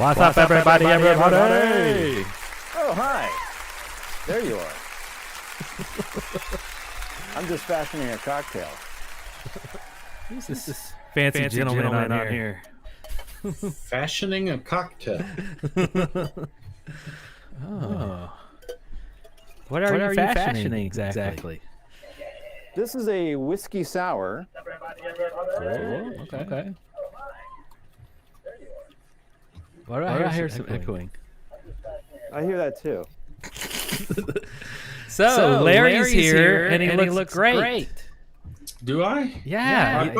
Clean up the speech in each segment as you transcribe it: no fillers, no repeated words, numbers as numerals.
What's up, everybody? Oh, hi. There you are. I'm just fashioning a cocktail. Who's this fancy gentleman on here? Fashioning a cocktail. Oh. What are you fashioning exactly? This is a whiskey sour. Cool. Okay. Why do I hear some echoing? I hear that too. So Larry's here, and he looks great. Do I? Yeah.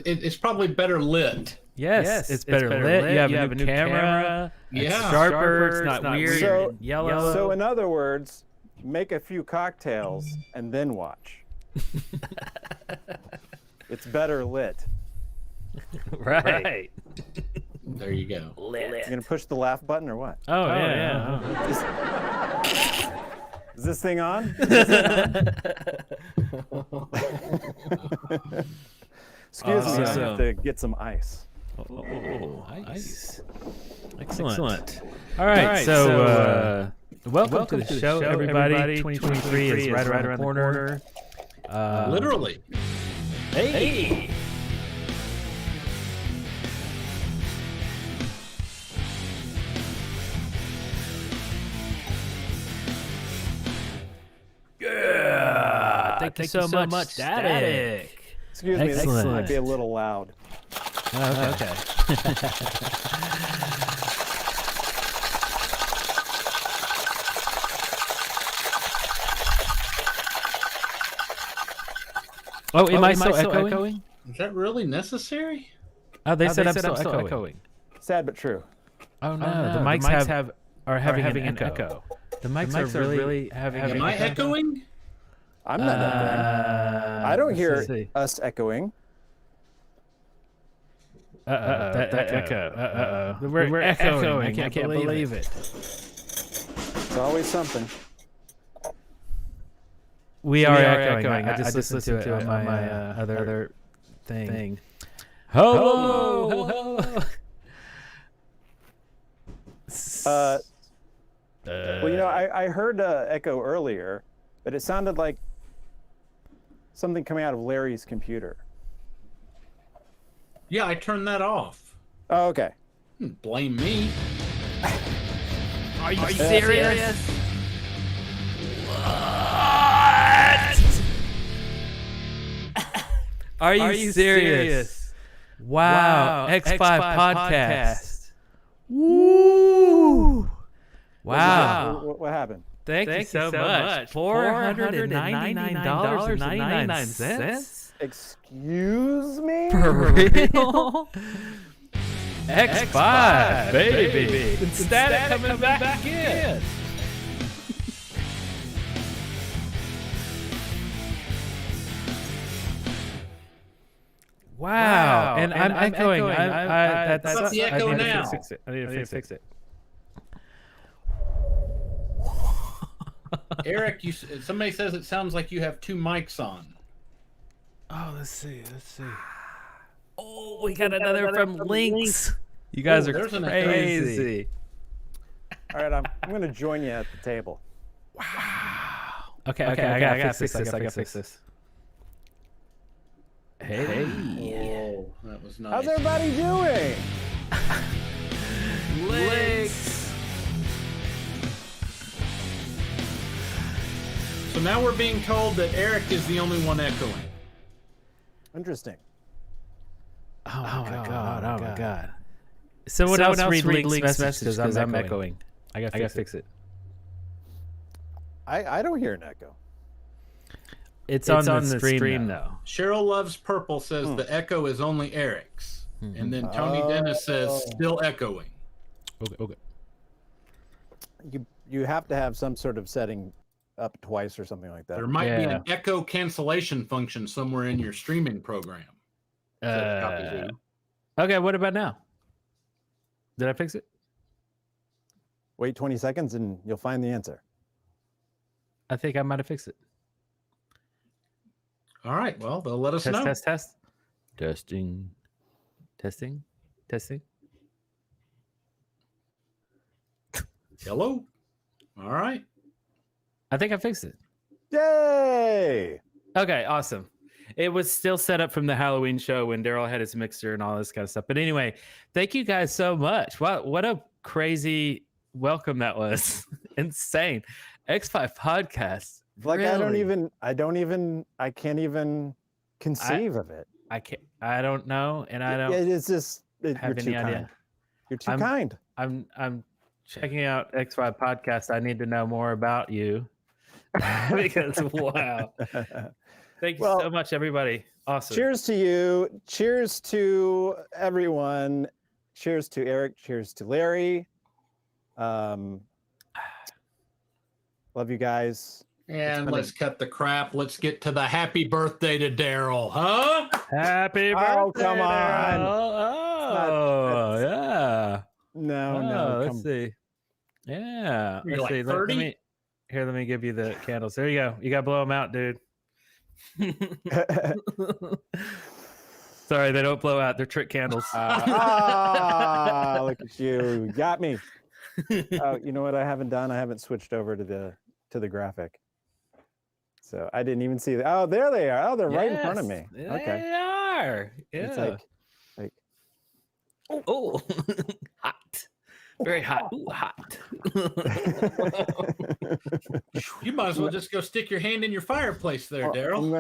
It's probably better lit. Yes, it's better lit. You have a new camera. It's Yeah. sharper. It's not weird. So- and yellow. So in other words, make a few cocktails and then watch. It's better lit. right. There you go. You gonna push the laugh button or what? Oh yeah. Is this thing on? Excuse me, I have to get some ice. Oh, ice. Excellent. All right, so welcome to the show, everybody. 2023 is right around the corner. Literally. Hey. Yeah. Thank you so much, Static. Excuse me, this Excellent. might be a little loud. Okay. Oh, am I still echoing? Is that really necessary? Oh, they said I'm still echoing. Sad but true. Oh no, the mics are having an echo. The mics are really having an Am I echoing? I'm not echoing. I don't hear us echoing. That echo. We're echoing. I can't believe it. It's always something. We are echoing. I just listened to it on my other thing. Hello. Well, you know, I heard echo earlier, but it sounded like something coming out of Larry's computer. Yeah, I turned that off. Oh, okay. Blame me. Are you serious? Are you serious? Wow. X5 podcast. Woo! Wow. What happened? Thank you so much. $499.99? Excuse me? For real? X5, baby. And Static coming back in. Wow. And I'm echoing. What's the echo now? I need to fix it. Eric, somebody says it sounds like you have two mics on. Oh, let's see. Oh, we got another from Lynx. You guys are crazy. All right, I'm going to join you at the table. Wow. Okay, I gotta fix this. Hey. Whoa, that was nice. How's everybody doing? Lynx. So now we're being told that Eric is the only one echoing. Interesting. Oh my god. Someone else read Link's message because I'm echoing. I gotta fix it. I don't hear an echo. It's on the stream though. Cheryl Loves Purple says the echo is only Eric's. And then Tony Dennis says still echoing. Okay. You have to have some sort of setting up twice or something like that. There might be an echo cancellation function somewhere in your streaming program. Okay, what about now? Did I fix it? Wait 20 seconds and you'll find the answer. I think I might have fixed it. All right, well, they'll let us know. Test. Testing. Hello. All right. I think I fixed it. Yay! Okay, awesome. It was still set up from the Halloween show when Darrell had his mixer and all this kind of stuff. But anyway, thank you guys so much. Wow, what a crazy welcome that was. Insane. X5 podcast. Like really? I can't even conceive of it. I don't know, and I don't It's just you're have too any idea. kind. You're too kind. I'm checking out X5 podcast. I need to know more about you. Because wow. Thank you so much, everybody. Awesome. Cheers to you. Cheers to everyone. Cheers to Eric. Cheers to Larry. Love you guys. And let's cut the crap. Let's get to the happy birthday to Darrell, huh? Happy birthday. Oh, come on. Oh, yeah. No. Let's see. Yeah. You're Let's see. like 30? Let me give you the candles. There you go. You got to blow them out, dude. Sorry, they don't blow out. They're trick candles. Look at you. You got me. Oh, you know what I haven't done? I haven't switched over to the graphic. So I didn't even see that. Oh, there they are. Oh, they're right in front of me. They Okay. are. Yeah. It's like oh, hot. Very hot. Ooh, hot. You might as well just go stick your hand in your fireplace there, Darrell. I'm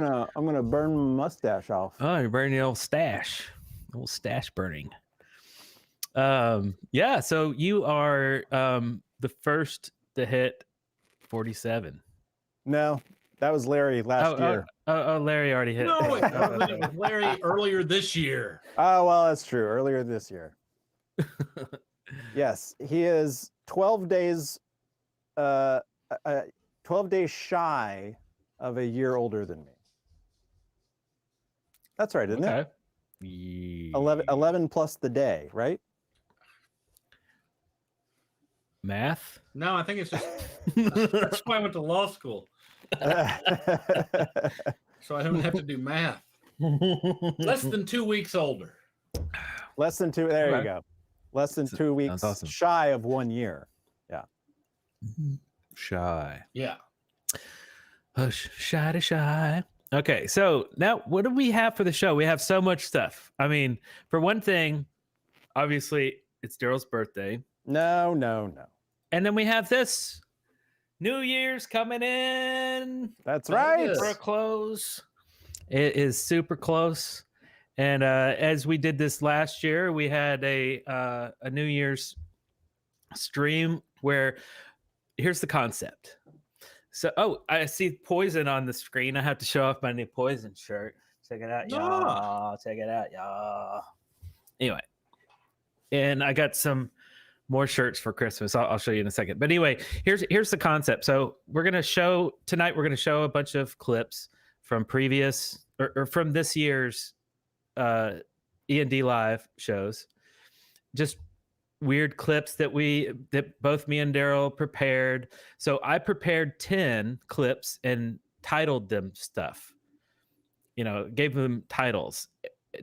gonna burn my mustache off. Oh, you're burning the old stash. Old stash burning. Yeah, so you are the first to hit 47. No, that was Larry last year. Oh, Larry already hit. No, it was Larry earlier this year. Oh, well, that's true. Earlier this year. Yes, he is 12 days 12 days shy of a year older than me. That's right, isn't it? 11 plus the day, right? Math? No, I think it's just that's why I went to law school. So I don't have to do math. Less than 2 weeks older. Less than two. There you go. Less than 2 weeks awesome. shy of 1 year. Yeah. Shy. Yeah. Shy to shy. Okay, so now what do we have for the show? We have so much stuff. I mean, for one thing, obviously it's Darrell's birthday. No. And then we have this New Year's coming in. That's right. For a close. It is super close. And as we did this last year, we had a New Year's stream where here's the concept. So, I see Poison on the screen. I have to show off my new Poison shirt. Check it out, y'all. Check it out, y'all. Anyway, and I got some more shirts for Christmas. I'll show you in a second. But anyway, here's the concept. So we're gonna show a bunch of clips from previous or from this year's E&D live shows, just weird clips that both me and Darrell prepared. So I prepared 10 clips and titled them stuff, gave them titles.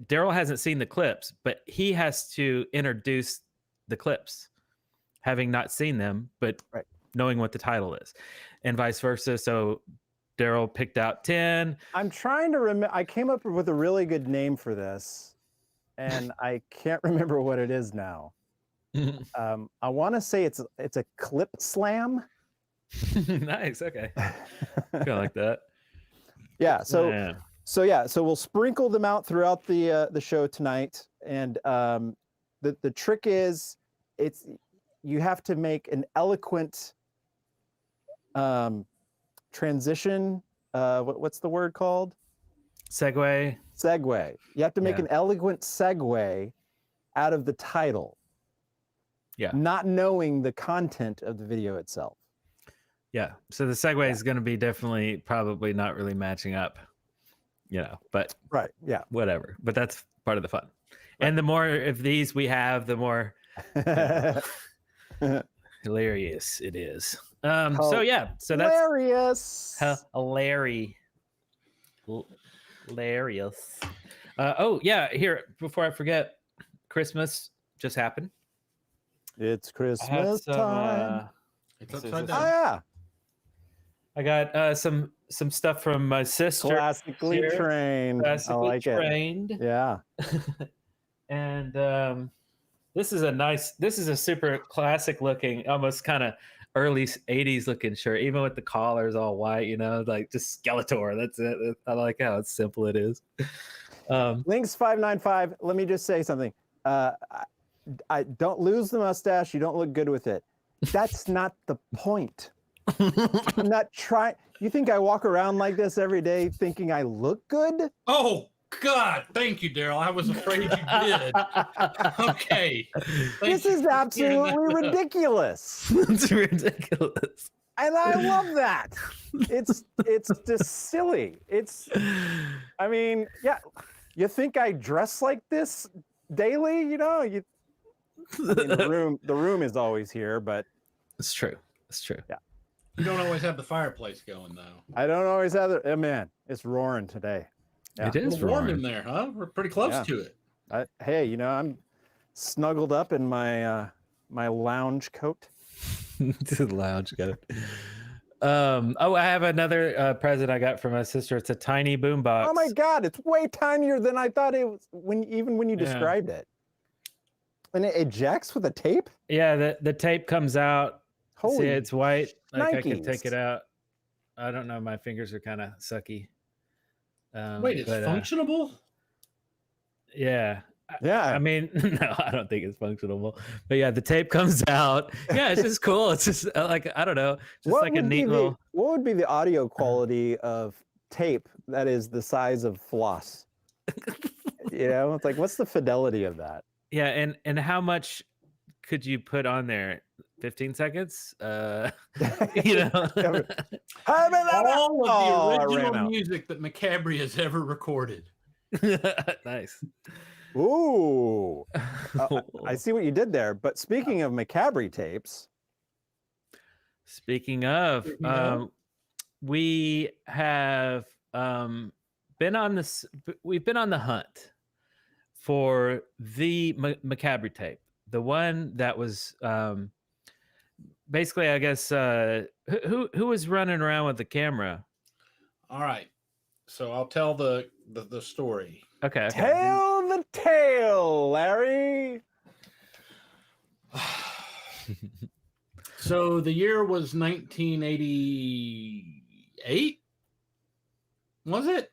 Darrell hasn't seen the clips, but he has to introduce the clips, having not seen them, but knowing what the title is, and vice versa. So Darrell picked out 10. I'm trying to remember. I came up with a really good name for this, and I can't remember what it is now. I want to say it's a clip slam. Nice. Okay. I like that. Yeah. So we'll sprinkle them out throughout the show tonight, and the trick is you have to make an eloquent transition. What's the word called? Segue. You have to make an eloquent segue out of the title. Yeah. Not knowing the content of the video itself. Yeah. So the segue is going to be probably not really matching up, but right. Yeah. Whatever. But that's part of the fun. Right. And the more of these we have, the more hilarious it is. So that's hilarious. Hilarious. Here, before I forget, Christmas just happened. It's Christmas time. It's Oh upside down. yeah, I got some stuff from my sister. classically here. trained. Classically I like it. trained. Yeah. And this is a super classic looking, almost kind of early 80s looking shirt, even with the collars all white, like just Skeletor. That's it. I like how simple it is. Lynx 595. Let me just say something. I don't lose the mustache. You don't look good with it. That's not the point. I'm not trying. You think I walk around like this every day thinking I look good? Oh God! Thank you, Darrell. I was afraid you did. Okay. This is absolutely ridiculous. It's ridiculous. And I love that. It's just silly. I mean, yeah. You think I dress like this daily? I mean, the room is always here, but It's true. It's true. Yeah. You don't always have the fireplace going though. I don't always have it. Oh, man, it's roaring today. Yeah. It is It's warm roaring. in there, huh? We're pretty close to it. Hey, I'm snuggled up in my my lounge coat. It's a lounge coat. I have another present I got from my sister. It's a tiny boombox. Oh my God, it's way tinier than I thought it was when you described it. And it ejects with a tape? Yeah, the tape comes out. Holy See, it's white. Like I can shnikes. take it out. I don't know. My fingers are kind of sucky. Wait, it's but, functionable? Yeah. Yeah. I mean, no, I don't think it's functional. But yeah, the tape comes out. Yeah, it's just cool. It's just like, I don't know, just like a neat little. What would be the audio quality of tape that is the size of floss? It's like, what's the fidelity of that? Yeah, and how much could you put on there? 15 seconds? All Oh, of I the ran original out. music that Macabre has ever recorded. Nice. Ooh. I see what you did there. But speaking of Macabre tapes. Speaking of, we have been on this. We've been on the hunt for the Macabre tape, the one that was basically, I guess, who was running around with the camera. All right, so I'll tell the story. Okay. Tell the tale, Larry. So the year was 1988. Was it?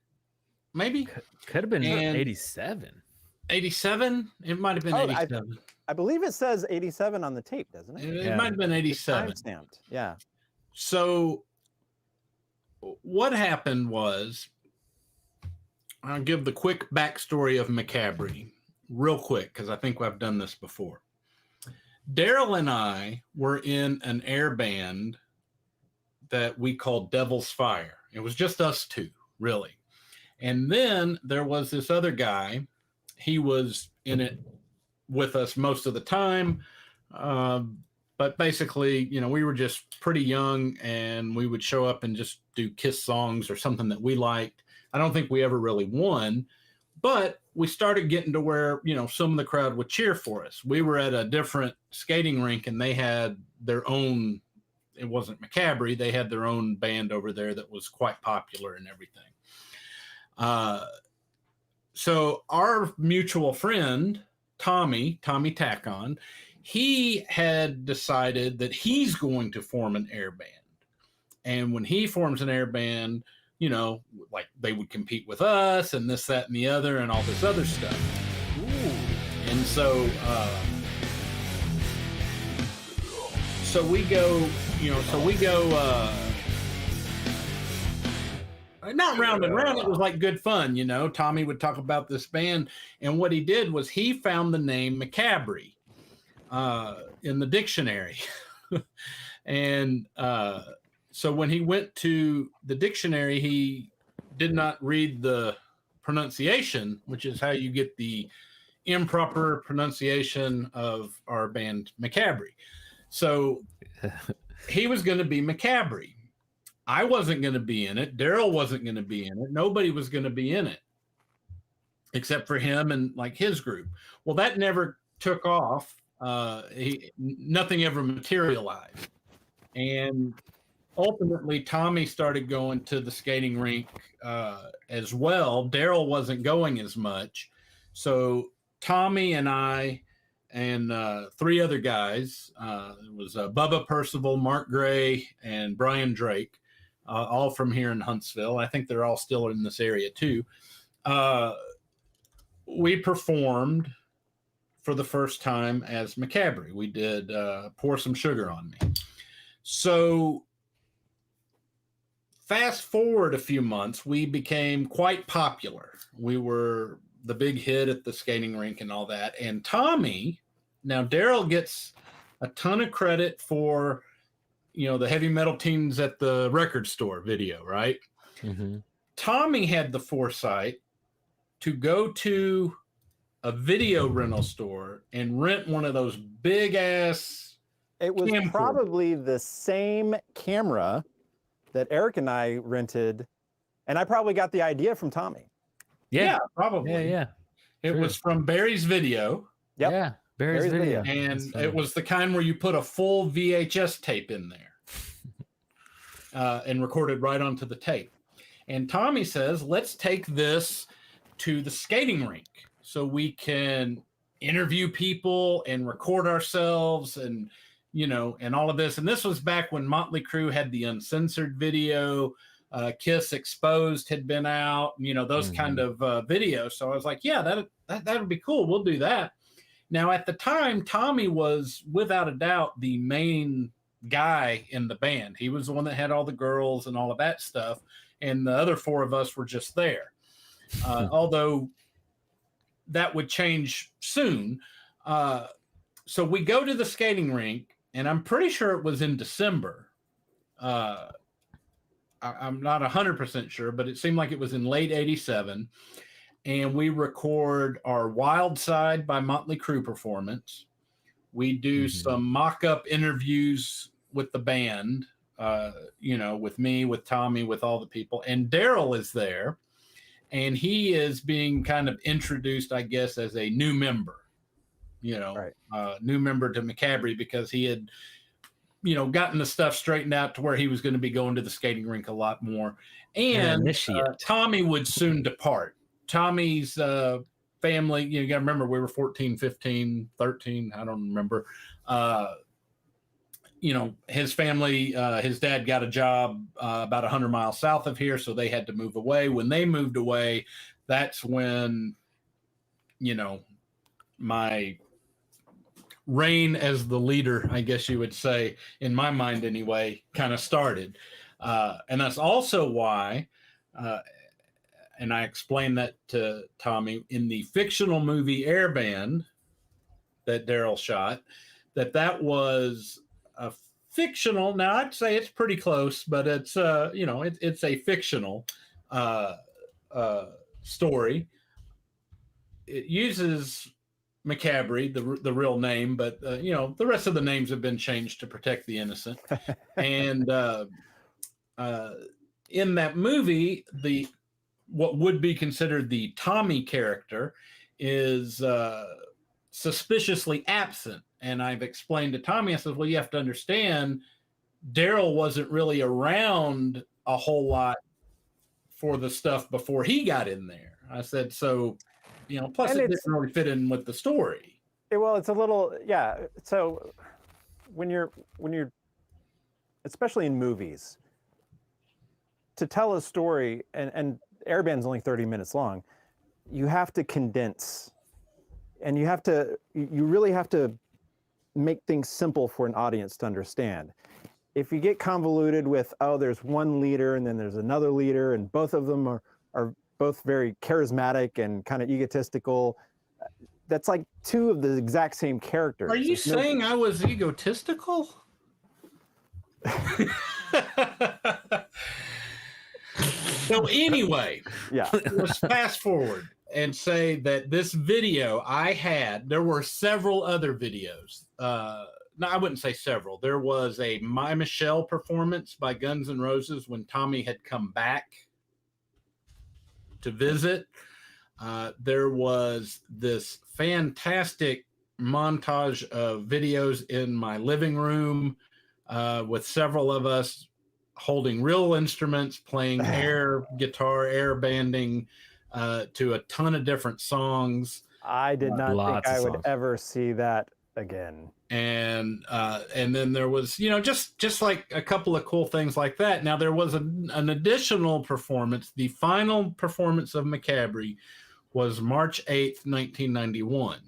Maybe Could have been And- 87. 87. It might have been Oh, 87. I believe it says 87 on the tape, doesn't it? It Yeah. might have been It's 87. timestamped. Yeah. So what happened was, I'll give the quick backstory of Macabre real quick, because I think I've done this before. Darrell and I were in an air band that we called Devil's Fire. It was just us two, really. And then there was this other guy. He was in it with us most of the time. But basically, we were just pretty young, and we would show up and just do Kiss songs or something that we liked. I don't think we ever really won, but we started getting to where, some of the crowd would cheer for us. We were at a different skating rink, and they had their own, it wasn't Macabre, they had their own band over there that was quite popular and everything. So our mutual friend, Tommy Tacon, he had decided that he's going to form an air band. And when he forms an air band, like they would compete with us and this, that, and the other, and all this other stuff. Ooh. And so we go, not round and round. It was like good fun. Tommy would talk about this band. And what he did was he found the name Macabre in the dictionary. And so when he went to the dictionary, he did not read the pronunciation, which is how you get the improper pronunciation of our band Macabre. So he was going to be Macabre. I wasn't going to be in it. Darrell wasn't going to be in it. Nobody was going to be in it except for him and like his group. Well, that never took off. Nothing ever materialized. And ultimately, Tommy started going to the skating rink as well. Darrell wasn't going as much. So Tommy and I and three other guys, it was Bubba Percival, Mark Gray, and Brian Drake, all from here in Huntsville. I think they're all still in this area too. We performed for the first time as Macabre. We did Pour Some Sugar on Me. So fast forward a few months, we became quite popular. We were the big hit at the skating rink and all that. And Tommy, now Darrell gets a ton of credit for, the Heavy Metal Teens at the record store video, right? Mm-hmm. Tommy had the foresight to go to a video rental store and rent one of those big ass. It was probably the same camera that Eric and I rented, and I probably got the idea from Tommy. Yeah, probably. Yeah. It was from Barry's Video. Yep. Yeah, Barry's video. And it was the kind where you put a full VHS tape in there and recorded right onto the tape. And Tommy says, let's take this to the skating rink so we can interview people and record ourselves and all of this. And this was back when Motley Crue had the uncensored video, Kiss Exposed had been out, those kind of videos. So I was like, yeah, that would be cool. We'll do that. Now, at the time, Tommy was without a doubt the main guy in the band. He was the one that had all the girls and all of that stuff. And the other four of us were just there. Although that would change soon. So we go to the skating rink, and I'm pretty sure it was in December. I'm not 100% sure, but it seemed like it was in late 87. And we record our Wild Side by Motley Crue performance. We do some mock-up interviews with the band, with me, with Tommy, with all the people. And Darrell is there, and he is being kind of introduced, I guess, as a new member. New member to Macabre, because he had, gotten the stuff straightened out to where he was going to be going to the skating rink a lot more. And Tommy would soon depart. Tommy's family, you got to remember, we were 14, 15, 13, I don't remember. His family, his dad got a job about 100 miles south of here, so they had to move away. When they moved away, that's when, my reign as the leader, I guess you would say, in my mind anyway, kind of started. And that's also why, and I explained that to Tommy, in the fictional movie Airband that Darrell shot, that was a fictional. Now I'd say it's pretty close, but it's it's a fictional story. It uses Macabre, the real name, but the rest of the names have been changed to protect the innocent. And in that movie, what would be considered the Tommy character is suspiciously absent. And I've explained to Tommy, I said, well, you have to understand, Darrell wasn't really around a whole lot for the stuff before he got in there. I said, so, plus it didn't really fit in with the story. Well, it's a little, yeah. So when you're, especially in movies, to tell a story, and Airband's only 30 minutes long, you have to condense, and you really have to make things simple for an audience to understand. If you get convoluted with, there's one leader and then there's another leader, and both of them are both very charismatic and kind of egotistical, that's like two of the exact same characters. Are you saying I was egotistical? So anyway, let's fast forward and say that this video there were several other videos. No, I wouldn't say several. There was a My Michelle performance by Guns N' Roses when Tommy had come back to visit. There was this fantastic montage of videos in my living room with several of us holding real instruments, playing air guitar, air banding to a ton of different songs. I did not think Lots of I would songs. ever see that again. And then there was, just like a couple of cool things like that. Now there was an additional performance. The final performance of Macabre was March 8th, 1991.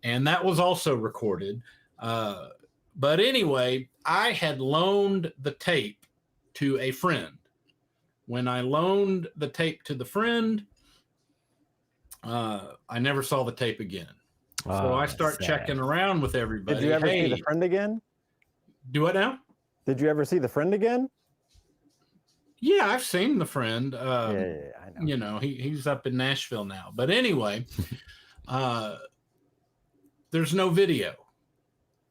And that was also recorded. But anyway, I had loaned the tape to a friend. When I loaned the tape to the friend, I never saw the tape again. So I start checking around with everybody. Did you ever see the friend again? Do what now? Did you ever see the friend again? Yeah, I've seen the friend. Yeah, I know. He's up in Nashville now. But anyway, there's no video.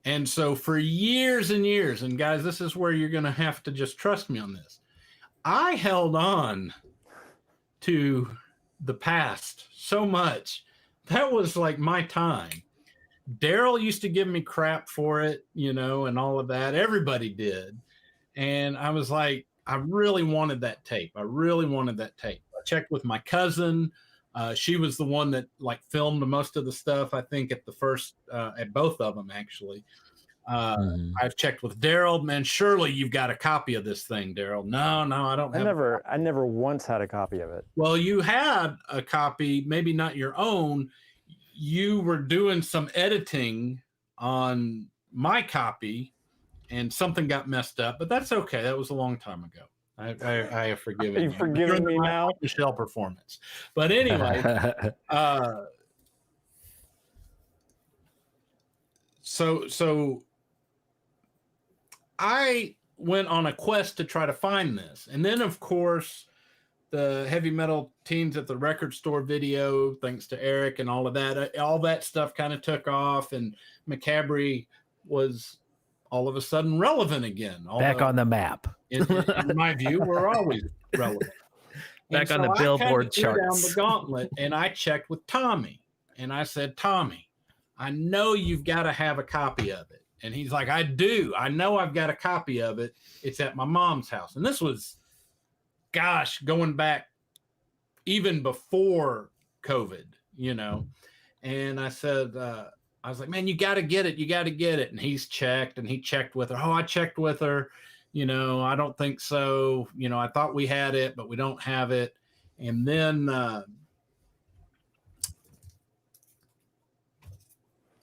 And so for years and years, and guys, this is where you're going to have to just trust me on this. I held on to the past so much. That was like my time. Darrell used to give me crap for it, and all of that. Everybody did. And I was like, I really wanted that tape. I checked with my cousin. She was the one that filmed most of the stuff, I think, at both of them, actually. I've checked with Darrell. Man, surely you've got a copy of this thing, Darrell. No, I don't have. I never once had a copy of it. Well, you had a copy, maybe not your own. You were doing some editing on my copy, and something got messed up. But that's okay. That was a long time ago. I have forgiven you. Are you forgiving me now? Michelle performance. But anyway, so I went on a quest to try to find this. And then, of course, the Heavy Metal Teens at the Record Store video, thanks to Eric and all that stuff kind of took off, and Macabre was all of a sudden relevant again. Back on the map. In my view, we're always relevant. Back on the Billboard charts. Down the gauntlet, and I checked with Tommy, and I said, Tommy, I know you've got to have a copy of it. And he's like, I do. I know I've got a copy of it. It's at my mom's house. And this was, going back even before COVID, And I said, I was like, man, you got to get it. You got to get it. And he checked with her. Oh, I checked with her. I don't think so. I thought we had it, but we don't have it. And then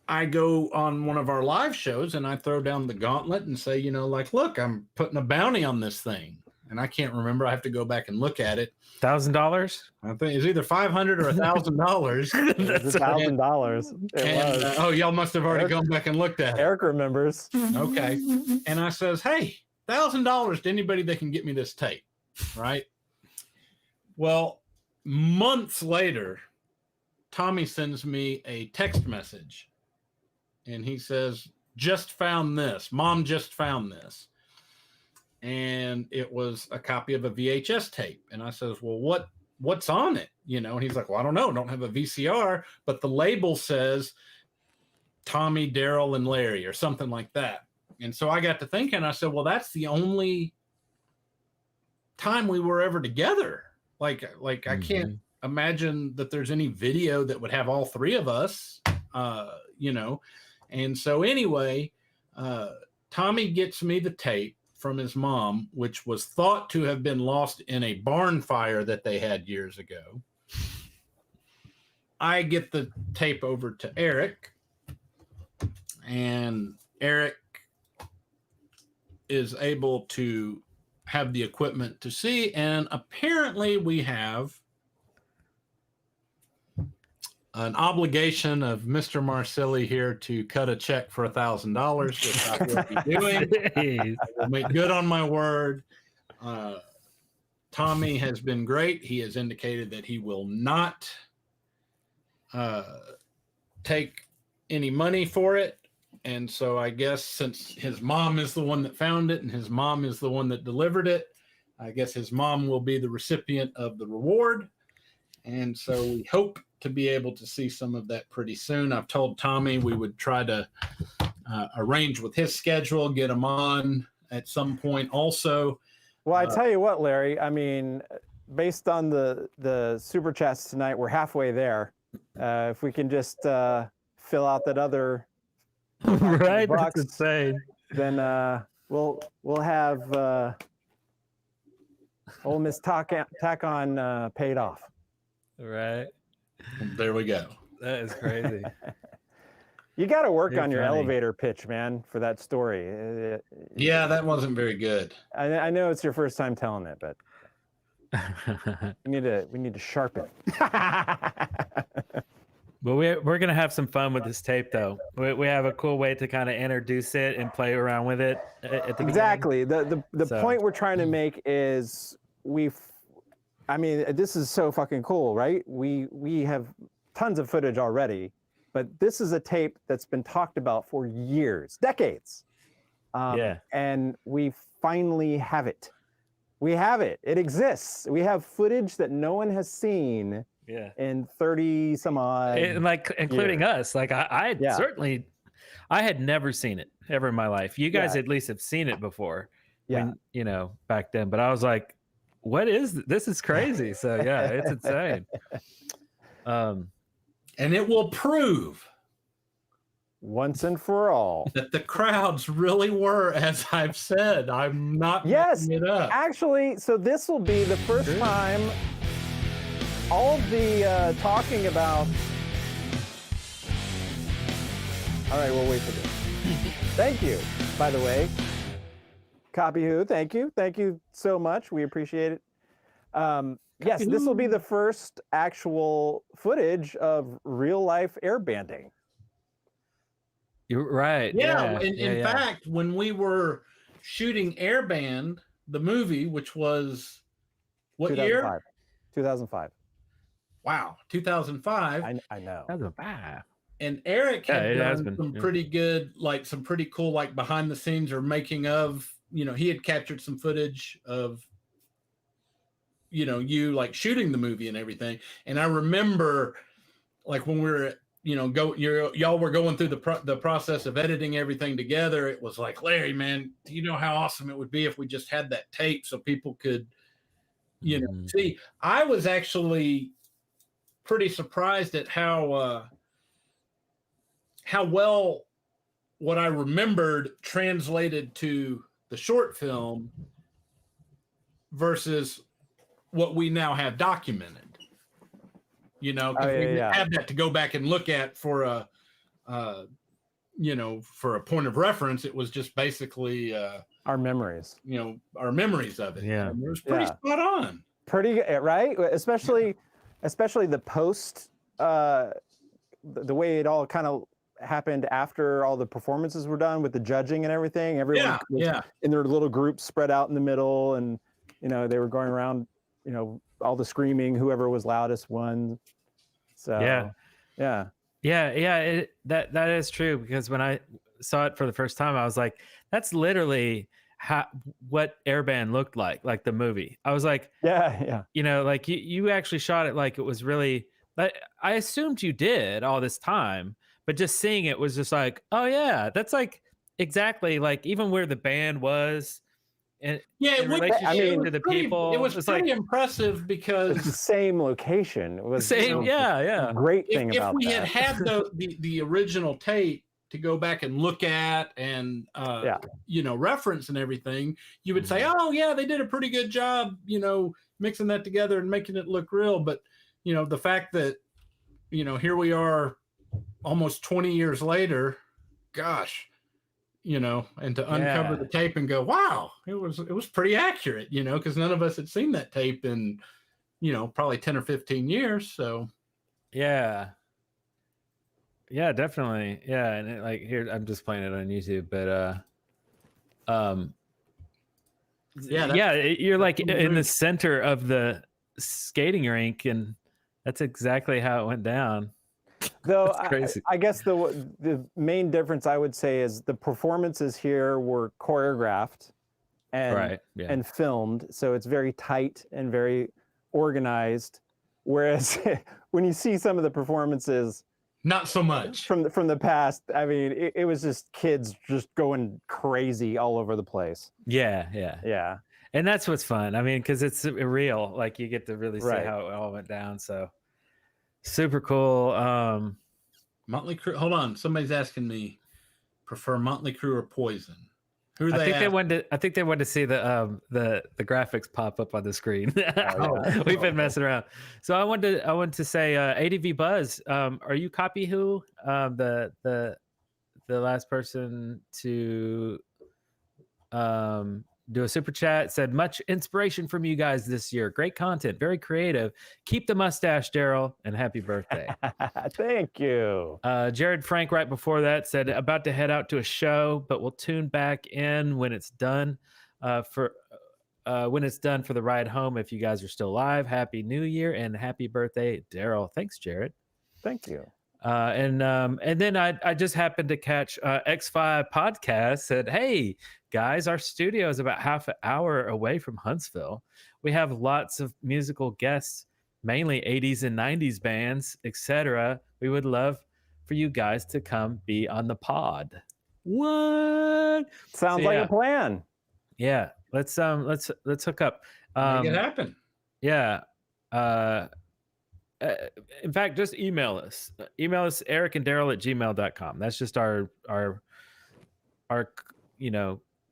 I go on one of our live shows and I throw down the gauntlet and say, look, I'm putting a bounty on this thing. And I can't remember. I have to go back and look at it. $1,000? I think it's either $500 or $1,000. It's $1,000. Oh, y'all must have already gone back and looked at it. Eric remembers. Okay. And I says, hey, $1,000 to anybody that can get me this tape, right? Well, months later, Tommy sends me a text message. And he says, just found this. Mom just found this. And it was a copy of a VHS tape. And I says, well, what's on it? And he's like, well, I don't know. Don't have a VCR, but the label says Tommy, Darrell, and Larry or something like that. And so I got to thinking, I said, well, that's the only time we were ever together. Like I can't imagine that there's any video that would have all three of us, And so anyway, Tommy gets me the tape from his mom, which was thought to have been lost in a barn fire that they had years ago. I get the tape over to Eric, and Eric is able to have the equipment to see, and apparently we have an obligation of Mr. Marsilli here to cut a check for $1,000, which I will be doing. I will make good on my word. Tommy has been great. He has indicated that he will not take any money for it. And so I guess since his mom is the one that found it and his mom is the one that delivered it, I guess his mom will be the recipient of the reward. And so we hope to be able to see some of that pretty soon. I've told Tommy we would try to arrange with his schedule, get him on at some point also. Well, I tell you what, Larry, I mean, based on the super chats tonight, we're halfway there. If we can just fill out that other Right? box, That's insane. then we'll have old Miss Tack on paid off. Right. There we go. That is crazy. You got to work You're on your funny. elevator pitch, man, for that story. Yeah, that wasn't very good. I know it's your first time telling it, but we need to sharpen it. But we're gonna have some fun with this tape, though. We have a cool way to kind of introduce it and play around with it at the Exactly. The So- point we're trying to make is I mean, this is so fucking cool, right? We have tons of footage already, but this is a tape that's been talked about for years, decades. Yeah. And we finally have it. We have it. It exists. We have footage that no one has seen Yeah. in 30 some odd. And like including us. Like I Yeah. certainly I had never seen it ever in my life. You guys Yeah. at least have seen it before. Yeah. When, back then. But I was like, what is this? Is crazy. So yeah, it's insane. And it will prove Once and for all. that the crowds really were, as I've said. I'm not Yes. making it up. Actually, so this will be the first True. time all of the talking about. All right, we'll wait for this. Thank you, by the way. Copy who? Thank you. Thank you so much. We appreciate it. Yes, this will be the first actual footage of real life airbanding. You're right. Yeah. In yeah. fact, when we were shooting Airband, the movie, which was what year? 2005. Wow, 2005. I know. That's a bad. And Eric Yeah, had it has done been, some yeah. pretty good, like some pretty cool, like behind the scenes or making of, he had captured some footage of, you like shooting the movie and everything. And I remember like when we were, y'all were going through the process of editing everything together. It was like, Larry, man, do you know how awesome it would be if we just had that tape so people could, see? I was actually pretty surprised at how well what I remembered translated to the short film versus what we now have documented. Because we didn't have that to go back and look at for a point of reference. It was just basically Our memories. our memories of it. Yeah. And it was pretty spot on. Pretty right, especially the post, the way it all kind of happened after all the performances were done with the judging and everything. Everyone was in their little groups spread out in the middle, and they were going around, all the screaming, whoever was loudest won. So yeah. That is true, because when I saw it for the first time, I was like, that's literally what Airband looked like the movie. I was like, yeah. Like you actually shot it like it was really. I assumed you did all this time, but just seeing it was just like, oh yeah, that's like exactly like even where the band was. And it would. I mean, to the people, it was pretty like impressive because it's the same location. It was same, yeah. Great thing about if we that. had the original tape to go back and look at and reference and everything, you would say, oh yeah, they did a pretty good job, mixing that together and making it look real. But the fact that here we are almost 20 years later, gosh, and to uncover the tape and go, wow, it was pretty accurate, because none of us had seen that tape in probably 10 or 15 years. So yeah, definitely. Yeah. And like here, I'm just playing it on YouTube, but you're like in the center of the skating rink, and that's exactly how it went down. Though crazy. I guess the main difference I would say is the performances here were choreographed and filmed, so it's very tight and very organized. Whereas when you see some of the performances Not so much. from the past. I mean, it was just kids just going crazy all over the place. Yeah. Yeah. And that's what's fun. I mean, because it's real. Like you get to really see Right. how it all went down. So super cool. Motley Crue. Hold on, somebody's asking me, prefer Motley Crue or Poison? Who are I they? think they wanted to see the graphics pop up on the screen. yeah. We've been messing around. So I wanted to say ADV Buzz. Are you Copy Who? The last person to do a super chat said, much inspiration from you guys this year. Great content, very creative. Keep the mustache, Darrell, and happy birthday. Thank you. Jared Frank right before that said, about to head out to a show, but we'll tune back in when it's done for the ride home. If you guys are still alive, happy New Year and happy birthday, Darrell. Thanks, Jared. Thank you. And then I just happened to catch X5 podcast said, hey guys, our studio is about half an hour away from Huntsville. We have lots of musical guests, mainly 80s and 90s bands, etc. We would love for you guys to come be on the pod. What? Sounds So, like yeah. a plan. Yeah, let's hook up. Make it happen. Yeah. In fact, just email us. Email us ericanddarrell@gmail.com. That's just our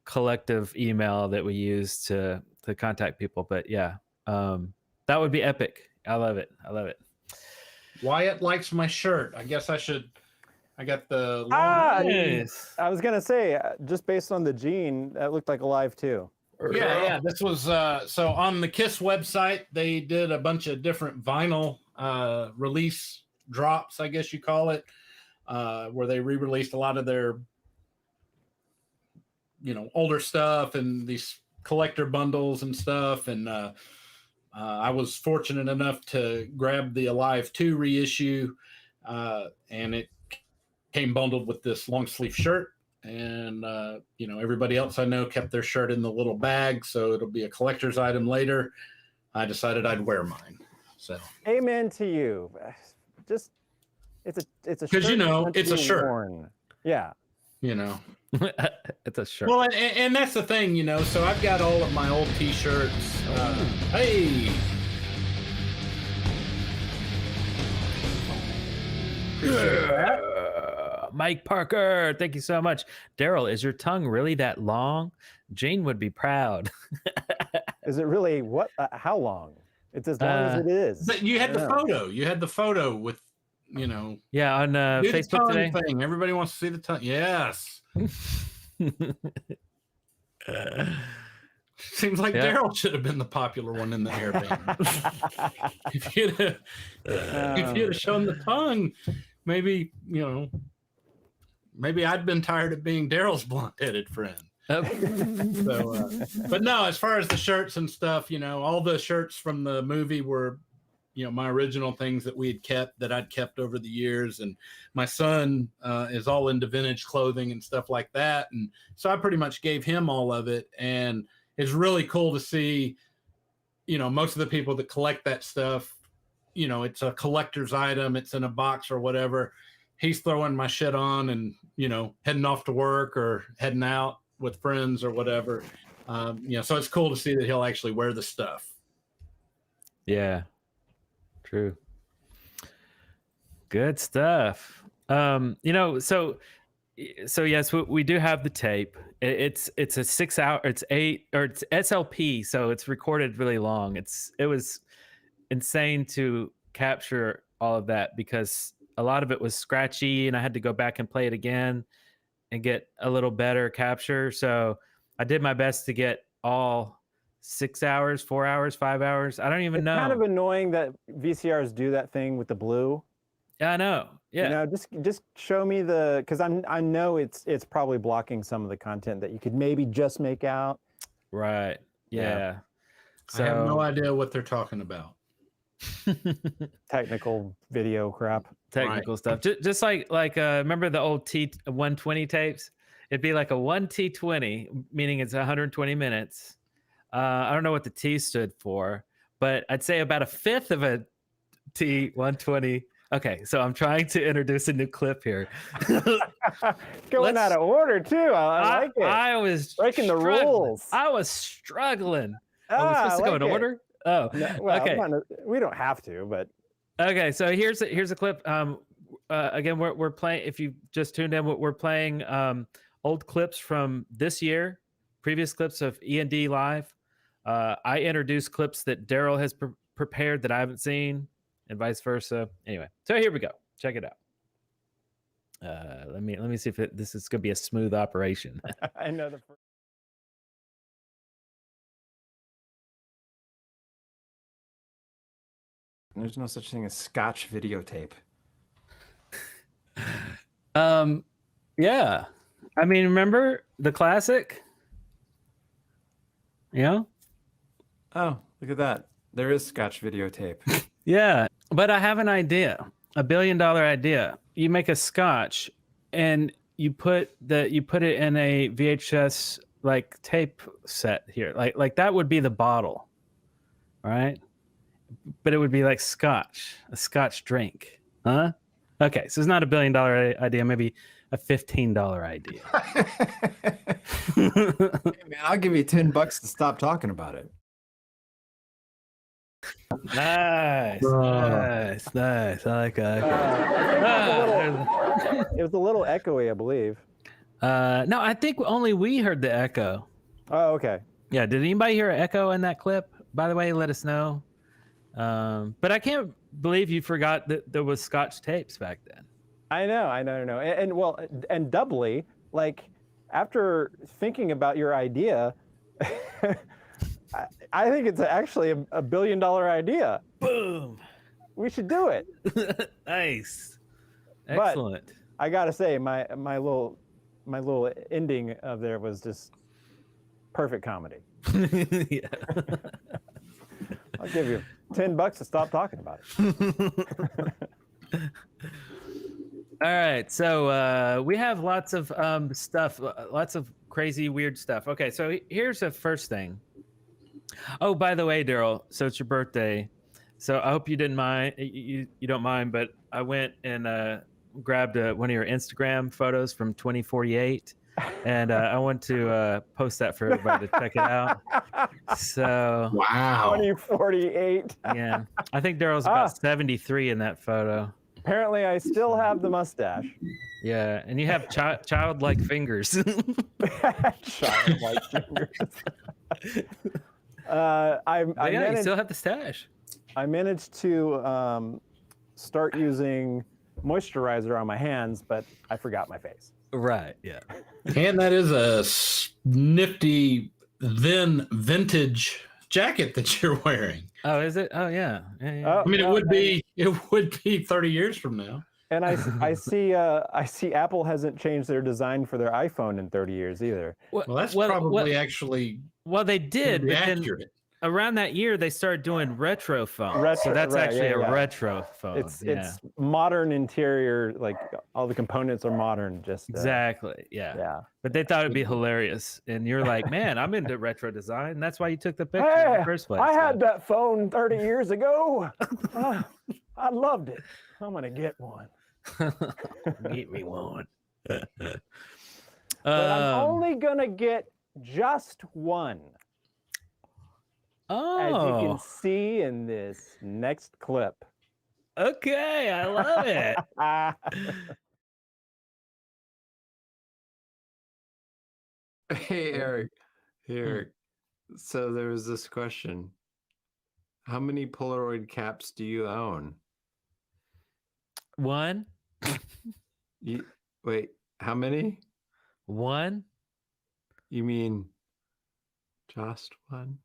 collective email that we use to contact people. But yeah, that would be epic. I love it. Wyatt likes my shirt. I guess I should. I got the long Nice. I was gonna say, just based on the gene, that looked like Alive too. Yeah. This was so on the Kiss website. They did a bunch of different vinyl release drops, I guess you call it, where they re-released a lot of their, older stuff and these collector bundles and stuff. And I was fortunate enough to grab the Alive 2 reissue, and it came bundled with this long sleeve shirt. And everybody else I know kept their shirt in the little bag, so it'll be a collector's item later. I decided I'd wear mine. So amen to you. Just it's a because shirt meant to it's a be shirt. worn. Yeah. It's a shirt. Well, and that's the thing, So I've got all of my old T-shirts. Hey. Mike Parker, thank you so much. Darrell, is your tongue really that long? Jane would be proud. Is it really what? How long? It's as long as it is. But you had I the don't know. photo. You had the photo with, Yeah, on do the Facebook tongue today. thing. Everybody wants to see the tongue. Yes. Seems like Yeah. Darrell should have been the popular one in the hair band. if you'd have shown the tongue, maybe maybe I'd been tired of being Darrell's blonde-headed friend. So, but no, as far as the shirts and stuff, all the shirts from the movie were, my original things that I'd kept over the years. And my son is all into vintage clothing and stuff like that. And so I pretty much gave him all of it. And it's really cool to see, most of the people that collect that stuff, it's a collector's item. It's in a box or whatever. He's throwing my shit on and, heading off to work or heading out with friends or whatever. So it's cool to see that he'll actually wear the stuff. Yeah, true. Good stuff. So yes, we do have the tape. It's a 6 hour, it's SLP, so it's recorded really long. It was insane to capture all of that because a lot of it was scratchy and I had to go back and play it again and get a little better capture. So I did my best to get all 6 hours, 4 hours, 5 hours. I don't even know. It's kind of annoying that VCRs do that thing with the blue. Yeah, I know. Yeah. Just show me because I know it's probably blocking some of the content that you could maybe just make out. Right. Yeah. I have no idea what they're talking about. Technical video crap. Technical stuff. Just like remember the old T120 tapes? It'd be like a 1T20, meaning it's 120 minutes. I don't know what the T stood for, but I'd say about a fifth of a T120 Okay, so I'm trying to introduce a new clip here. Going out of order too. I like it. I was breaking the struggling. rules. I was struggling. Are we Ah, supposed to go like in it. order? Oh, No, well, okay. we don't have to, but Okay, so here's a clip. Again, we're playing. If you just tuned in, we're playing old clips from this year, previous clips of E&D Live. I introduced clips that Darrell has prepared that I haven't seen, and vice versa. Anyway, so here we go. Check it out. Let me see if this is going to be a smooth operation. I know the. There's no such thing as Scotch videotape. Yeah. I mean, remember the classic? Yeah. Oh, look at that. There is Scotch videotape. Yeah. But I have an idea, $1 billion idea. You make a scotch and you put it in a VHS like tape set here. Like that would be the bottle. All right. But it would be like scotch, a scotch drink. Huh? Okay. So it's not $1 billion idea, maybe a $15 idea. Hey, man, I'll give you $10 to stop talking about it. Nice. I like that. It was a little echoey, I believe. No, I think only we heard the echo. Oh, okay. Yeah, did anybody hear an echo in that clip? By the way, let us know. But I can't believe you forgot that there was Scotch tapes back then. I know. And well, and doubly, like after thinking about your idea, I think it's actually a $1 billion idea. Boom. We should do it. Nice. But Excellent. I gotta say, my little ending of there was just perfect comedy. Yeah. I'll give you $10 to stop talking about it. All right, so we have lots of stuff, lots of crazy, weird stuff. Okay, so here's the first thing. Oh, by the way, Darrell, so it's your birthday, so I hope you didn't mind. You don't mind, but I went and grabbed one of your Instagram photos from 2048, and I want to post that for everybody to check it out. So Wow. 2048. yeah, I think Darrell's about 73 in that photo. Apparently, I still have the mustache. Yeah, and you have childlike fingers. Childlike fingers. I you managed, still have the stash. I managed to start using moisturizer on my hands, but I forgot my face. Right. Yeah. And that is a nifty then vintage jacket that you're wearing. Oh, is it? Oh, yeah. Yeah. Oh, I mean, no, it would be 30 years from now. And I see Apple hasn't changed their design for their iPhone in 30 years either. Well, that's probably actually Well, they did, but then accurate. around that year they started doing retro phones. So that's actually a retro phone. It's modern interior, like all the components are modern. Just exactly. Yeah. Yeah. But they thought it'd be hilarious, and you're like, man, I'm into retro design. That's why you took the picture in the first place. I had that phone 30 years ago. I loved it. I'm gonna get one. Get me one. But I'm only gonna get just one. As you can see in this next clip. Okay, I love it. Hey, Eric. Here. So there was this question. How many Polaroid caps do you own? One. Wait, how many? One. You mean just one?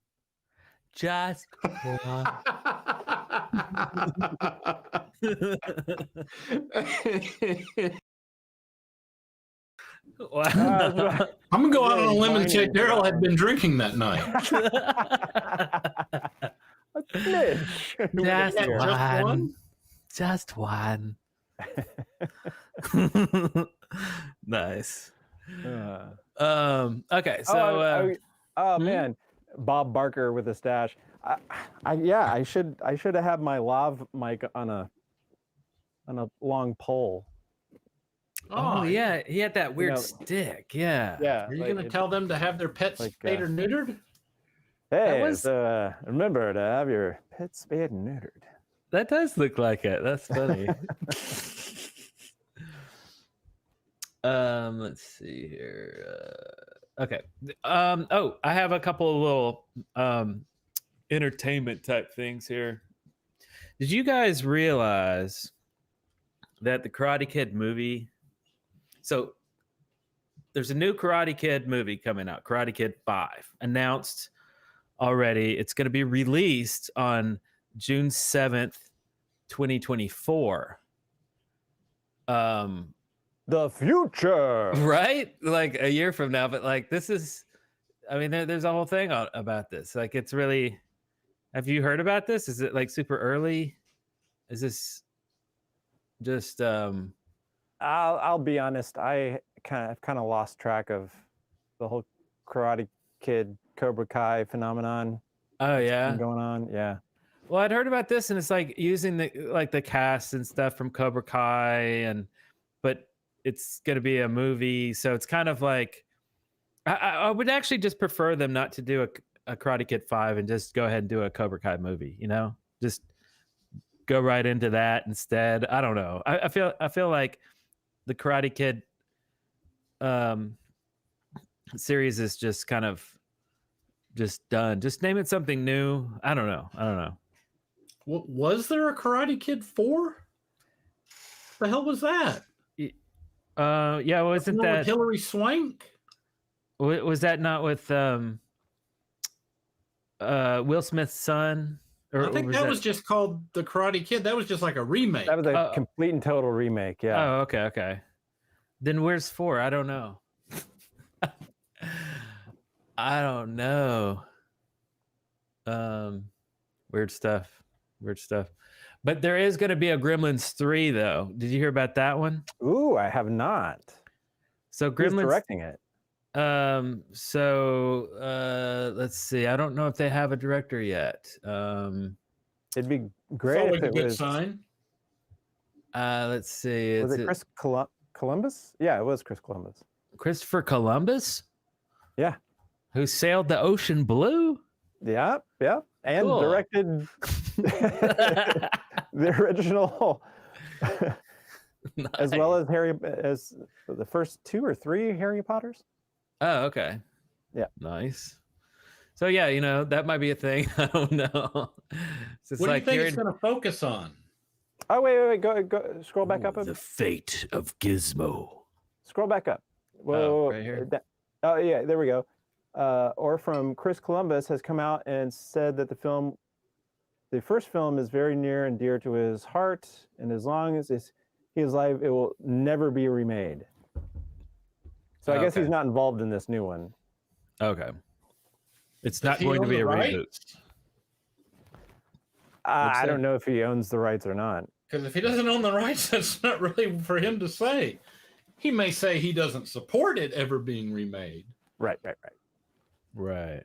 Just one. Wow. I'm gonna go out on a limb and say Darrell had been drinking that night. Just one. Nice. Okay, so man, Bob Barker with a stash. I should have had my lav mic on on a long pole. Oh yeah, he had that weird know, stick. Yeah. Yeah. Are you like, going to tell them to have their pets like, spayed or neutered? Hey, was- remember to have your pet spayed and neutered. That does look like it. That's funny. Let's see here. Okay. Oh, I have a couple of little entertainment type things here. Did you guys realize that the Karate Kid movie? So there's a new Karate Kid movie coming out, Karate Kid 5, announced already. It's going to be released on June 7th, 2024. The future. Right? Like a year from now. But like, this is, I mean, there's a whole thing about this. Like, it's really, have you heard about this? Is it like super early? Is this just, I'll be honest. I've kind of lost track of the whole Karate Kid Cobra Kai phenomenon oh yeah. going on. Yeah. Well, I'd heard about this, and it's like using the cast and stuff from Cobra Kai, but it's going to be a movie, so it's kind of like I would actually just prefer them not to do a Karate Kid 5 and just go ahead and do a Cobra Kai movie. You know, just go right into that instead. I don't know. I feel like the Karate Kid series is just kind of just done. Just name it something new. I don't know. Was there a Karate Kid 4? The hell was that? Yeah, wasn't With that Hilary Swank? was that not with Will Smith's son? Or I think that was just called The Karate Kid. That was just like a remake. That was a complete and total remake. Yeah. Oh, okay. Then where's 4? I don't know. I don't know. Weird stuff. But there is going to be a Gremlins 3 though. Did you hear about that one? Ooh, I have not. So Who's Gremlins directing it? Let's see. I don't know if they have a director yet. It'd be It's great always if a it good was. sign. Let's see. Was it Chris Columbus? Yeah, it was Chris Columbus. Christopher Columbus? Yeah. Who sailed the ocean blue? Yeah, and Cool. directed the original, as well as the first 2 or 3 Harry Potters. Oh, okay. Yeah. Nice. So yeah, that might be a thing. I don't know. It's What like do you think you're it's going to focus on? Oh wait, go scroll back up. the fate of Gizmo. Scroll back up. Oh, right here? Oh yeah, there we go. Or from Chris Columbus has come out and said that the first film is very near and dear to his heart, and as long as he is alive, it will never be remade. So I guess he's Okay. not involved in this new one. Okay. It's Does not he going to own be the a rights? reboot. I that? don't know if he owns the rights or not. Because if he doesn't own the rights, that's not really for him to say. He may say he doesn't support it ever being remade. Right. Right.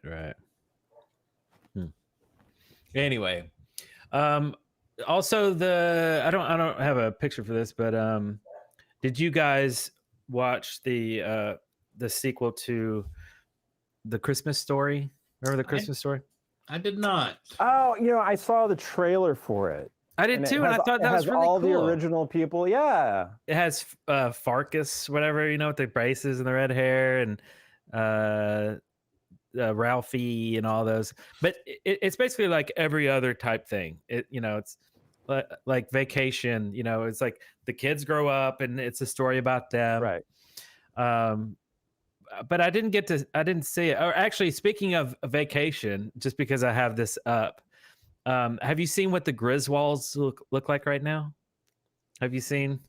Anyway, also I don't have a picture for this, but did you guys watch the sequel to The Christmas Story? Remember The Christmas Story? I did not. Oh, I saw the trailer for it. I did too, and I thought that was really all cool. the original people. Yeah. It has Farkas, whatever, with the braces and the red hair, and Ralphie and all those. But it's basically like every other type thing. It's like Vacation. It's like the kids grow up, and it's a story about them. Right. But I didn't see it. Or actually, speaking of Vacation, just because I have this up, have you seen what the Griswolds look like right now? Have you seen?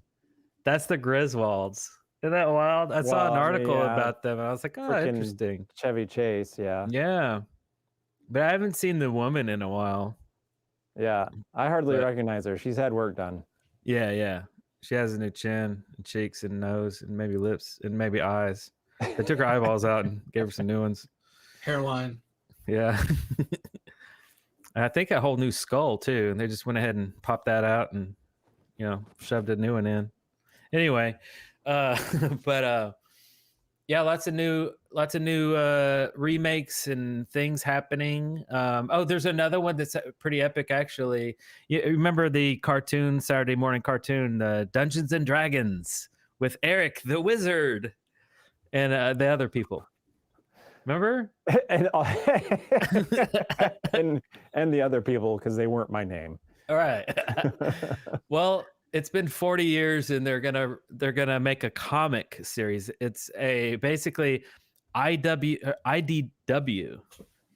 That's the Griswolds. Isn't that wild? I saw an article about them, and I was like, oh, interesting. Chevy Chase, yeah. Yeah. But I haven't seen the woman in a while. Yeah. I hardly recognize her. She's had work done. Yeah. She has a new chin and cheeks and nose and maybe lips and maybe eyes. They took her eyeballs out and gave her some new ones. Hairline. Yeah. And I think a whole new skull too. And they just went ahead and popped that out and shoved a new one in. Anyway, but yeah, lots of new remakes and things happening. There's another one that's pretty epic, actually. You remember the cartoon, Saturday morning cartoon, Dungeons and Dragons, with Eric the Wizard and the other people. Remember? and the other people, because they weren't my name. All right. Well, it's been 40 years, and they're gonna make a comic series. It's basically IDW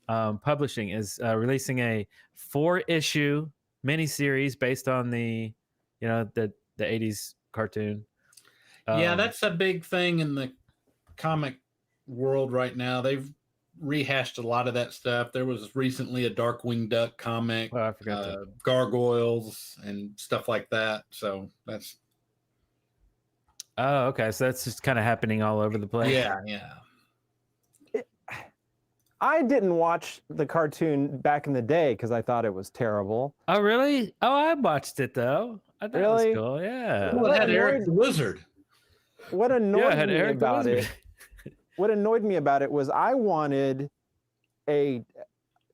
Publishing is releasing a 4-issue miniseries based on the 80s cartoon. Yeah, that's a big thing in the comic world right now. They've rehashed a lot of that stuff. There was recently a Darkwing Duck comic, I forgot that. Gargoyles and stuff like that. So that's okay. So that's just kind of happening all over the place. yeah. I didn't watch the cartoon back in the day because I thought it was terrible. Oh, really? Oh, I watched it though. I thought Really? it was cool. Yeah. Well, it had Eric the Wizard. What annoyed had me Eric the about Wizard. it? What annoyed me about it was I wanted a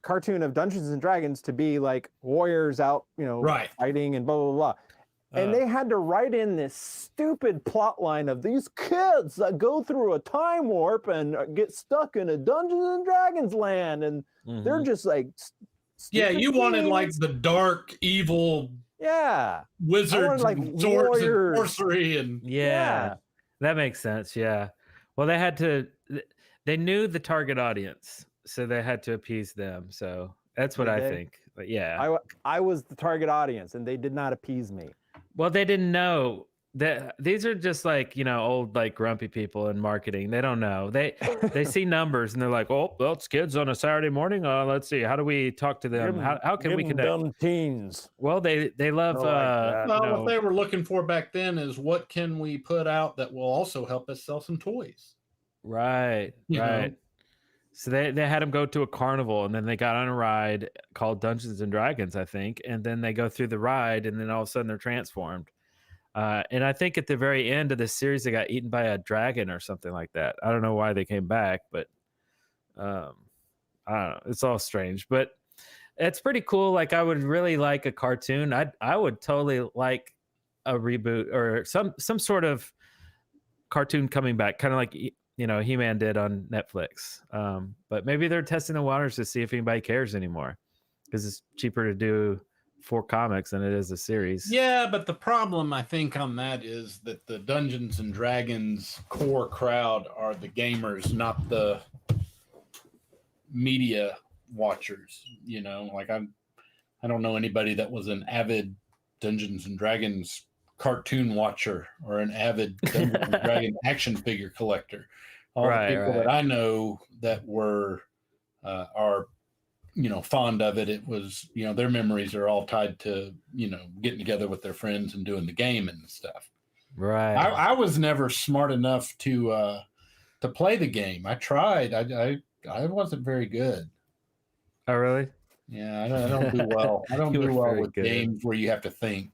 cartoon of Dungeons and Dragons to be like warriors out, Right. fighting and blah blah blah. And they had to write in this stupid plot line of these kids that go through a time warp and get stuck in a Dungeons and Dragons land, and they're just like Yeah, you wanted teens. like the dark, evil wizards, like, and swords warriors. and sorcery, and Yeah. That makes sense. Yeah. Well, they knew the target audience, so they had to appease them. So that's what Did I they? think. But yeah. I was the target audience, and they did not appease me. Well, they didn't know that these are just like, old, like grumpy people in marketing. They don't know. They see numbers and they're like, oh, well, it's kids on a Saturday morning. Let's see. How do we talk to them? How can we connect? Dumb teens. Well, they love, I like that. well, what they were looking for back then is what can we put out that will also help us sell some toys. right. You Right. know? So they had them go to a carnival, and then they got on a ride called Dungeons and Dragons, I think. And then they go through the ride, and then all of a sudden they're transformed. And I think at the very end of this series, they got eaten by a dragon or something like that. I don't know why they came back, but I don't know. It's all strange, but it's pretty cool. Like, I would really like a cartoon. I would totally like a reboot or some sort of cartoon coming back, kind of like He-Man did on Netflix. But maybe they're testing the waters to see if anybody cares anymore, because it's cheaper to do 4 comics than it is a series. Yeah, but the problem I think on that is that the Dungeons and Dragons core crowd are the gamers, not the media watchers. Like I don't know anybody that was an avid Dungeons and Dragons cartoon watcher or an avid Dungeons and Dragon action figure collector. All the people that I know that were are fond of it, it was their memories are all tied to getting together with their friends and doing the game and stuff. Right. I was never smart enough to play the game. I tried. I wasn't very good. Oh, really? Yeah, I don't do well. I don't You do were well very with good. games where you have to think.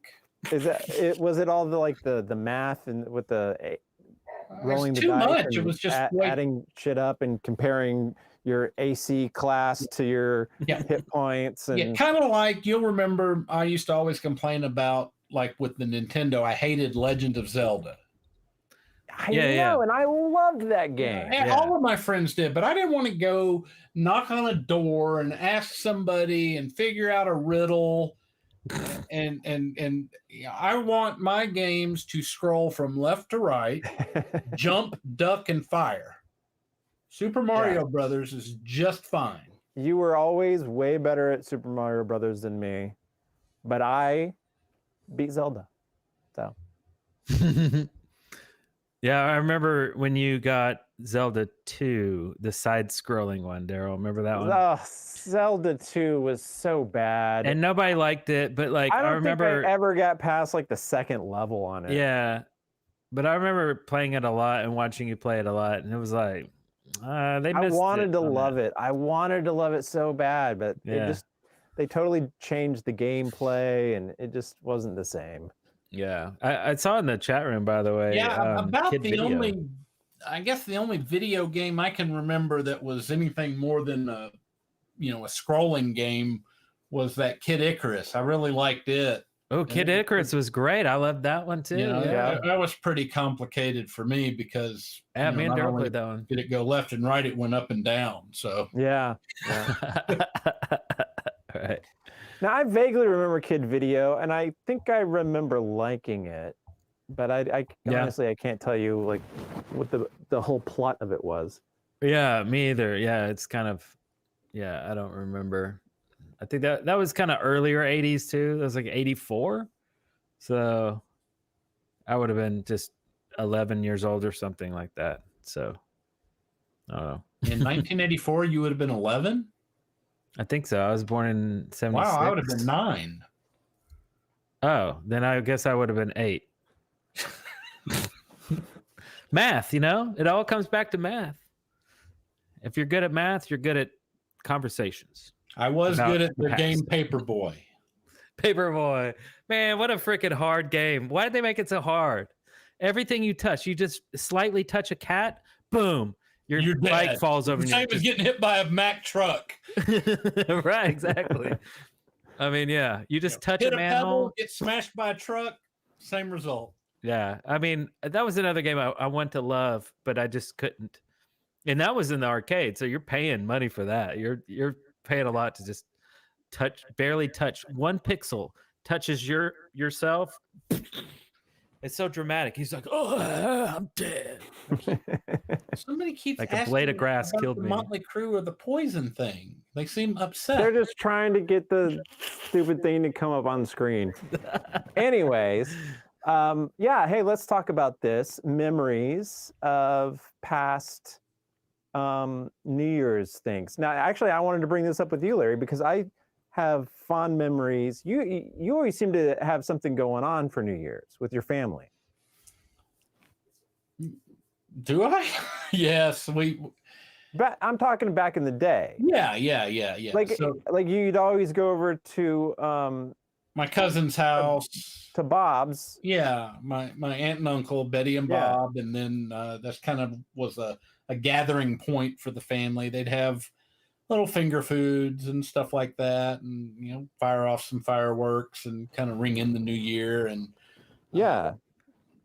Was it all the math and with the rolling It's the too dice much. and It was just like, adding shit up and comparing your AC class to your hit points and kind of like, you'll remember I used to always complain about, like with the Nintendo, I hated Legend of Zelda. I know, and I loved that game. All of my friends did, but I didn't want to go knock on a door and ask somebody and figure out a riddle. And I want my games to scroll from left to right, jump, duck, and fire. Super Mario Brothers is just fine. You were always way better at Super Mario Brothers than me, but I beat Zelda. So yeah, I remember when you got Zelda 2, the side-scrolling one, Darrell. Remember that one? Oh, Zelda 2 was so bad. And nobody liked it, but like I don't remember think I ever got past like the second level on it. Yeah. But I remember playing it a lot and watching you play it a lot, and it was like I wanted to love it. I wanted to love it so bad, but they totally changed the gameplay, and it just wasn't the same. Yeah, I saw in the chat room, by the way. Yeah, about Kid the Video. only, I guess the only video game I can remember that was anything more than a scrolling game was that Kid Icarus. I really liked it. Oh, Kid Icarus was great. I loved that one too. Yeah, that was pretty complicated for me because me and not Darrell only played that one. did it go left and right, it went up and down. So Yeah. Right. Now I vaguely remember Kid Video, and I think I remember liking it, but I honestly I can't tell you like what the whole plot of it was. Yeah, me either. Yeah, it's kind of, I don't remember. I think that was kind of earlier 80s too. That was like 84. So I would have been just 11 years old or something like that. So I don't know. In 1984, you would have been 11? I think so. I was born in 76. Wow, I would have been 9. Oh, then I guess I would have been 8. Math, it all comes back to math. If you're good at math, you're good at conversations. I was good at the past. game Paperboy. Paperboy. Man, what a freaking hard game. Why did they make it so hard? Everything you touch, you just slightly touch a cat, boom, your bike dead. falls over. The same as getting hit by a Mack truck. Right, exactly. I mean, yeah, you just touch hit a manhole. Get smashed by a truck, same result. Yeah, I mean, that was another game I want to love, but I just couldn't. And that was in the arcade, so you're paying money for that. You're paying a lot to just barely touch 1 pixel touches yourself. It's so dramatic. He's like, "Oh, I'm dead." Somebody keeps like a blade of grass about killed the me. Motley Crue or the Poison thing. They seem upset. They're just trying to get the stupid thing to come up on the screen. Anyways, hey, let's talk about this. Memories of past New Year's things. Now, actually, I wanted to bring this up with you, Larry, because I have fond memories. You always seem to have something going on for New Year's with your family. Do I? Yes, But I'm talking back in the day. Yeah. Like you'd always go over to my cousin's house, to Bob's. Yeah, my aunt and uncle, Betty and Bob, and then that's kind of was a gathering point for the family. They'd have little finger foods and stuff like that, and fire off some fireworks and kind of ring in the new year. And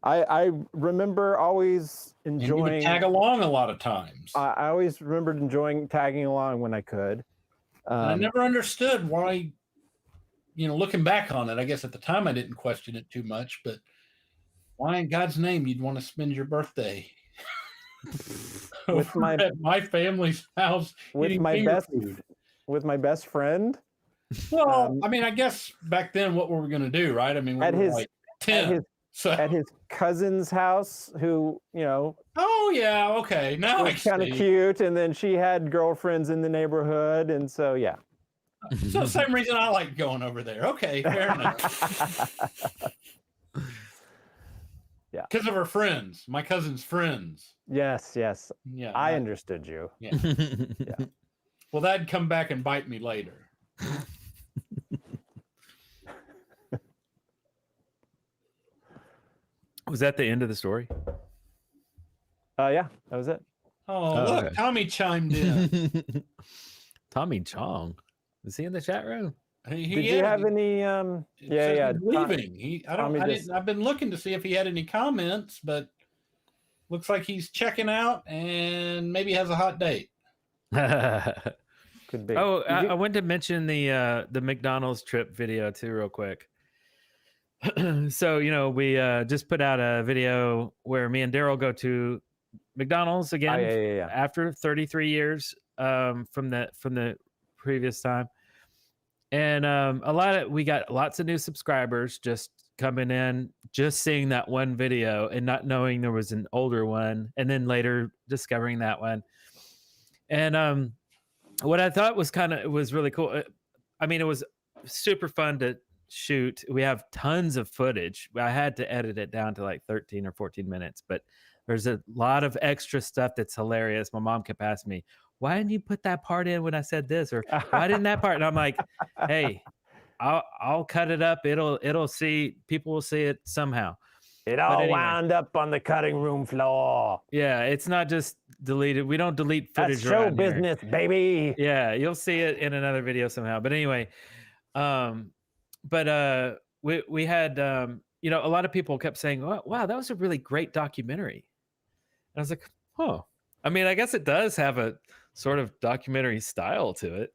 I remember always enjoying. And you would tag along a lot of times. I always remembered enjoying tagging along when I could. I never understood why. Looking back on it, I guess at the time I didn't question it too much, but why in God's name you'd want to spend your birthday with my family's house with my best friend? Well, I mean, I guess back then, what were we going to do, right? I mean, we were like 10. At his cousin's house, who Oh yeah, okay. Now was kind of cute, and then she had girlfriends in the neighborhood, and so yeah. So same reason I like going over there. Okay, fair enough. Yeah, because of her friends, my cousin's friends. Yes. Yeah, I understood you. Yeah. Yeah. Well, that'd come back and bite me later. Was that the end of the story? Yeah, that was it. Oh, look, okay. Tommy chimed in. Tommy Chong. Was he in the chat room? Did you have any? Leaving. I've been looking to see if he had any comments, but looks like he's checking out and maybe has a hot date. Could be. Oh, I wanted to mention the McDonald's trip video too, real quick. So we just put out a video where me and Darrell go to McDonald's again after 33 years from the previous time, and we got lots of new subscribers just coming in, just seeing that one video and not knowing there was an older one, and then later discovering that one. And what I thought was really cool. I mean, it was super fun to shoot. We have tons of footage. I had to edit it down to like 13 or 14 minutes, but there's a lot of extra stuff that's hilarious. My mom kept asking me, why didn't you put that part in when I said this? Or why didn't that part? And I'm like, hey, I'll cut it up. It'll see, people will see it somehow. It all anyway. wound up on the cutting room floor. Yeah, it's not just deleted. We don't delete footage. That's show around here. business, baby. Yeah, you'll see it in another video somehow. But anyway, we had you know, a lot of people kept saying, wow, that was a really great documentary. And I was like, oh, I mean, I guess it does have a sort of documentary style to it.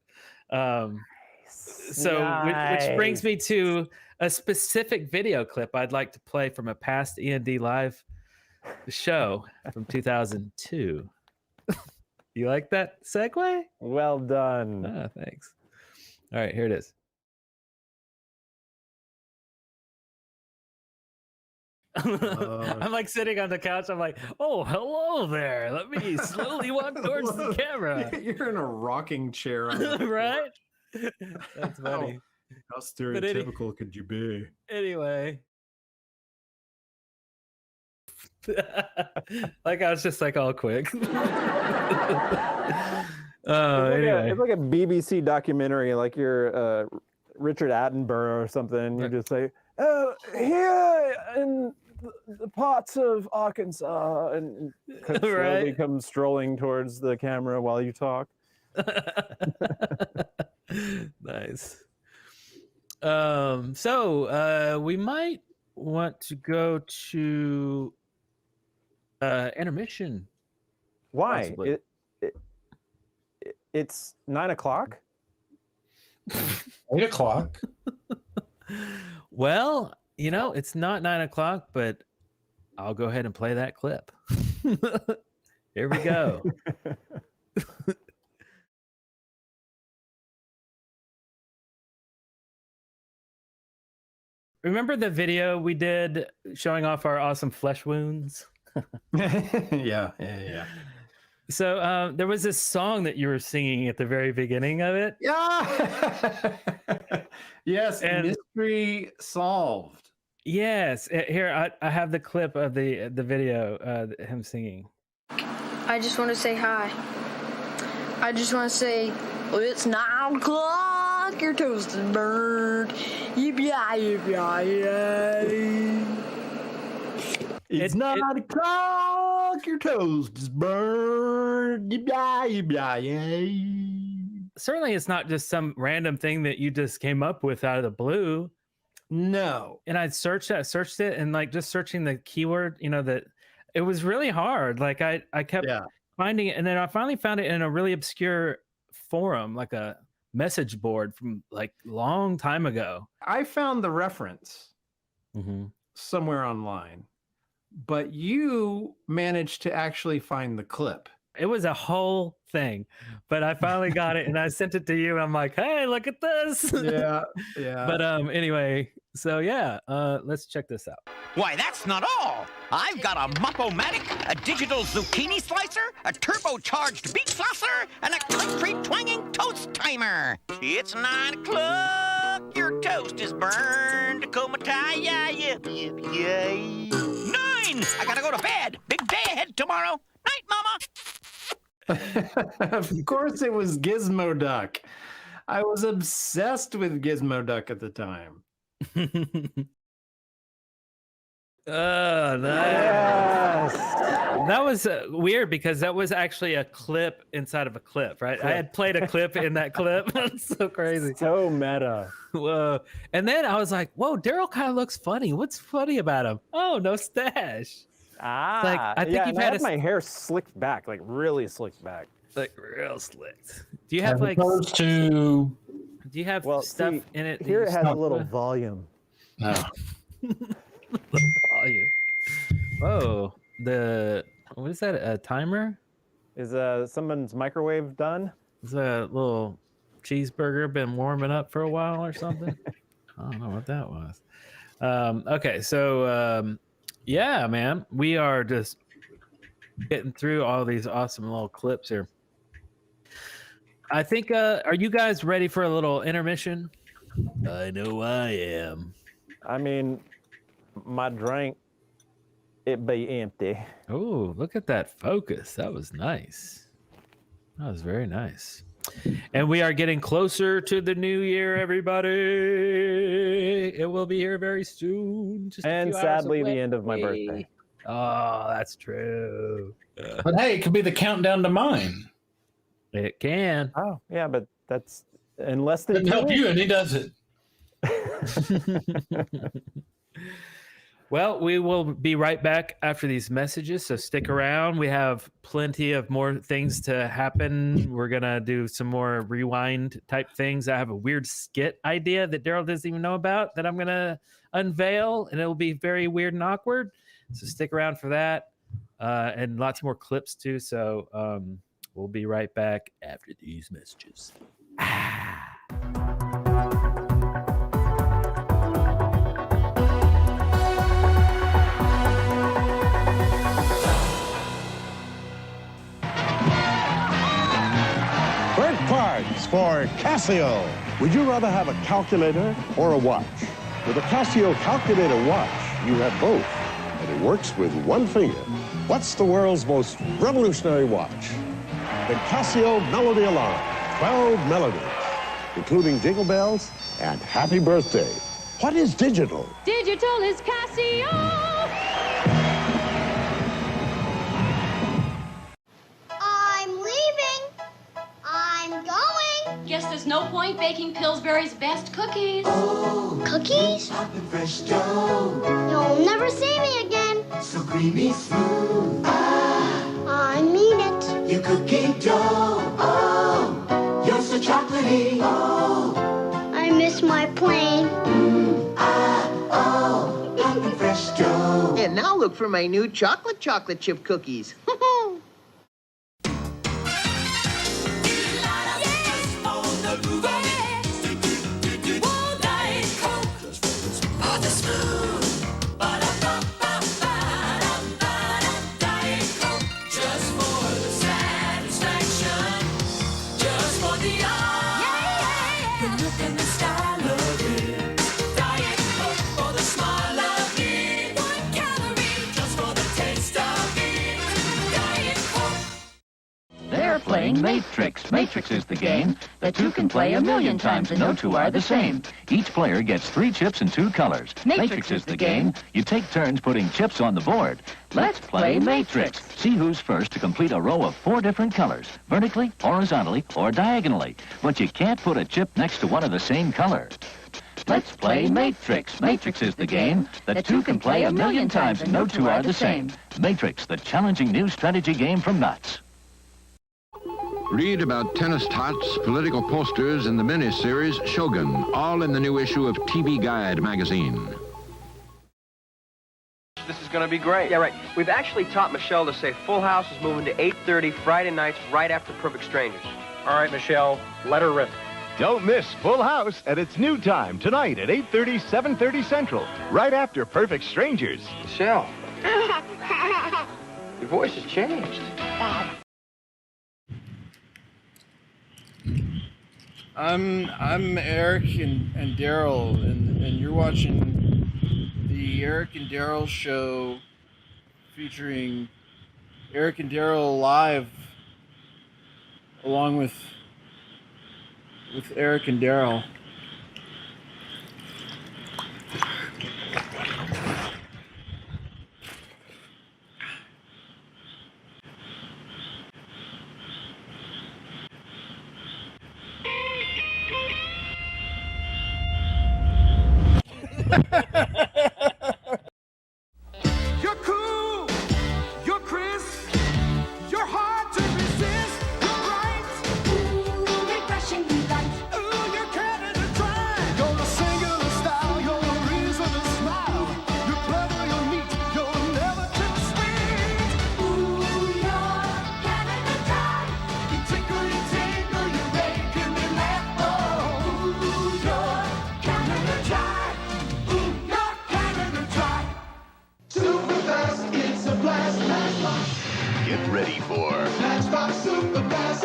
Which brings me to a specific video clip I'd like to play from a past E&D Live show from 2002. You like that segue? Well done. Ah, thanks. All right, here it is. I'm like sitting on the couch. I'm like, oh, hello there. Let me slowly walk towards the camera. You're in a rocking chair. On the Right? That's funny. How stereotypical could you be? Anyway. Like I was just like all quick. It's Anyway. like a BBC documentary, like you're Richard Attenborough or something. And you just say, here in the parts of Arkansas, and slowly Right. come strolling towards the camera while you talk. Nice. So we might want to go to intermission. Why? Possibly. It's 9 o'clock. 8 o'clock. Well, you know, it's not 9 o'clock, but I'll go ahead and play that clip. Here we go. Remember the video we did showing off our awesome flesh wounds? Yeah. So there was this song that you were singing at the very beginning of it. Yeah. Yes, And- mystery solved. Yes. Here, I have the clip of the video, him singing. I just want to say hi. I just want to say, it's 9 o'clock, your toast is burned. Yippee-yi-yippee-yi-yi. It's It- 9 o'clock, your toast is burned. Certainly, it's not just some random thing that you just came up with out of the blue. No. And I searched it, and like just searching the keyword, you know, that it was really hard. Like I kept finding it, and then I finally found it in a really obscure forum, like a message board from like long time ago. I found the reference Mm-hmm. somewhere online, but you managed to actually find the clip. It was a whole thing, but I finally got it, and I sent it to you. I'm like, hey, look at this. Yeah. But anyway, so yeah, let's check this out. Why, that's not all. I've got a Mop-O-Matic, a digital zucchini slicer, a turbocharged beet flosser, and a country-twanging toast timer. It's 9 o'clock. Your toast is burned. Komataya. 9! I gotta go to bed. Big day ahead tomorrow. Night, Mama. Of course, it was Gizmo Duck. I was obsessed with Gizmo Duck at the time. Oh, nice. Yes. That was weird because that was actually a clip inside of a clip, right? I had played a clip in that clip. That's so crazy. So meta. Whoa. And then I was like, whoa, Darrell kind of looks funny. What's funny about him? Oh, no stash. Ah, I think yeah, you've and I had had my hair slicked back, like really slicked back. Like real slicked. Do you have As like, opposed to do you have Well, stuff see, in it? that Here you it has a stuck little with? volume. no. Volume. Whoa. What is that? A timer? Is someone's microwave done? Is a little cheeseburger been warming up for a while or something? I don't know what that was. Okay, so yeah, man, we are just getting through all these awesome little clips here. I think, are you guys ready for a little intermission? I know I am. I mean, my drink, it be empty. Oh, look at that focus. That was nice. That was very nice. And we are getting closer to the new year, everybody. It will be here very soon. Just a And few hours sadly, the away. end of my birthday. Oh, that's true. But hey, it could be the countdown to mine. It can. Oh, yeah, but that's in less than Doesn't 2 help you, and he does it. Well, we will be right back after these messages, so stick around. We have plenty of more things to happen. We're going to do some more rewind type things. I have a weird skit idea that Darrell doesn't even know about that I'm going to unveil, and it'll be very weird and awkward. So stick around for that, and lots more clips too. So we'll be right back after these messages. Bird cards for Casio. Would you rather have a calculator or a watch? With a Casio calculator watch, you have both, and it works with one finger. What's the world's most revolutionary watch? The Casio Melody Alarm. 12 melodies, including jingle bells and happy birthday. What is digital? Digital is Casio. I'm leaving. I'm going. Guess there's no point baking Pillsbury's best cookies. Cookies? Fresh dough, You'll never see me again. so creamy smooth. I mean it. Your cookie dough, oh, you're so chocolatey. Oh, I miss my plane. Poppin' fresh dough. And now look for my new chocolate chip cookies. Playing Matrix. Matrix is the game that two can play 1,000,000 times and no two are the same. Each player gets 3 chips in 2 colors. Matrix is the game. You take turns putting chips on the board. Let's play Matrix. See who's first to complete a row of 4 different colors, vertically, horizontally, or diagonally. But you can't put a chip next to one of the same color. Let's play Matrix. Matrix is the game that two can play 1,000,000 times and no two are the same. Matrix, the challenging new strategy game from Nuts. Read about tennis tots, political posters, and the miniseries Shogun, all in the new issue of TV Guide magazine. This is going to be great. Yeah, right. We've actually taught Michelle to say Full House is moving to 8:30 Friday nights right after Perfect Strangers. All right, Michelle, let her rip. Don't miss Full House at its new time tonight at 8:30, 7:30 Central, right after Perfect Strangers. Michelle, your voice has changed. I'm Eric and Darrell, and you're watching the Eric and Darrell show featuring Eric and Darrell live along with Eric and Darrell. You're cool, you're crisp, you're hard to resist. You're bright, ooh, refreshingly light. Ooh, you're Canada dry. You're a singular style, you're a reason to smile. You're clever, you're neat, you're never too sweet. Ooh, you're Canada dry. You tickle, you making me laugh. Oh, ooh, you're Canada dry. Ooh, you're Canada dry. Super fast, it's a blast. Matchbox. Get ready for Matchbox Super Fast.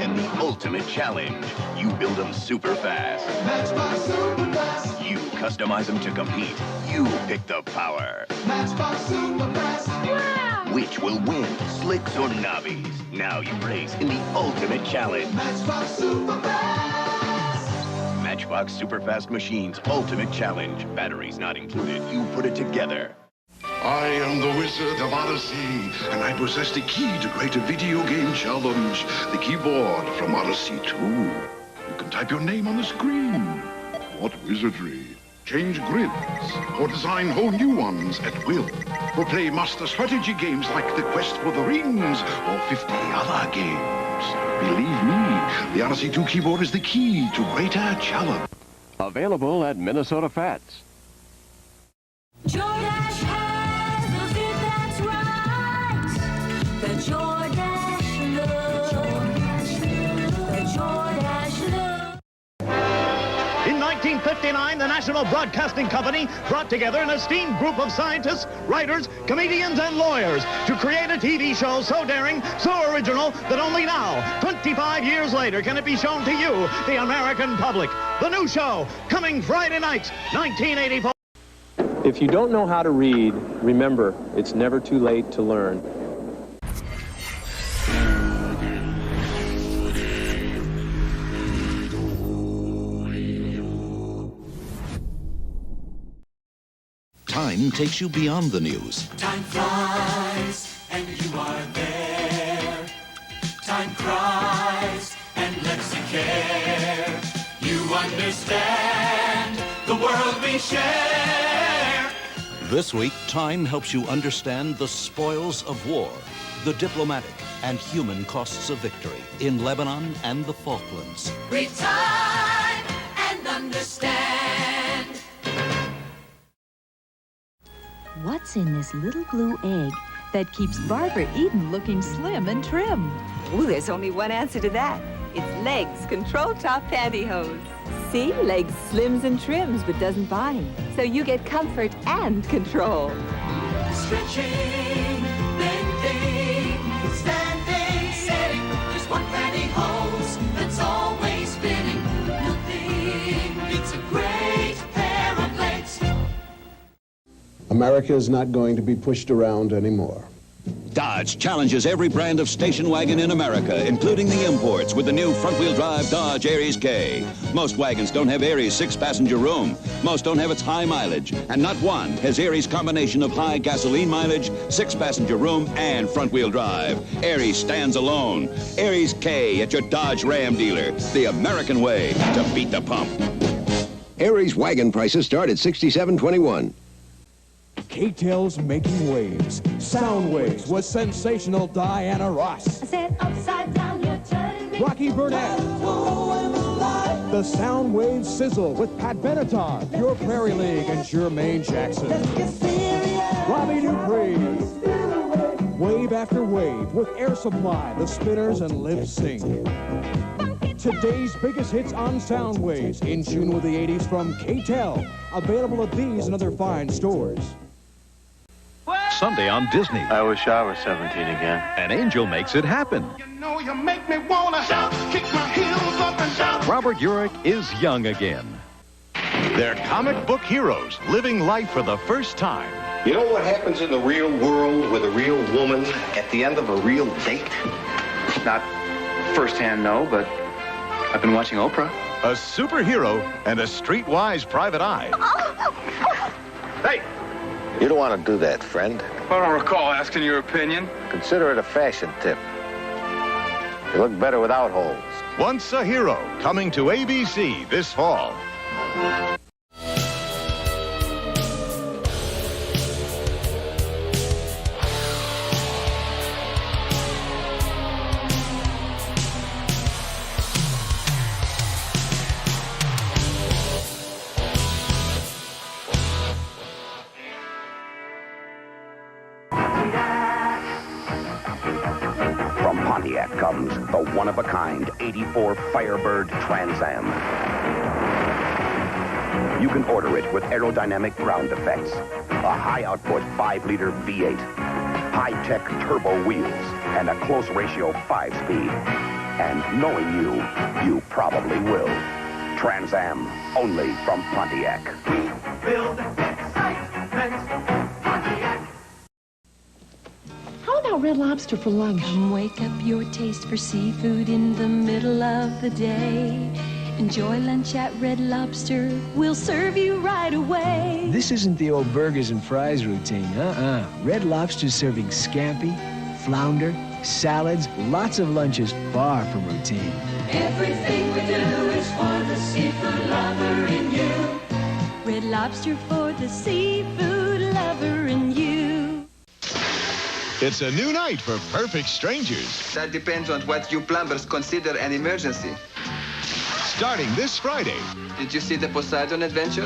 and the ultimate challenge. You build them super fast. Matchbox Super Fast. You customize them to compete. You pick the power. Matchbox Super Fast. Which will win, slicks or knobbies? Now you race in the ultimate challenge. Matchbox Superfast. Matchbox Superfast Machines Ultimate Challenge. Batteries not included. You put it together. I am the Wizard of Odyssey, and I possess the key to create a video game challenge. The keyboard from Odyssey 2. You can type your name on the screen. What wizardry? Change grids, or design whole new ones at will. Or play master strategy games like The Quest for the Rings, or 50 other games. Believe me, the Odyssey 2 keyboard is the key to greater challenge. Available at Minnesota Fats. Jordache has the fit that's right. The Jordache look. The Jordache look. In 1959, the National Broadcasting Company brought together an esteemed group of scientists, writers, comedians, and lawyers to create a TV show so daring, so original, that only now, 25 years later, can it be shown to you, the American public. The new show, coming Friday nights, 1984. If you don't know how to read, remember, it's never too late to learn. Time takes you beyond the news. Time flies and you are there. Time cries and lets you care. You understand the world we share. This week, Time helps you understand the spoils of war, the diplomatic and human costs of victory in Lebanon and the Falklands. Read time and understand. What's in this little blue egg that keeps Barbara Eden looking slim and trim? Ooh, there's only one answer to that. It's Legs Control Top Pantyhose. See, Legs slims and trims but doesn't bind. So you get comfort and control. Stretching, bending, standing, sitting. There's one pantyhose that's always spinning. Nothing beats a great pair of legs. America is not going to be pushed around anymore. Dodge challenges every brand of station wagon in America, including the imports, with the new front-wheel drive Dodge Aries K. Most wagons don't have Aries 6-passenger room. Most don't have its high mileage. And not one has Aries combination of high gasoline mileage, 6-passenger room, and front-wheel drive. Aries stands alone. Aries K at your Dodge Ram dealer. The American way to beat the pump. Aries wagon prices start at $67.21. K-Tail's making waves. Sound Waves with sensational Diana Ross. I said upside down, you're turning me. Rocky Burnett. The Sound Waves sizzle with Pat Benatar, Pure Prairie League, and Jermaine Jackson. Robbie Dupree. Wave after wave with Air Supply, The Spinners, and Liv Sing. Today's biggest hits on Sound Waves, in tune with the 80s from K-Tel. Available at these and other fine stores. Sunday on Disney. I wish I was 17 again. An angel makes it happen. You know you make me wanna shout, kick my heels up and shout. Robert Urich is young again. They're comic book heroes living life for the first time. You know what happens in the real world with a real woman at the end of a real date? Not firsthand, no, but I've been watching Oprah. A superhero and a streetwise private eye. Hey! You don't want to do that, friend. I don't recall asking your opinion. Consider it a fashion tip. You look better without holes. Once a Hero, coming to ABC this fall. From Pontiac comes the one-of-a-kind 84 Firebird Trans Am. You can order it with aerodynamic ground effects, a high-output 5-liter V8, high-tech turbo wheels, and a close ratio 5-speed. And knowing you probably will. Trans Am, only from Pontiac. Build excitement, Pontiac. How about Red Lobster for lunch. Come wake up your taste for seafood in the middle of the day. Enjoy lunch at Red Lobster. We'll serve you right away. This isn't the old burgers and fries routine. Red Lobster's serving scampi, flounder, salads, lots of lunches far from routine. Everything we do is for the seafood lover in you. Red Lobster for the seafood lover in you. It's a new night for perfect strangers. That depends on what you plumbers consider an emergency. Starting this Friday. Did you see the Poseidon adventure?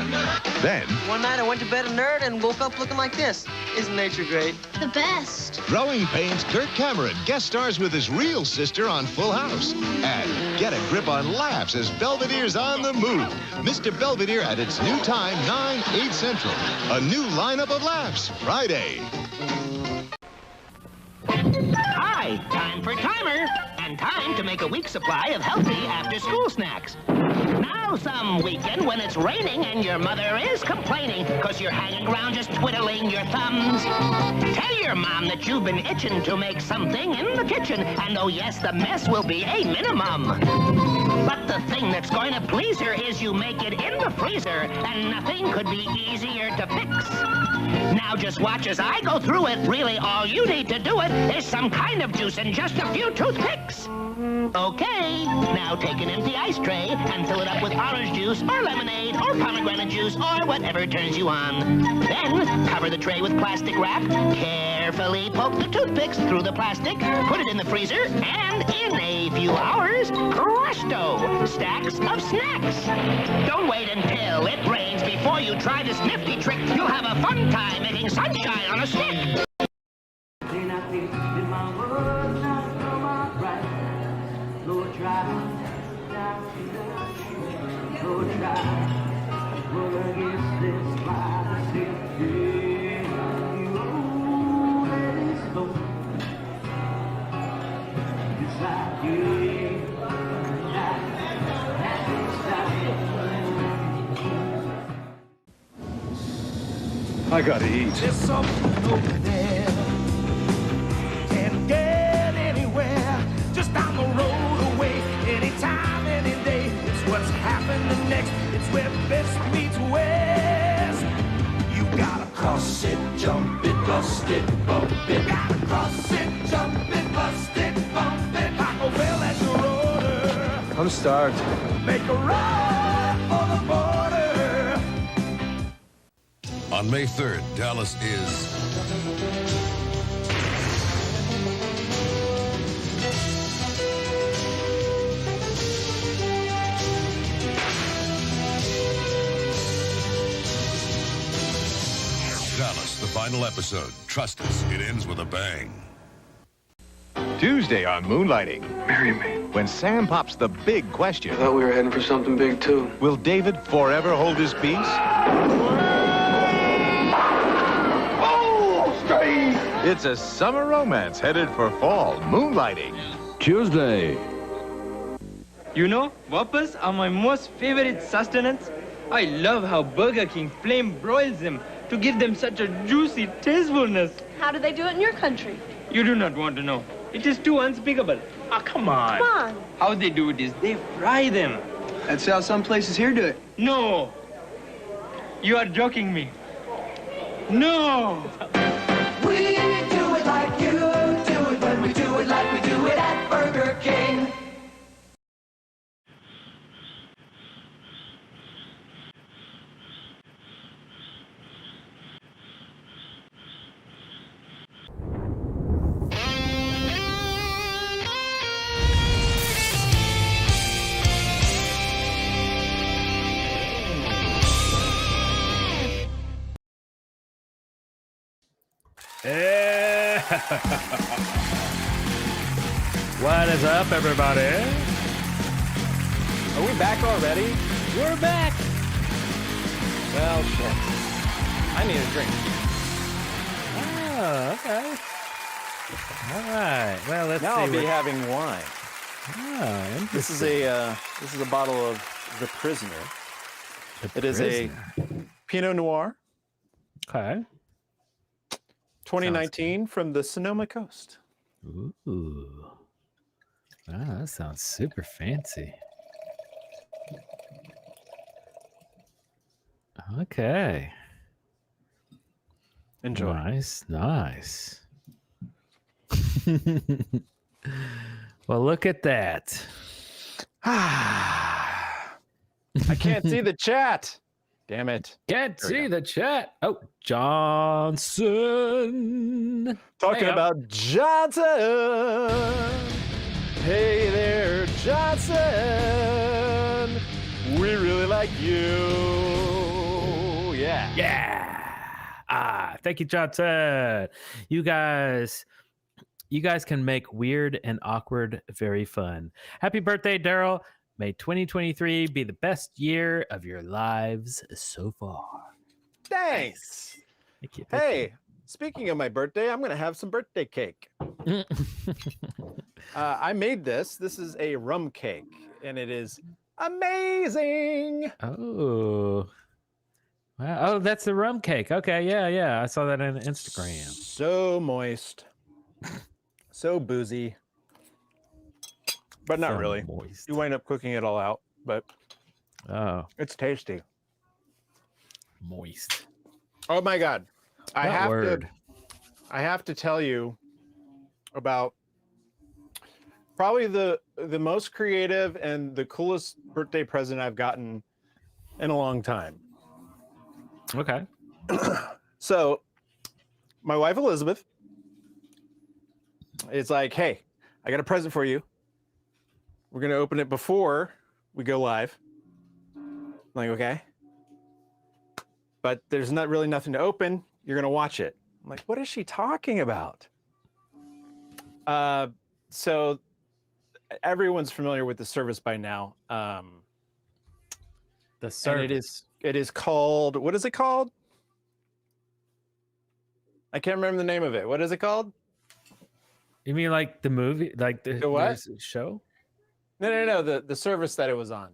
Then, one night I went to bed a nerd and woke up looking like this. Isn't nature great? The best. Growing Pains Kirk Cameron guest stars with his real sister on Full House. And get a grip on laughs as Belvedere's on the move. Mr. Belvedere at its new time, 9, 8 Central. A new lineup of laughs, Friday. Hi, time for timer, and time to make a week's supply of healthy after-school snacks. Now some weekend when it's raining and your mother is complaining because you're hanging around just twiddling your thumbs. Tell your mom that you've been itching to make something in the kitchen, and oh yes, the mess will be a minimum. But the thing that's going to please her is you make it in the freezer, and nothing could be easier to fix. Now just watch as I go through it. Really, all you need to do it is some kind of juice and just a few toothpicks. Okay, now take an empty ice tray and fill it up with orange juice or lemonade or pomegranate juice or whatever turns you on. Then cover the tray with plastic wrap. Carefully poke the toothpicks through the plastic, put it in the freezer, and in a few hours, presto, stacks of snacks. Don't wait until it rains before you try this nifty trick. You'll have a fun time making sunshine on a stick. I gotta eat. There's something over there. Can't get anywhere. Just down the road away. Anytime, any day. It's what's happening next. It's where best meets west. You gotta cross it, jump it, bust it, bump it. Gotta cross it, jump it, bust it, bump it. Taco Bell at your order. I'm starved. Make a run for the border. On May 3rd, Dallas is Dallas, the final episode. Trust us, it ends with a bang. Tuesday on Moonlighting. Marry me. When Sam pops the big question. I thought we were heading for something big, too. Will David forever hold his peace? It's a summer romance headed for fall. Moonlighting. Tuesday. You know, Whoppers are my most favorite sustenance. I love how Burger King flame broils them to give them such a juicy tastefulness. How do they do it in your country? You do not want to know. It is too unspeakable. Ah, come on. Come on. How they do it is they fry them. That's how some places here do it. No. You are joking me. No. We do it like you do it when we do it like we do it at Burger King. What is up, everybody? Are we back already? We're back. Well, shit. I need a drink. Oh, okay. All right. Well, let's now see. I'll be having wine. Oh, interesting. This is a bottle of The Prisoner. It is a Pinot Noir. Okay. 2019 from the Sonoma Coast. Ooh. Wow, that sounds super fancy. Okay. Enjoy. Nice. Well, look at that. I can't see the chat. Damn it. Can't see the chat. Oh, Johnson. Talking about Johnson. Hey there, Johnson. We really like you. Yeah. Thank you, Johnson. You guys can make weird and awkward very fun. Happy birthday, Darrell. May 2023 be the best year of your lives so far. Thanks. Thank you. Hey, speaking of my birthday, I'm going to have some birthday cake. I made this. This is a rum cake, and it is amazing. Oh. Wow. Oh, that's the rum cake. Okay, yeah. I saw that on Instagram. So moist. So boozy. But not really. Moist. You wind up cooking it all out, but it's tasty. Moist. Oh my God. I That have to tell you about probably the most creative and the coolest birthday present I've gotten in a long time. Okay. So my wife Elizabeth is like, hey, I got a present for you. We're going to open it before we go live. I'm like, okay. But there's not really nothing to open. You're going to watch it. I'm like, what is she talking about? So everyone's familiar with the service by now. The service. It is called, what is it called? I can't remember the name of it. What is it called? You mean like the movie? Like the what? Show? No. The service that it was on.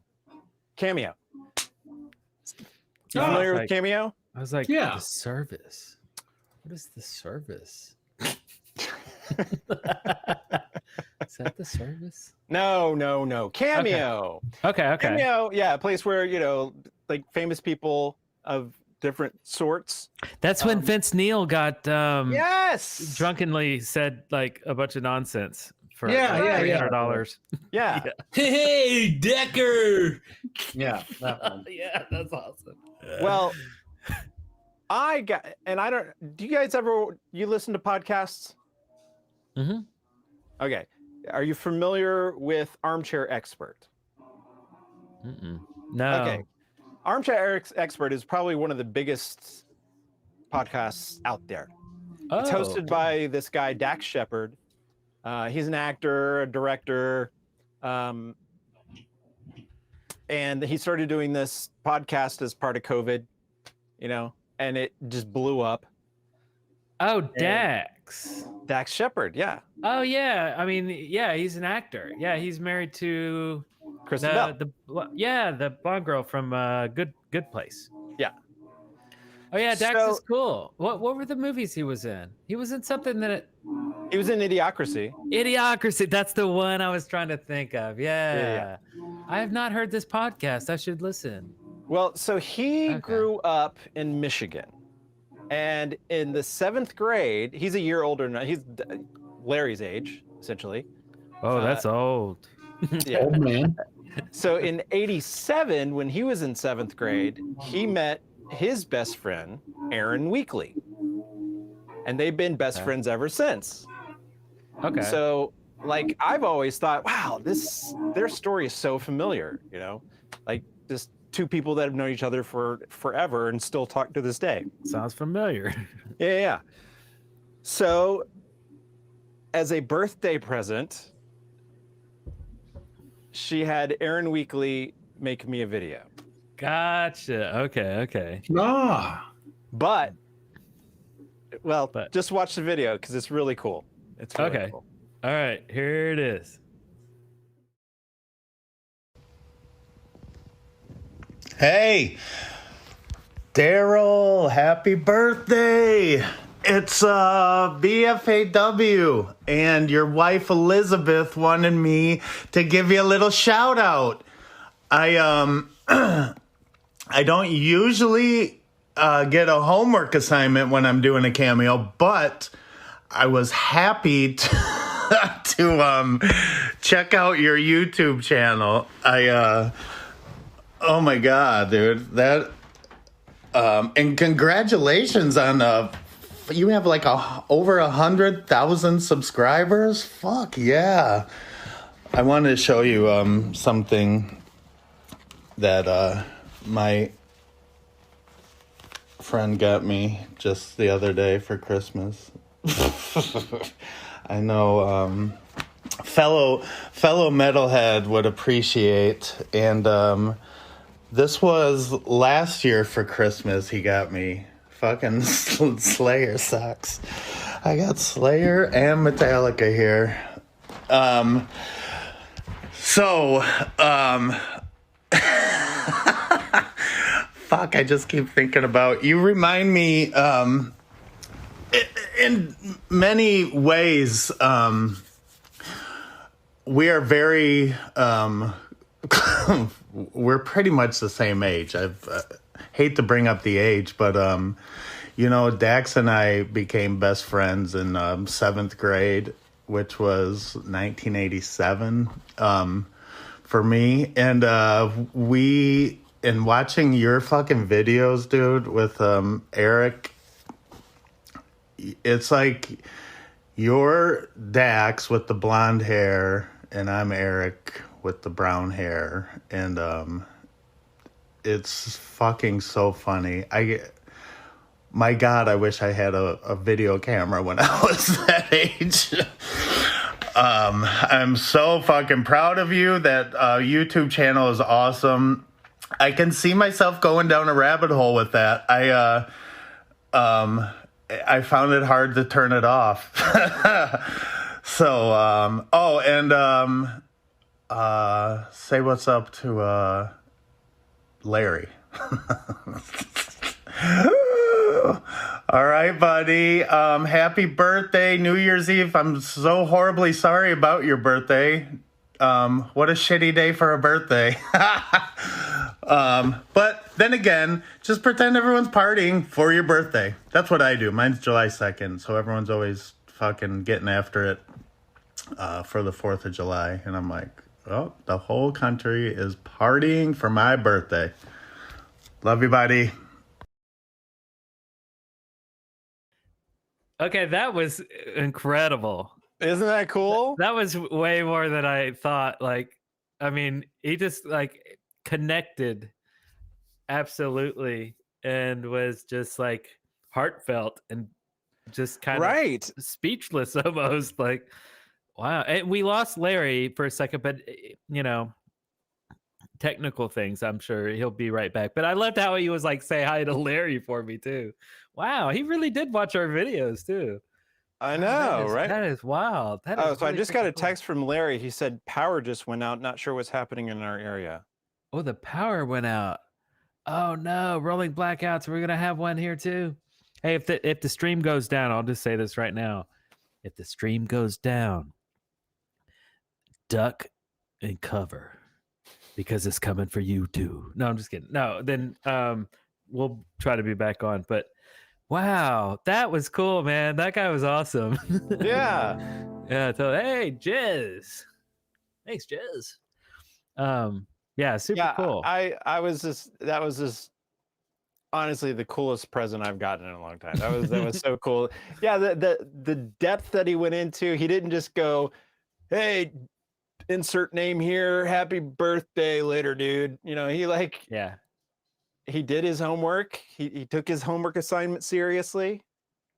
Cameo. You familiar with Cameo? I was like, Yeah. The service. What is the service? Is that the service? No. Cameo. Okay. Cameo, yeah, a place where, like famous people of different sorts. That's when Vince Neil got yes, drunkenly said like a bunch of nonsense for $300. Yeah. Hey, Decker. Yeah, that one. Yeah, that's awesome. Well, do you guys you listen to podcasts? Mm-hmm. Okay. Are you familiar with Armchair Expert? No. Okay. Armchair Expert is probably one of the biggest podcasts out there. It's hosted by this guy, Dax Shepard. He's an actor, a director, and he started doing this podcast as part of COVID, and it just blew up. Oh, Dax. Dax Shepard, yeah. Oh, yeah. I mean, yeah, he's an actor. Yeah, he's married to Kristen Bell. The blonde girl from Good Place. Yeah. Oh, yeah, Dax is cool. What were the movies he was in? He was in something He was in Idiocracy. Idiocracy. That's the one I was trying to think of. Yeah. I have not heard this podcast. I should listen. Well, so he grew up in Michigan. And in the 7th grade, he's a year older now. He's Larry's age, essentially. Oh, that's old. Yeah. Old man. So in 87, when he was in 7th grade, he met his best friend, Aaron Weekly. And they've been best friends ever since. Okay. So, like, I've always thought, wow, their story is so familiar, like just two people that have known each other for forever and still talk to this day. Sounds familiar. Yeah. So, as a birthday present, she had Aaron Weekly make me a video. Gotcha. Okay. But just watch the video because it's really cool. It's really cool. All right, here it is. Hey, Darrell, happy birthday. It's BFAW, and your wife Elizabeth wanted me to give you a little shout out. I don't usually get a homework assignment when I'm doing a cameo, but I was happy to check out your YouTube channel. Oh my God, dude, that and congratulations on you have like over 100,000 subscribers. Fuck yeah! I wanted to show you something that my friend got me just the other day for Christmas. I know fellow metalhead would appreciate, and this was last year for Christmas. He got me fucking Slayer socks. I got Slayer and Metallica here. Fuck, I just keep thinking about you. Remind me in many ways we are very we're pretty much the same age. I hate to bring up the age, but Dax and I became best friends in 7th grade, which was 1987 for me, and watching your fucking videos, dude, with Eric, it's like you're Dax with the blonde hair and I'm Eric with the brown hair, and it's fucking so funny. My God, I wish I had a video camera when I was that age. I'm so fucking proud of you. That YouTube channel is awesome. I can see myself going down a rabbit hole with that. I found it hard to turn it off. So, say what's up to Larry. All right, buddy. Happy birthday, New Year's Eve. I'm so horribly sorry about your birthday. What a shitty day for a birthday. But then again, just pretend everyone's partying for your birthday. That's what I do. Mine's July 2nd, so everyone's always fucking getting after it for the 4th of July. And I'm like, oh, the whole country is partying for my birthday. Love you, buddy. Okay, that was incredible. Isn't that cool? That was way more than I thought. He just connected absolutely and was just heartfelt and just kind of speechless almost. Wow. And we lost Larry for a second, but technical things, I'm sure he'll be right back. But I loved how he was say hi to Larry for me too. Wow, he really did watch our videos too. I know, right? That is wild. That is so really I just got a cool. text from Larry. He said power just went out. Not sure what's happening in our area. Oh, the power went out. Oh no, rolling blackouts. We're gonna have one here too. Hey, if the stream goes down, I'll just say this right now. If the stream goes down, duck and cover, because it's coming for you too. No, I'm just kidding. No, then we'll try to be back on. But wow, that was cool, man. That guy was awesome. Yeah. Yeah. So hey, Jizz. Thanks, Jizz. Yeah, super cool. That was just honestly the coolest present I've gotten in a long time. That was so cool. Yeah, the depth that he went into. He didn't just go, hey, insert name here, happy birthday later, dude. He did his homework. He took his homework assignment seriously.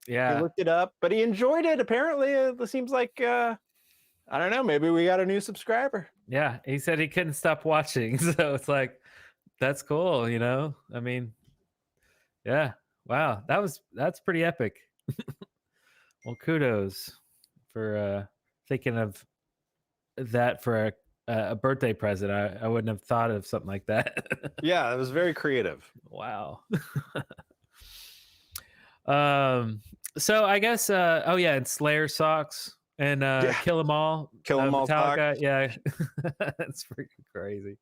Yeah. He looked it up, but he enjoyed it. Apparently, it seems like I don't know, maybe we got a new subscriber. Yeah, he said he couldn't stop watching. So it's that's cool, yeah. Wow, that's pretty epic. Well, kudos for thinking of that for a birthday present. I wouldn't have thought of something like that. Yeah, it was very creative. Wow. So I guess oh yeah, and Slayer socks and Kill 'Em All. Kill 'Em All Metallica. socks. Yeah. That's freaking crazy.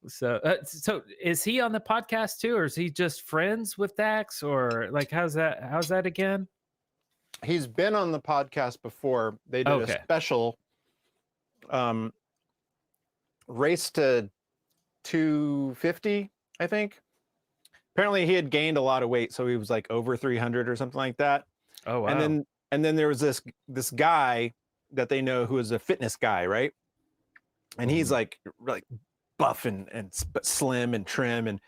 So is he on the podcast too, or is he just friends with Dax, or like how's that again? He's been on the podcast before. They did a special race to 250, I think. Apparently he had gained a lot of weight, so he was like over 300 or something like that. Oh wow. And then there was this guy that they know who is a fitness guy, right? And he's like buff and slim and trim,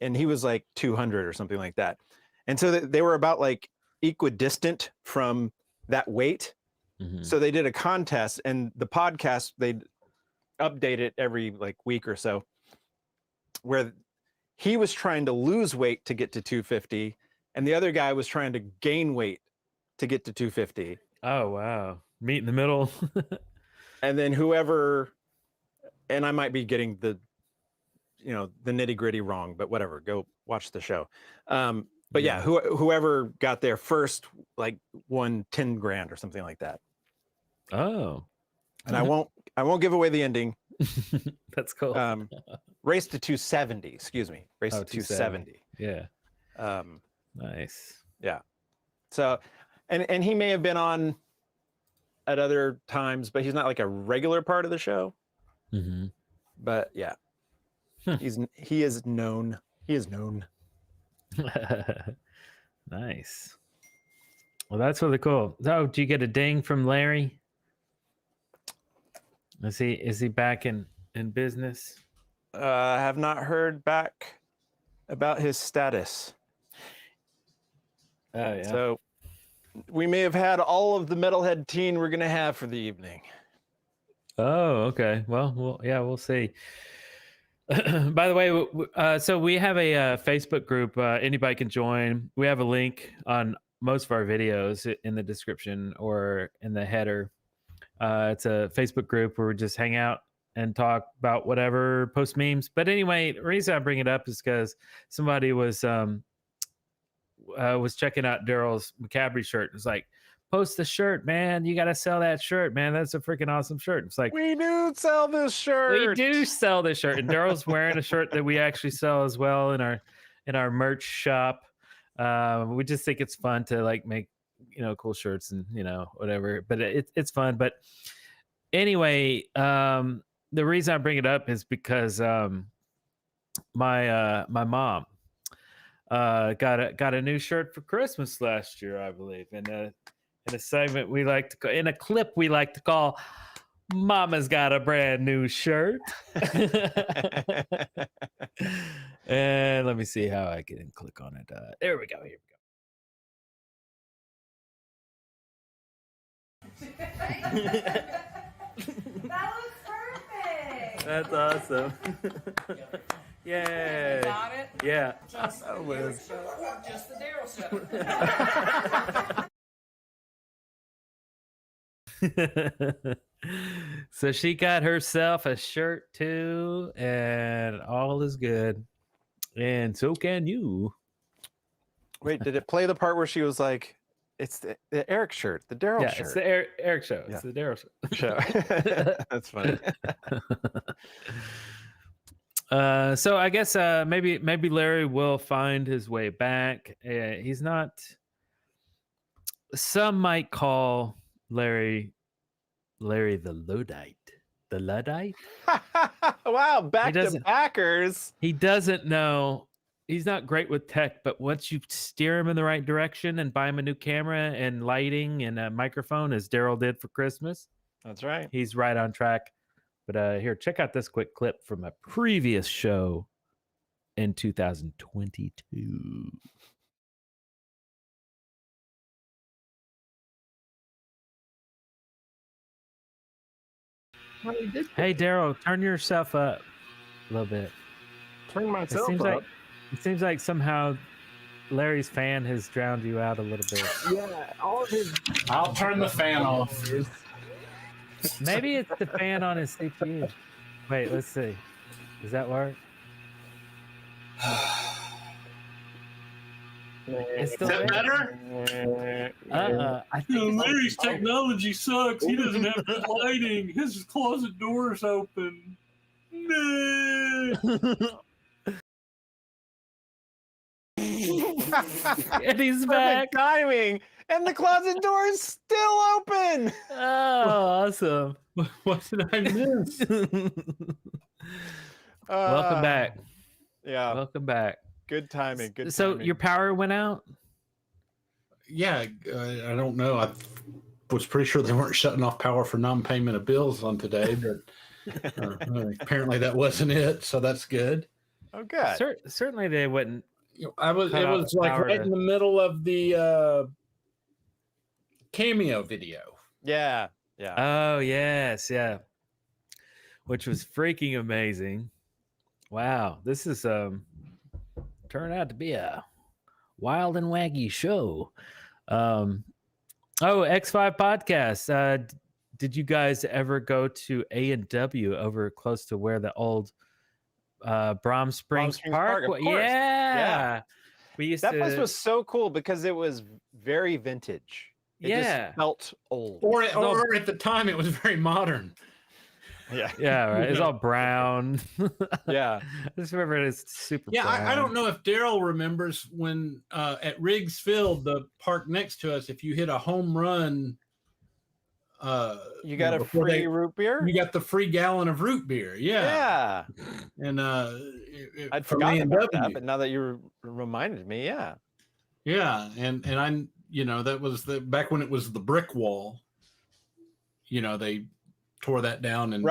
and he was like 200 or something like that. And so they were about like equidistant from that weight. So they did a contest, and the podcast, they'd update it every like week or so, where he was trying to lose weight to get to 250, and the other guy was trying to gain weight to get to 250. Oh wow. Meet in the middle. And then whoever, and I might be getting the nitty-gritty wrong, but whatever, go watch the show. But yeah, whoever got there first like won 10 grand or something like that. Oh. And I won't give away the ending. That's cool. Race to 270, excuse me. Race to 270. Yeah. Nice. Yeah. So and he may have been on at other times, but he's not like a regular part of the show. But yeah. He is known. Nice. Well, that's really cool. Oh, do you get a ding from Larry? Is he back in business? I have not heard back about his status. Oh yeah. So we may have had all of the metalhead teen we're gonna have for the evening. Oh, okay. Well, we'll see. By the way, so we have a Facebook group. Anybody can join. We have a link on most of our videos in the description or in the header. It's a Facebook group where we just hang out and talk about whatever, post memes. But anyway, the reason I bring it up is because somebody was checking out Darrell's Macabre shirt. It was like, post the shirt, man. You got to sell that shirt, man. That's a freaking awesome shirt. It's like, we do sell this shirt. We do sell this shirt. And Darrell's wearing a shirt that we actually sell as well in our merch shop. We just think it's fun to like make, cool shirts and, whatever, but it's fun. But anyway, the reason I bring it up is because my mom got a new shirt for Christmas last year, I believe. And in a segment in a clip we like to call Mama's Got a Brand New Shirt. And let me see how I can click on it. There we go. Here we go. That was perfect. That's awesome. Yay. Got it? Yeah. Just the Darrell show. Or just the Darrell show. So she got herself a shirt too, and all is good. And so can you. Wait, did it play the part where she was like, it's the Eric shirt, the Darrell shirt? It's the Eric show. It's the Darrell show. That's funny. So I guess maybe Larry will find his way back. He's not. Some might call Larry the Luddite. The Luddite? Wow, back to backers. He doesn't know. He's not great with tech, but once you steer him in the right direction and buy him a new camera and lighting and a microphone, as Darrell did for Christmas, that's right. He's right on track. But here, check out this quick clip from a previous show in 2022. Hey, Darrell, turn yourself up a little bit. Turn myself up? It seems like somehow Larry's fan has drowned you out a little bit. Yeah, all of his... I'll turn the fan off. Maybe it's the fan on his CPU. Wait, let's see. Does that work? It's still Is that there. better? I think Larry's technology sucks. He doesn't have good lighting. His closet door's open. And he's back. Timing, and the closet door is still open. Oh, awesome! What did I miss? Welcome back. Yeah, welcome back. Good timing. Good. So timing. your power went out. Yeah, I don't know. I was pretty sure they weren't shutting off power for non-payment of bills on today, but apparently that wasn't it. So that's good. Oh, good. Certainly they wouldn't. It was like right in the middle of the Cameo video. Yeah. Yeah. Oh yes, yeah. Which was freaking amazing. Wow, this is turned out to be a wild and waggy show. X5 podcast. Did you guys ever go to A&W over close to where the old Brom Springs Park? Of course. Yeah. We used that to. place was so cool because it was very vintage. It just felt old. Or at the time, it was very modern. Yeah. Yeah, right. It's all brown. Yeah. I just remember it's super Yeah, brown. I don't know if Darrell remembers when at Riggs Field, the park next to us, if you hit a home run, you got a free root beer? You got the free gallon of root beer. Yeah. And I'd forgotten about that, but now that you reminded me, yeah. Yeah, and I that was back when it was the brick wall. They tore that down and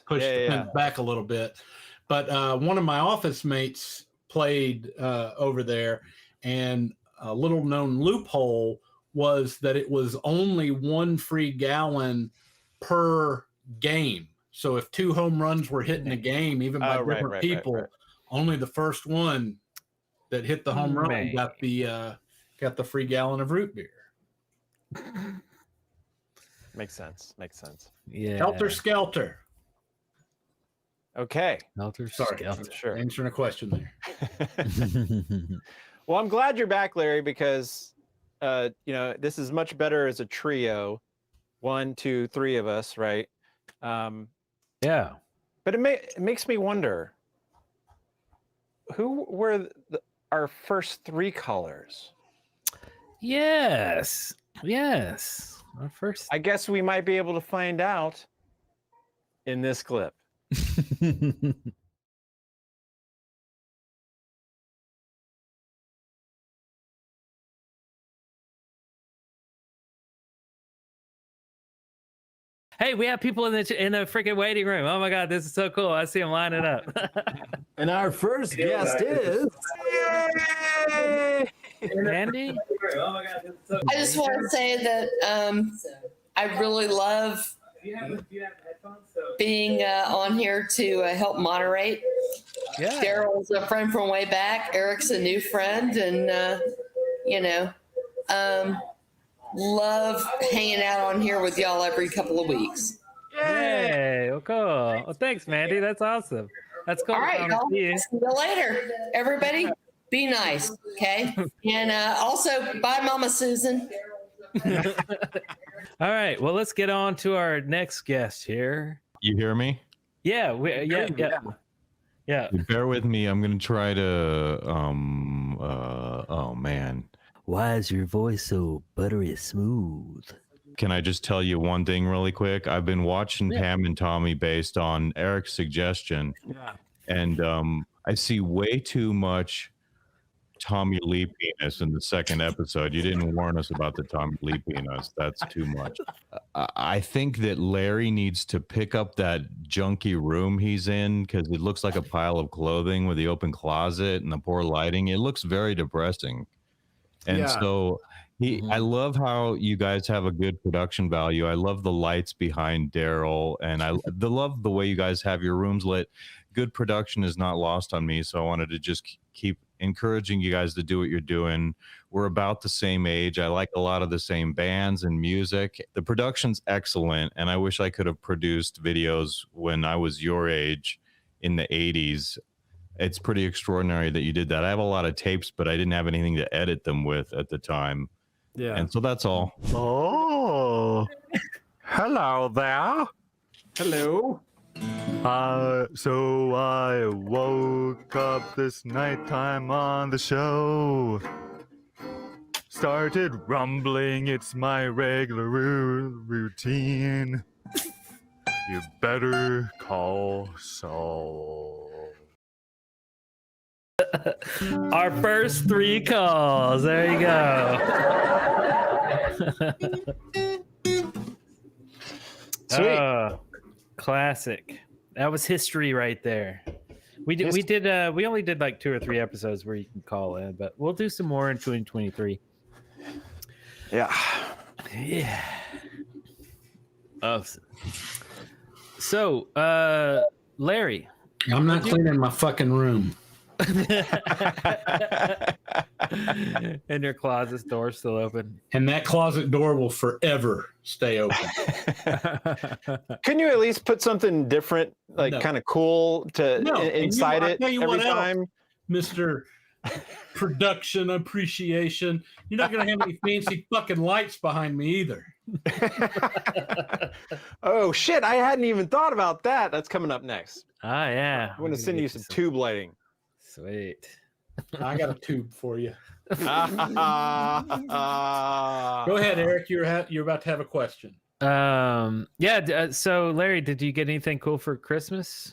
pushed the fence back a little bit. But one of my office mates played over there, and a little known loophole was that it was only one free gallon per game. So if 2 home runs were hit in a game, even by different people, only the first one that hit the home run got the free gallon of root beer. Makes sense. Yeah. Helter Skelter. Okay. Helter Skelter. Sure. Answering a question there. Well, I'm glad you're back, Larry, because this is much better as a trio. 1, 2, 3 of us, right? Yeah. But it makes me wonder, who were our first 3 callers? Yes. Our first. I guess we might be able to find out in this clip. Hey, we have people in the freaking waiting room. Oh my God, this is so cool. I see them lining up. And our first guest is Andy. I just want to say that I really love being on here to help moderate. Yeah. Darrell's a friend from way back. Eric's a new friend, and love hanging out on here with y'all every couple of weeks. Yay! Well, cool. Well, thanks, Mandy. That's awesome. That's cool. All right, y'all. See you later, everybody. Be nice, okay? And also, bye, Mama Susan. All right. Well, let's get on to our next guest here. You hear me? Yeah. Yeah. Bear with me. I'm gonna try to. Oh man. Why is your voice so buttery smooth? Can I just tell you one thing really quick? I've been watching Pam and Tommy based on Eric's suggestion. Yeah. And I see way too much Tommy Lee penis in the second episode. You didn't warn us about the Tommy Lee penis. That's too much. I think that Larry needs to pick up that junky room he's in, because it looks like a pile of clothing with the open closet and the poor lighting. It looks very depressing. And so I love how you guys have a good production value. I love the lights behind Darrell, and I love the way you guys have your rooms lit. Good production is not lost on me, so I wanted to just keep encouraging you guys to do what you're doing. We're about the same age. I like a lot of the same bands and music. The production's excellent, and I wish I could have produced videos when I was your age in the 80s. it's pretty extraordinary that you did that. I have a lot of tapes, but I didn't have anything to edit them with at the time. Yeah. And so that's all. Oh, hello there. Hello. So I woke up this nighttime on the show. Started rumbling, it's my regular routine. You better call Saul. Our first 3 calls. There you go. Sweet. Classic. That was history right there. We only did like 2 or 3 episodes where you can call in, but we'll do some more in 2023. Yeah. So, Larry. I'm not cleaning my fucking room. And your closet door still open. And that closet door will forever stay open. Couldn't you at least put something different, like kind of cool inside it every time? Mr. Production appreciation. You're not going to have any fancy fucking lights behind me either. Oh, shit. I hadn't even thought about that. That's coming up next. Ah, yeah. I'm going to send you some tube lighting. Sweet. I got a tube for you. Go ahead, Eric. You're about to have a question. So Larry, did you get anything cool for Christmas?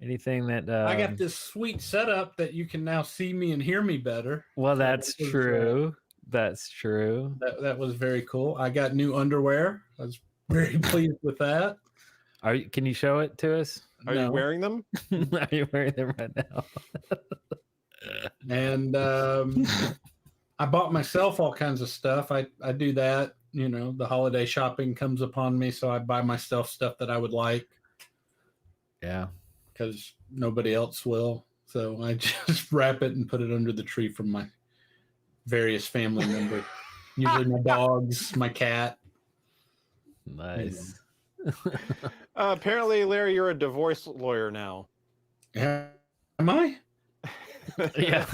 Anything that I got this sweet setup that you can now see me and hear me better. Well, that's true. That's true. That was very cool. I got new underwear. I was very pleased with that. Can you show it to us? Are you wearing them? Are you wearing them right now? And I bought myself all kinds of stuff. I do that. You know, the holiday shopping comes upon me, so I buy myself stuff that I would like. Yeah. Because nobody else will. So I just wrap it and put it under the tree from my various family members. Usually my dogs, my cat. Nice. Apparently, Larry, you're a divorce lawyer now. Am I? Yeah.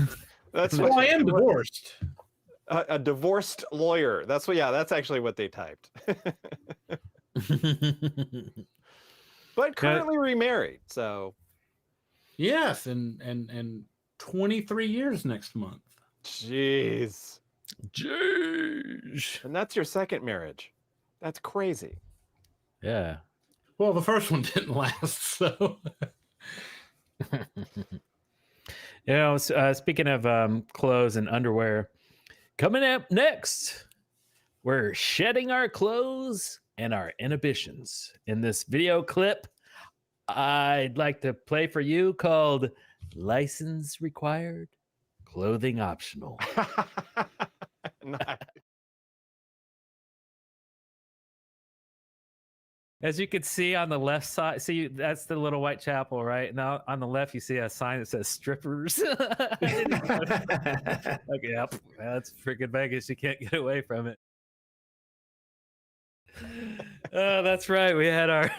That's well, I am divorced. A divorced lawyer. That's actually what they typed. But currently remarried, so yes, and 23 years next month. Jeez. And that's your second marriage. That's crazy. Yeah. Well, the first one didn't last, so. Speaking of clothes and underwear, coming up next, we're shedding our clothes and our inhibitions. In this video clip, I'd like to play for you called License Required, Clothing Optional. Nice. As you can see on the left side, that's the little white chapel, right? Now on the left, you see a sign that says strippers. Okay, yep, that's freaking Vegas. You can't get away from it. Oh, that's right. We had our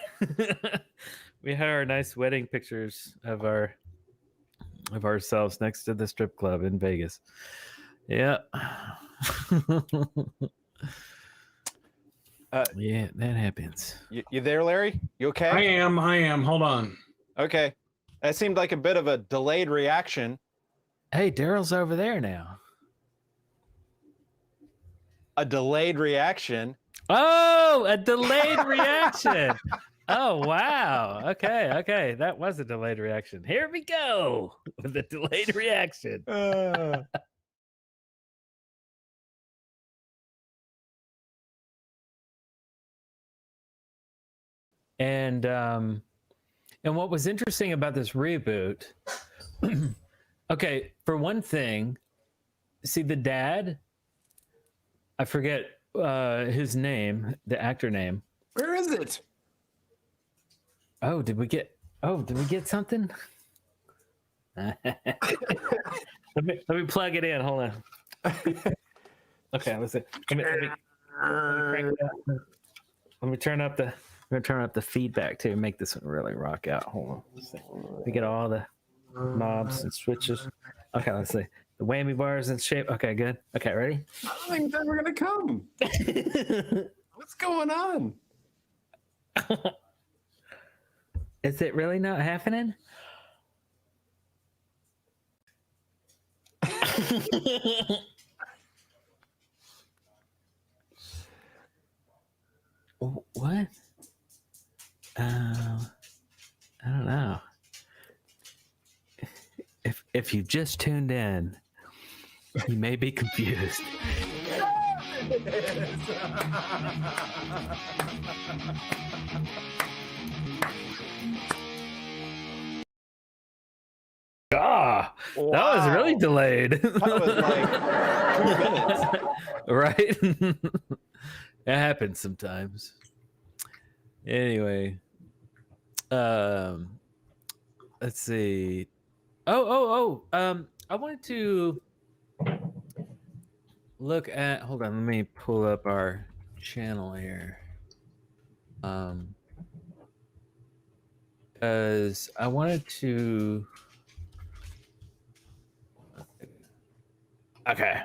nice wedding pictures of ourselves next to the strip club in Vegas. Yeah. Yeah, that happens. You there, Larry? You okay? I am. Hold on. Okay. That seemed like a bit of a delayed reaction. Hey, Darrell's over there now. A delayed reaction? Oh, a delayed reaction. Oh, wow. Okay. That was a delayed reaction. Here we go with a delayed reaction. And what was interesting about this reboot, okay, for one thing, see the dad, I forget his name, the actor name. Where is it? Oh, did we get something? let me plug it in. Hold on. Okay, let's see. Let me turn up the feedback too and make this one really rock out. Hold on. We get all the knobs and switches. Okay, let's see. The whammy bars in shape. Okay, good. Okay, ready? I don't think they're ever gonna come. What's going on? Is it really not happening? What? I don't know. If you just tuned in, you may be confused. Ah, wow. That was really delayed. That was like 2 minutes. Right? It happens sometimes. Anyway, let's see. I wanted to look at. Hold on, let me pull up our channel here. Because I wanted to. Okay.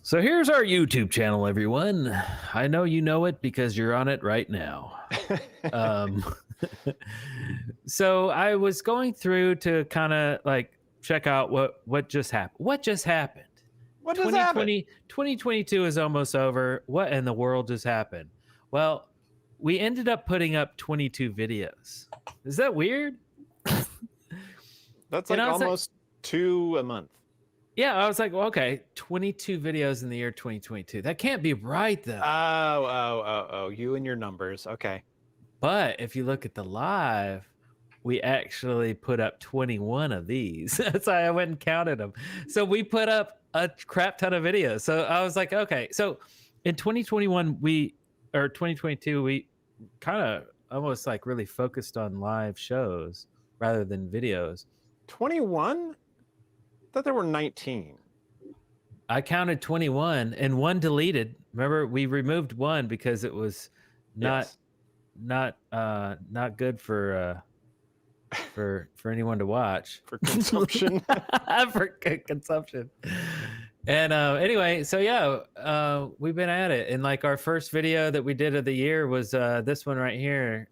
So here's our YouTube channel, everyone. I know you know it because you're on it right now. So I was going through to kind of like check out what just happened. What just happened? What just happened? 2022 is almost over. What in the world just happened? Well, we ended up putting up 22 videos. Is that weird? That's like almost 2 a month. Yeah, I was like, well, okay, 22 videos in the year 2022. That can't be right, though. Oh, you and your numbers. Okay. But if you look at the live, we actually put up 21 of these. That's why I went and counted them. So we put up a crap ton of videos. So I was like, okay. So in 2021, 2022, we kind of almost like really focused on live shows rather than videos. 21? I thought there were 19. I counted 21 and one deleted. Remember, we removed one because it was not good for anyone to watch. For consumption. For consumption. And anyway, so yeah, we've been at it. And like our first video that we did of the year was this one right here.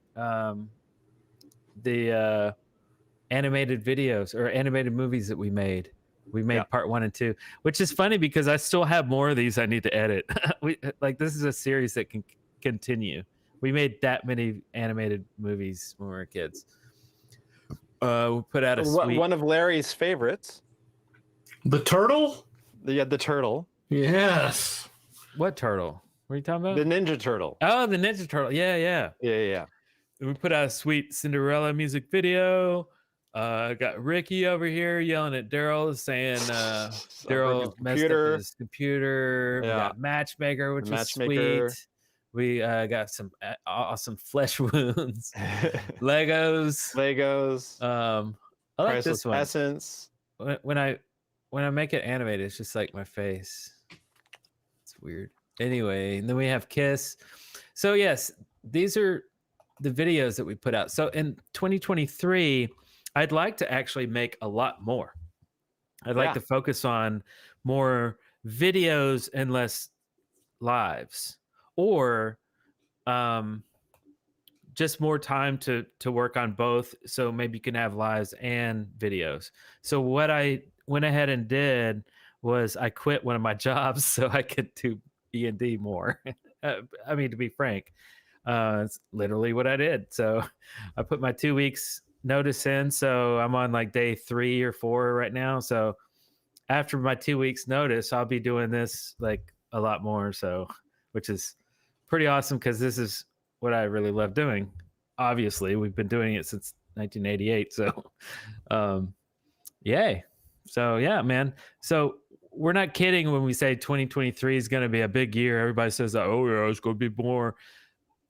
The animated videos or animated movies that we made. We made part 1 and 2, which is funny because I still have more of these I need to edit. This is a series that can continue. We made that many animated movies when we were kids. We put out one of Larry's favorites. The turtle? The turtle. Yes. What turtle? What are you talking about? The Ninja Turtle. Oh, the Ninja Turtle. Yeah. We put out a sweet Cinderella music video. Got Ricky over here yelling at Darrell, saying Darrell messed up his computer. Yeah. We got Matchmaker, which was sweet. We got some awesome flesh wounds. Legos. I like this one. Essence. When I make it animated, it's just like my face. It's weird. Anyway, and then we have Kiss. So yes, these are the videos that we put out. So in 2023, I'd like to actually make a lot more. I'd like to focus on more videos and less lives, or just more time to work on both. So maybe you can have lives and videos. So what I went ahead and did was I quit one of my jobs so I could do E&D more. I mean, to be frank, it's literally what I did. So I put my 2 weeks notice in. So I'm on like day 3 or 4 right now. So after my 2 weeks notice, I'll be doing this like a lot more. So, which is pretty awesome because this is what I really love doing. Obviously, we've been doing it since 1988. So, yay. So yeah, man. So we're not kidding when we say 2023 is going to be a big year. Everybody says, "Oh yeah, it's going to be more."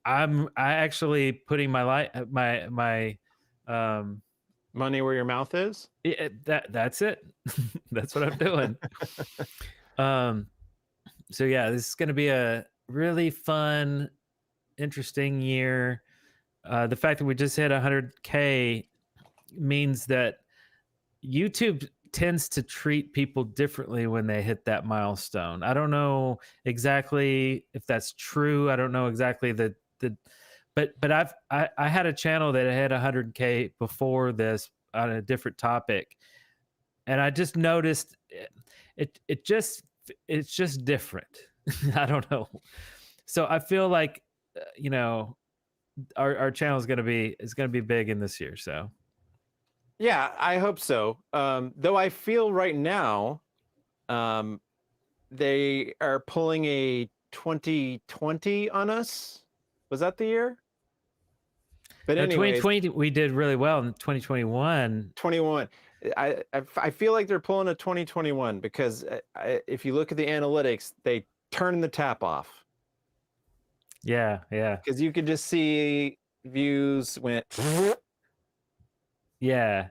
I actually putting my money where your mouth is. That's it. That's what I'm doing. So yeah, this is going to be a really fun, interesting year. the fact that we just hit 100K means that YouTube tends to treat people differently when they hit that milestone. I don't know exactly if that's true. I don't know exactly but I had a channel that had 100K before this on a different topic, and I just noticed it's just different. I don't know. So I feel like our channel is gonna be big in this year. So Yeah, I hope so. Though I feel right now, they are pulling a 2020 on us. Was that the year? But anyway, 2020 we did really well. In 2021, I feel like they're pulling a 2021 because if you look at the analytics, they turn the tap off. Yeah. Because you could just see views went. Yeah.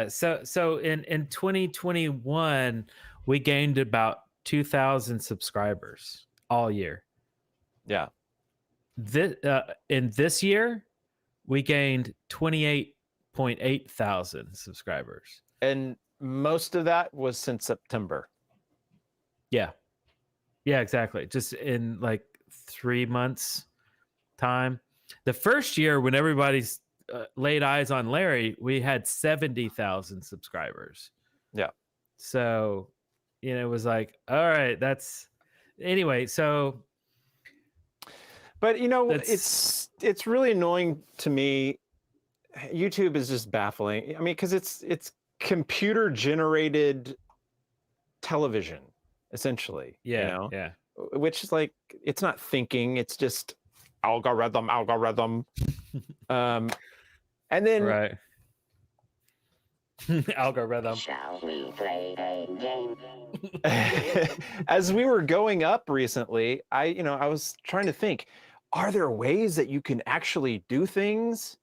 So in 2021, we gained about 2,000 subscribers all year. Yeah. In this year, we gained 28.8 thousand subscribers. And most of that was since September. Yeah, exactly. Just in like 3 months time. The first year when everybody's laid eyes on Larry, we had 70,000 subscribers. Yeah. So, it was like, all right, that's anyway. So, but it's really annoying to me. YouTube is just baffling. I mean, because it's computer generated television, essentially. Yeah. Which is like, it's not thinking, it's just algorithm. And then right. Algorithm. Shall we play a game? As we were going up recently, I was trying to think, are there ways that you can actually do things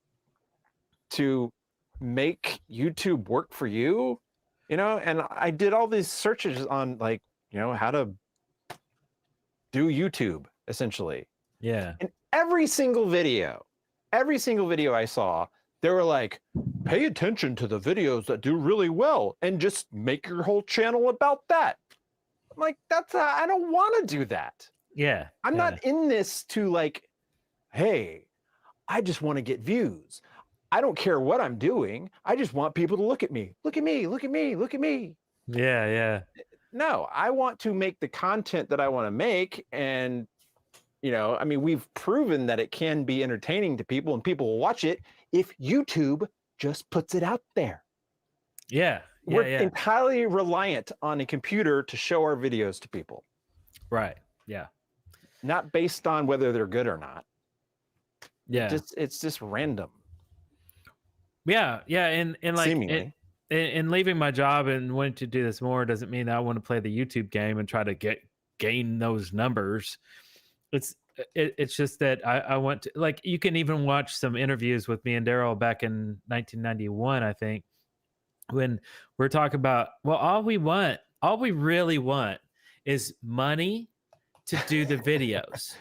to make YouTube work for you? And I did all these searches on like, how to do YouTube essentially. Yeah. And every single video I saw, they were like, pay attention to the videos that do really well and just make your whole channel about that. I'm like, I don't want to do that. Yeah. I'm not in this to like, hey, I just want to get views. I don't care what I'm doing. I just want people to look at me. Look at me. Look at me. Look at me. Yeah. No, I want to make the content that I want to make. And, I mean, we've proven that it can be entertaining to people and people will watch it if YouTube just puts it out there. Yeah. We're entirely reliant on a computer to show our videos to people. Right. Yeah. Not based on whether they're good or not. Yeah. It's just random. Yeah. And like seemingly. And leaving my job and wanting to do this more doesn't mean that I want to play the YouTube game and try to gain those numbers. It's just that I want to, like, you can even watch some interviews with me and Darrell back in 1991, I think, when we're talking about, well, all we really want is money to do the videos.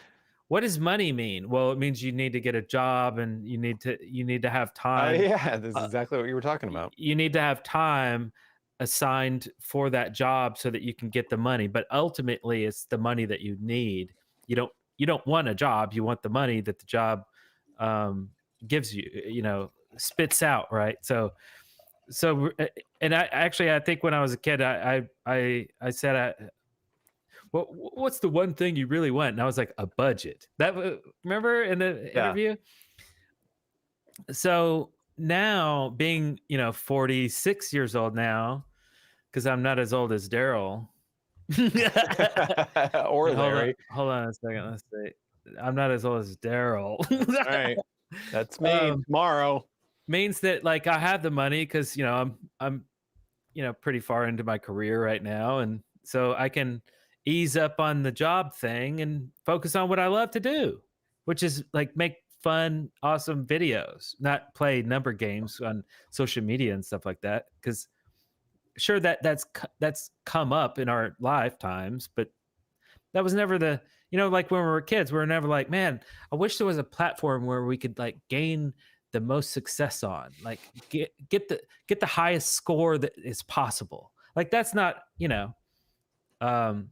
What does money mean? Well, it means you need to get a job and you need to have time. Yeah, that's exactly what you were talking about. You need to have time assigned for that job so that you can get the money. But ultimately, it's the money that you need. You don't want a job. You want the money that the job gives you. Spits out, right? So, and I think when I was a kid, I said, well, what's the one thing you really want? And I was like, a budget. Remember in the interview? So now, being 46 years old now, because I'm not as old as Darrell. Or Larry. Hold on a second. Let's see. I'm not as old as Darrell. All right. That's me tomorrow. Means that like I have the money because I'm pretty far into my career right now, and so I can ease up on the job thing and focus on what I love to do, which is like make fun, awesome videos, not play number games on social media and stuff like that. Because sure, that's come up in our lifetimes, but that was never the you know, like when we were kids, we were never like, man, I wish there was a platform where we could like gain the most success on, like get the highest score that is possible. Like that's not, you know, and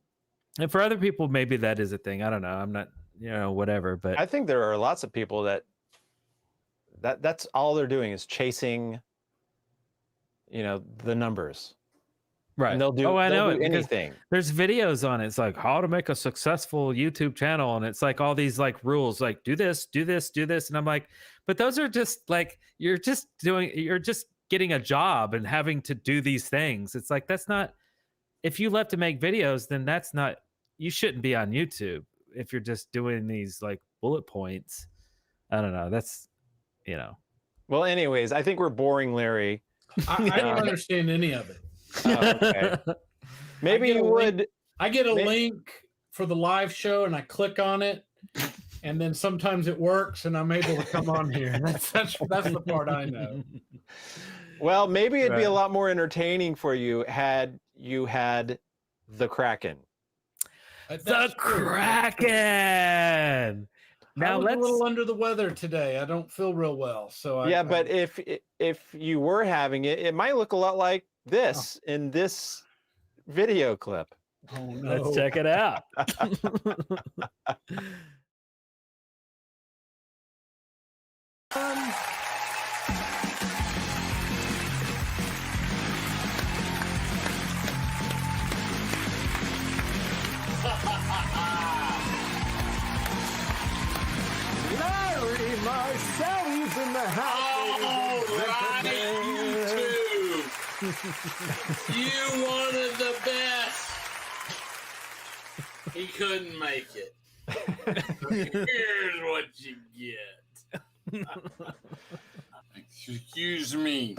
for other people, maybe that is a thing. I don't know. I'm not, you know, whatever. But I think there are lots of people that's all they're doing is chasing, you know, the numbers. Right. And they'll do, I know it, anything. There's videos on it. It's like how to make a successful YouTube channel. And it's like all these like rules, like do this, do this, do this. And I'm like, but those are just like, you're just getting a job and having to do these things. It's like, that's not, if you love to make videos, then that's not, you shouldn't be on YouTube if you're just doing these like bullet points. I don't know. That's, you know. Well, anyways, I think we're boring Larry. I don't understand any of it. Oh, okay. Maybe you would. I get a link for the live show and I click on it, and then sometimes it works and I'm able to come on here. That's the part I know. Well, maybe it'd be a lot more entertaining for you had you had the Kraken. The Kraken. Now I was a little under the weather today. I don't feel real well. So but if you were having it, it might look a lot like this in this video clip. Oh no. Let's check it out. Larry Marcelli's in the house. All right, you two. You wanted the best. He couldn't make it. Here's what you get. Excuse me.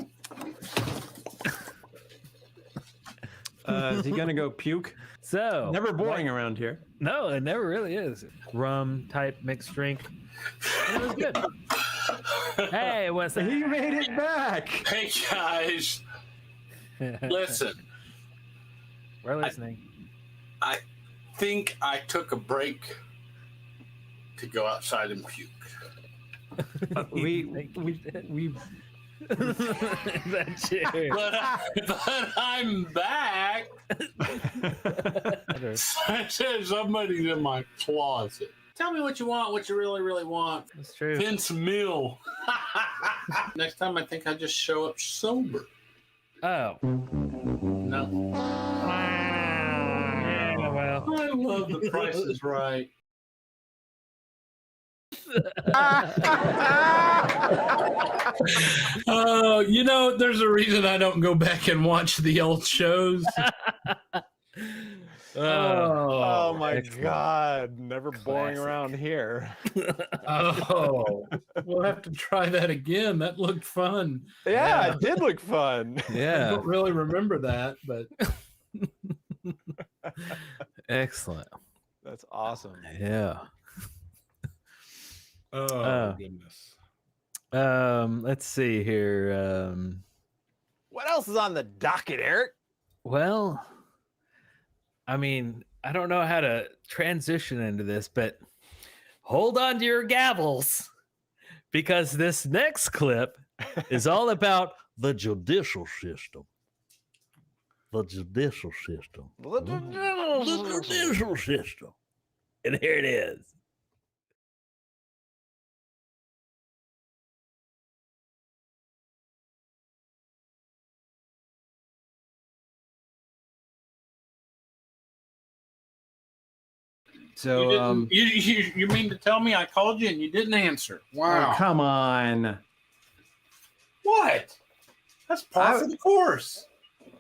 Is he gonna go puke? So never boring around here. No, it never really is. Rum type mixed drink. It was good. Hey, what's that? He made it back. Hey guys, listen. We're listening. I think I took a break to go outside and puke. we That's you. But I'm back. Somebody's in my closet. Tell me what you want, what you really, really want. That's true. Vince Mill. Next time I think I just show up sober. Oh. No. Yeah, well. I love The Price is Right. Oh, you know, there's a reason I don't go back and watch the old shows. Oh my God! Never boring around here. Oh, we'll have to try that again. That looked fun. Yeah, it did look fun. I Yeah. don't really remember that, but Excellent. That's awesome. Yeah. oh goodness. Let's see here. What else is on the docket, Eric? Well, I mean, I don't know how to transition into this, but hold on to your gavels because this next clip is all about the judicial system. The judicial system. The judicial system. And here it is. So, you mean to tell me I called you and you didn't answer? Wow. Oh, come on. What? That's par for the course.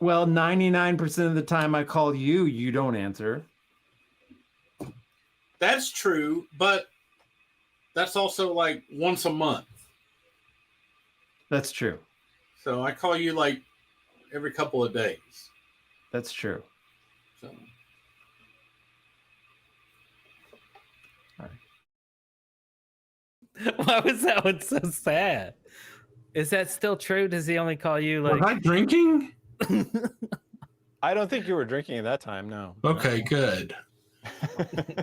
Well, 99% of the time I call you, you don't answer. That's true, but that's also like once a month. That's true. So I call you like every couple of days. That's true. So. Why was that one so sad? Is that still true? Does he only call you like? Was I drinking? I don't think you were drinking at that time. No. Okay, good.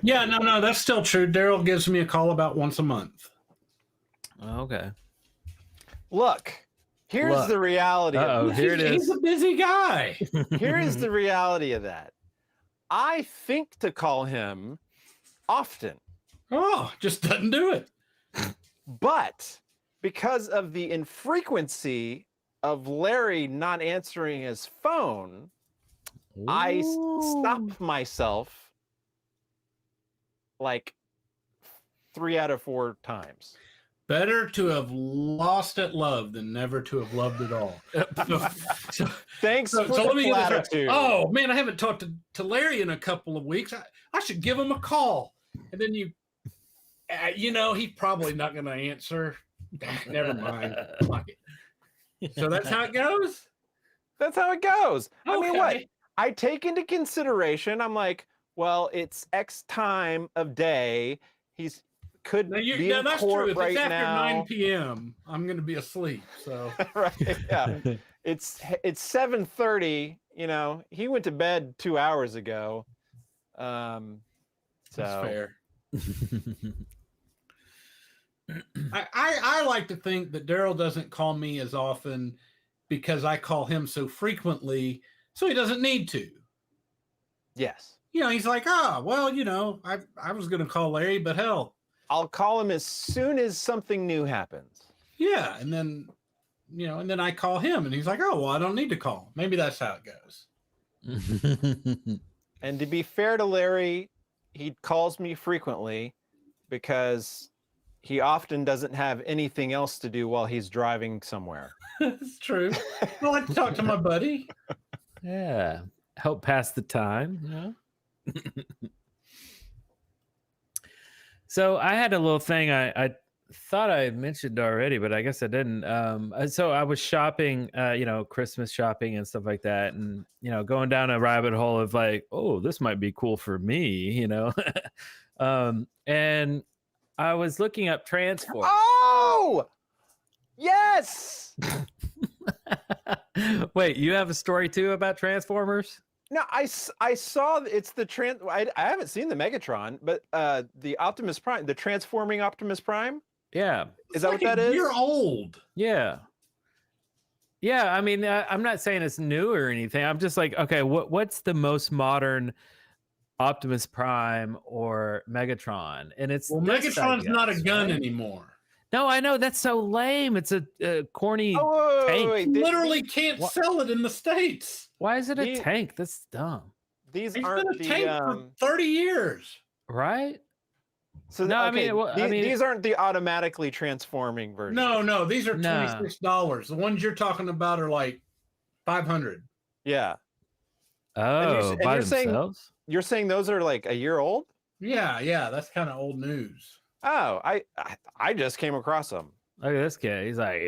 Yeah, no, that's still true. Darrell gives me a call about once a month. Okay. Look, here's the reality. Uh-oh, here it is. He's a busy guy. Here is the reality of that. I think to call him often. Oh, just doesn't do it. But because of the infrequency of Larry not answering his phone, I stop myself like 3 out of 4 times. Better to have lost at love than never to have loved at all. Thanks for the let me get this platitude. right. Oh man, I haven't talked to Larry in a couple of weeks. I should give him a call. And then he's probably not going to answer. Never mind. Fuck it. So that's how it goes? That's how it goes. Okay. I mean, what? I take into consideration, I'm like, well, it's X time of day. He's could be in that's court true. If right it's after now. 9 p.m., I'm going to be asleep. So Right, yeah. It's 7:30. He went to bed 2 hours ago. So that's fair. I like to think that Darrell doesn't call me as often because I call him so frequently, so he doesn't need to. Yes. He's like, I was going to call Larry, but hell, I'll call him as soon as something new happens. Yeah, and then I call him, and he's like, oh, well, I don't need to call. Maybe that's how it goes. And to be fair to Larry, he calls me frequently because he often doesn't have anything else to do while he's driving somewhere. That's true. I like to talk to my buddy. Yeah. Help pass the time, So I had a little thing I thought I had mentioned already, but I guess I didn't. So I was shopping, Christmas shopping and stuff like that. And, going down a rabbit hole of like, oh, this might be cool for me, and I was looking up Transform. Oh, yes. Wait, you have a story too about Transformers? No, I saw it's the I haven't seen the Megatron, but the Optimus Prime, the transforming Optimus Prime. Yeah, is that what that is? You're old. Yeah. I mean, I'm not saying it's new or anything. I'm just like, okay, what's the most modern Optimus Prime or Megatron? And it's Megatron's not a gun anymore. No, I know, that's so lame. It's a corny tank. Wait, literally can't sell it in the States. Why is it a tank? That's dumb. These He's aren't been a tank for 30 years. Right? So no, okay, I mean, these aren't the automatically transforming versions. No, these are $26. The ones you're talking about are like $500. Yeah. Oh, by themselves? You're saying those are like a year old? Yeah, that's kind of old news. Oh, I just came across them. Look at this kid. He's like,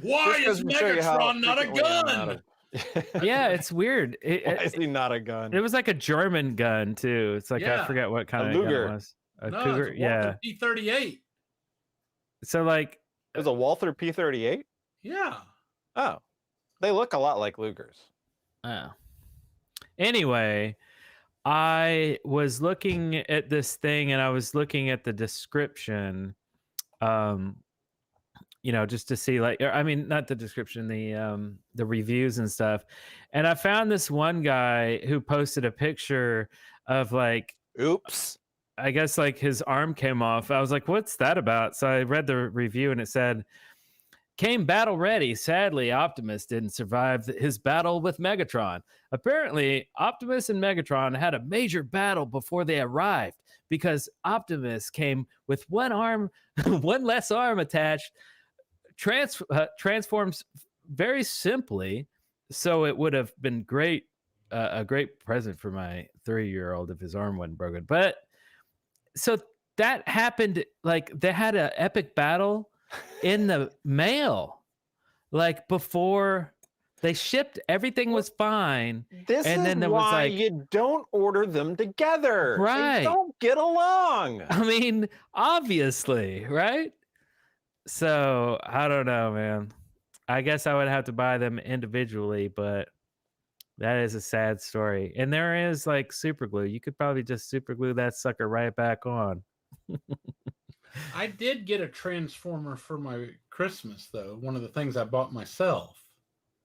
Why is Megatron not a gun? Yeah, it's weird. Why is he not a gun? It was like a German gun too. It's like I forget what kind of Luger. gun it was. No, Cougar, it's a Walther P-38. So like, it was a Walther P-38. Yeah. Oh, they look a lot like Lugers. Oh. Anyway, I was looking at this thing and I was looking at the description, just to see not the description, the reviews and stuff. And I found this one guy who posted a picture of like, oops, I guess like his arm came off. I was like, what's that about? So I read the review and it said, came battle ready. Sadly, Optimus didn't survive his battle with Megatron. Apparently, Optimus and Megatron had a major battle before they arrived because Optimus came with one less arm attached, transforms very simply. So it would have been a great present for my 3-year-old if his arm wasn't broken. But so that happened, like they had an epic battle in the mail, like before they shipped, everything was fine. This and is then there why was like, you don't order them together. Right. They don't get along. I mean, obviously, right? So I don't know, man. I guess I would have to buy them individually, but That is a sad story. And there is like super glue. You could probably just super glue that sucker right back on. I did get a transformer for my Christmas, though. One of the things I bought myself.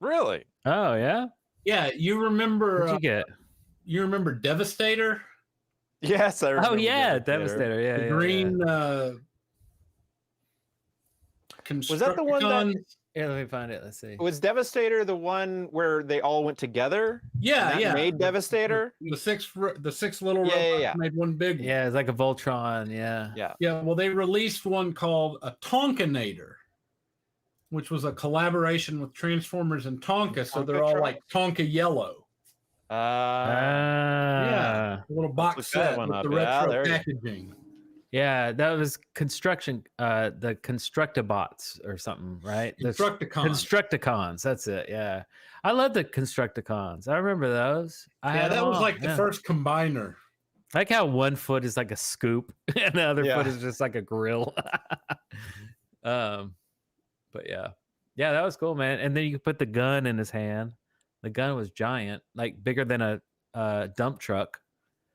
Really? Oh, yeah? Yeah, you remember... What'd you get? You remember Devastator? Yes, I remember. Oh, yeah, Devastator. Yeah, the green... Was that the one that... Yeah, let me find it. Let's see. Was Devastator the one where they all went together? Yeah, yeah. Made Devastator? The six little robots made one big one. Yeah, it's like a Voltron. Yeah. Yeah. Yeah, well, they released one called a Tonkanator, which was a collaboration with Transformers and Tonka, so they're all like Tonka yellow. Yeah, a little box set with the retro packaging. Yeah, that was construction, the Constructabots or something, right? Constructicons, that's it, yeah. I love the Constructicons. I remember those. That was like the first combiner. I like how one foot is like a scoop and the other foot is just like a grill. But yeah. Yeah, that was cool, man. And then you could put the gun in his hand. The gun was giant, like bigger than a dump truck.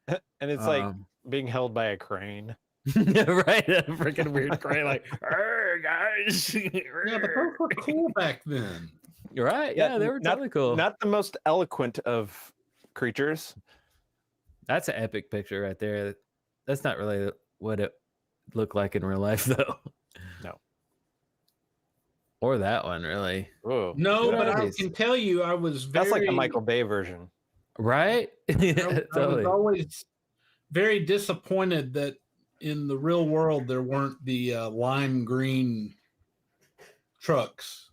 And it's like being held by a crane. Right, a freaking weird crane, like, hey guys. Yeah, but those were cool back then. You're right. Yeah, they were totally cool. Not the most eloquent of creatures. That's an epic picture right there. That's not really what it looked like in real life, though. No. Or that one, really. Whoa. No, but I can tell you, I was very... That's like the Michael Bay version. Right? I was always very disappointed that in the real world there weren't the lime green trucks.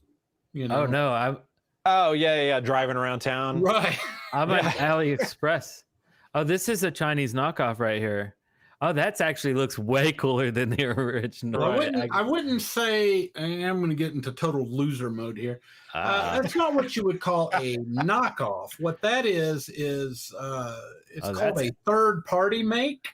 You know? Oh, no. Oh, yeah, driving around town. Right. I'm on AliExpress. Oh, this is a Chinese knockoff right here. Oh, that's actually looks way cooler than the original. I wouldn't say, and I'm going to get into total loser mode here. That's not what you would call a knockoff. What that is it's called a third-party make.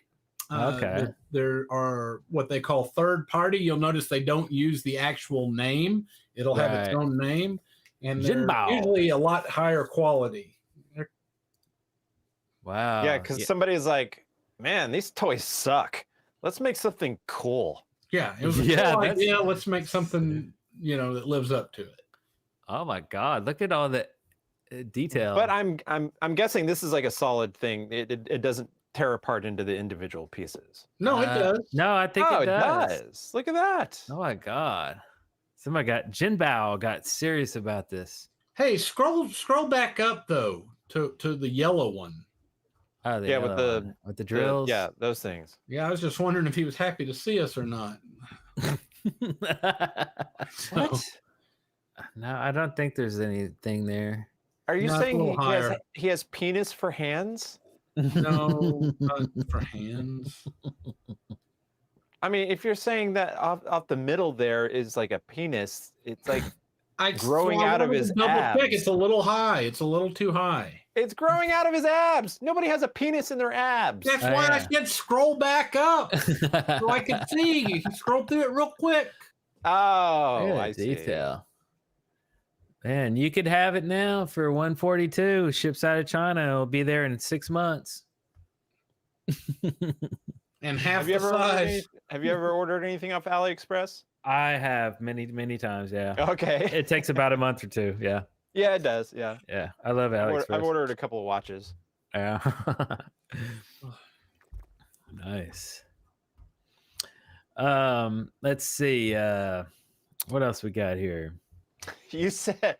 Okay. There are what they call third-party. You'll notice they don't use the actual name. It'll have its own name, and they're usually a lot higher quality. Wow. Yeah, because somebody's like, man, these toys suck. Let's make something cool. Yeah, it was a cool idea. Let's make something, that lives up to it. Oh my God, look at all the detail. But I'm guessing this is like a solid thing. It doesn't tear apart into the individual pieces. No, it does. No, I think it does. It does. Look at that. Oh my God. Jinbao got serious about this. Hey, scroll back up though to the yellow one. Oh, with the drills. Those things. Yeah, I was just wondering if he was happy to see us or not. What? No, I don't think there's anything there. Are you saying he has penis for hands? No, not for hands. I mean, if you're saying that off the middle there is like a penis, it's like growing out of his abs. It's a little high. It's a little too high. It's growing out of his abs. Nobody has a penis in their abs. That's why I said scroll back up so I can see. You can scroll through it real quick. Oh, I see. Detail. Man, you could have it now for $142. Ships out of China. It'll be there in 6 months. And half the size. Have you ever ordered anything off AliExpress? I have many times. Yeah. Okay. It takes about a month or two. Yeah. Yeah, it does. Yeah. Yeah. I love AliExpress. I've ordered a couple of watches. Yeah. Nice. Let's see. What else we got here? You said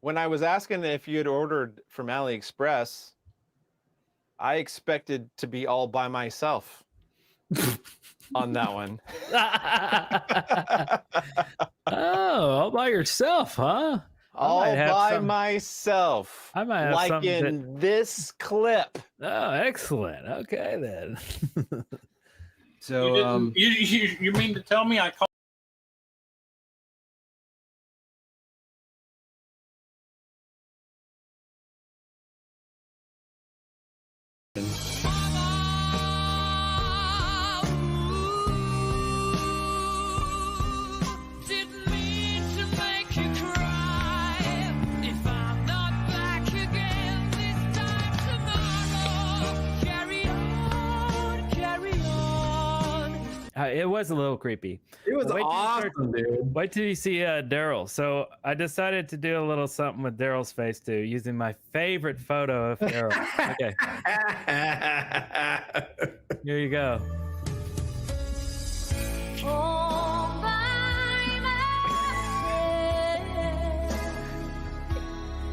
when I was asking if you had ordered from AliExpress, I expected to be all by myself on that one. Oh, all by yourself, huh? All by myself. I might have like in this clip. Oh, excellent. Okay, then. So you mean to tell me I called? it was a little creepy. It was Wait till you start- awesome, dude. Wait till you see Darrell. So I decided to do a little something with Darrell's face too, using my favorite photo of Darrell. Okay. Here you go.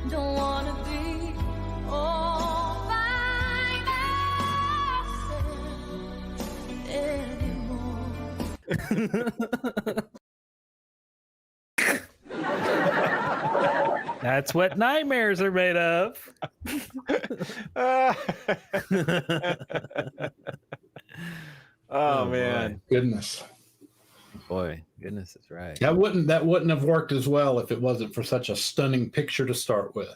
Don't wanna be all by myself anymore. That's what nightmares are made of. Oh man, goodness. Boy, goodness is right. That wouldn't have worked as well if it wasn't for such a stunning picture to start with.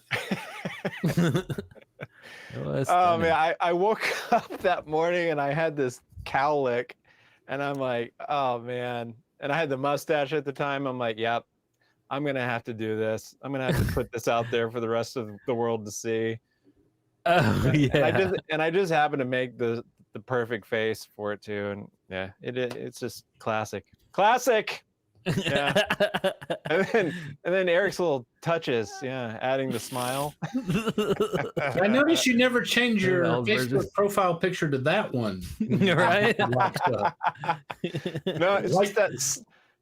Oh man, I woke up that morning and I had this cowlick, and I'm like, oh man, and I had the mustache at the time. I'm like, yep, I'm gonna have to do this. I'm gonna have to put this out there for the rest of the world to see. Oh yeah. And I just happened to make the perfect face for it too, and yeah, it's just classic. Yeah. and then Eric's little touches, yeah, adding the smile. I noticed you never change your Facebook profile picture to that one. Right? No, it's just that.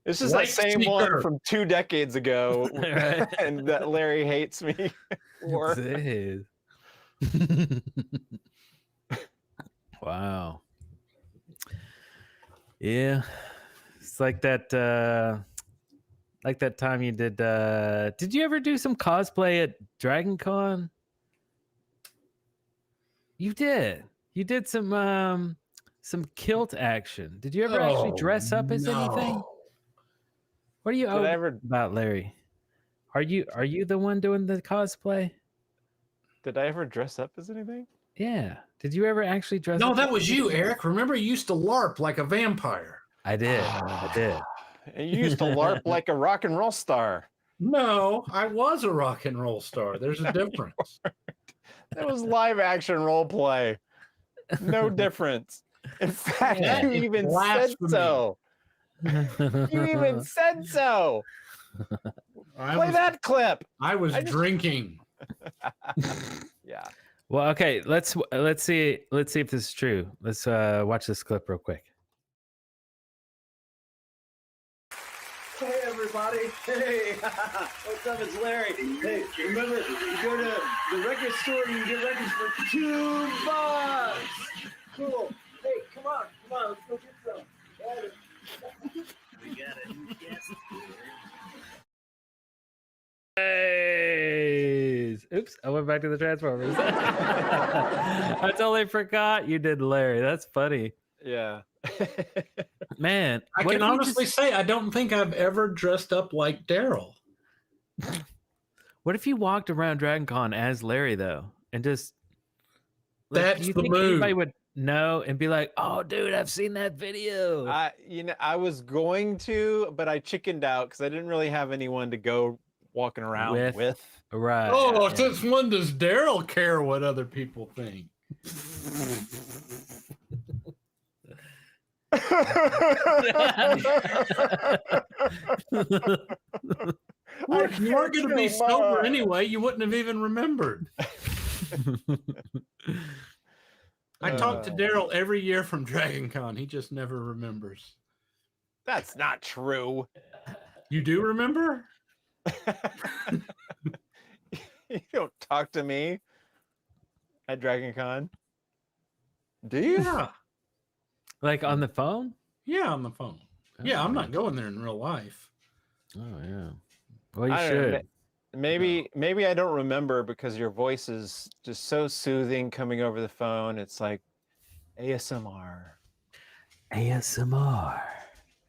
It's just that same one from 2 decades ago, Right. and that Larry hates me for. Wow. Yeah. It's like that time you did you ever do some cosplay at DragonCon? You did. You did some kilt action. Did you ever actually dress up as anything? What do you about, Larry? Are you the one doing the cosplay? Did I ever dress up as anything? Yeah. Did you ever actually dress No, up? that was you, Eric. Remember, you used to LARP like a vampire. I did. I did. And you used to LARP like a rock and roll star. No, I was a rock and roll star. There's a difference. That was live action role play. No difference. In fact, Yeah, you it's even blasphemy. said so. You even said so. Play that clip. I was drinking. Yeah. Well, okay, let's see if this is true. Let's watch this clip real quick. Hey everybody! Hey, what's up? It's Larry. Hey, remember you go to the record store and you get records for $2. Cool. Hey, come on, let's go get some. We got a new guest Hey! Oops, I went back to the Transformers. I totally forgot you did Larry. That's funny. Yeah. Man, I can honestly say I don't think I've ever dressed up like Darrell. What if you walked around DragonCon as Larry though, and just That's do you the think move. anybody would know and be like, "Oh, dude, I've seen that video." I was going to, but I chickened out because I didn't really have anyone to go walking around with. Right. Oh, since when does Darrell care what other people think? Well, if you weren't going to be sober anyway, you wouldn't have even remembered. I talk to Darrell every year from DragonCon. He just never remembers. That's not true. You do remember? You don't talk to me at DragonCon. Do you? Yeah. Like on the phone? Yeah, on the phone. Yeah, I'm not going there in real life. Oh yeah. Well, you I don't know, should. maybe I don't remember because your voice is just so soothing coming over the phone. It's like ASMR. ASMR.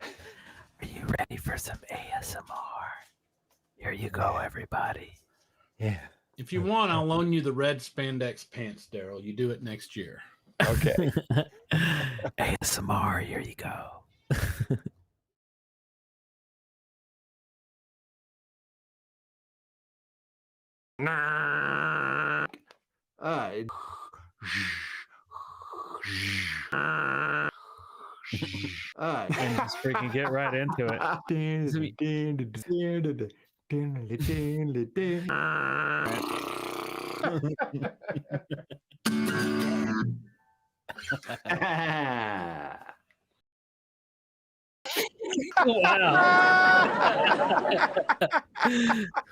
Are you ready for some ASMR? Here you go, everybody. Yeah. If you want, I'll loan you the red spandex pants, Darrell. You do it next year. Okay. ASMR, here you go. All right. And just freaking get right into it.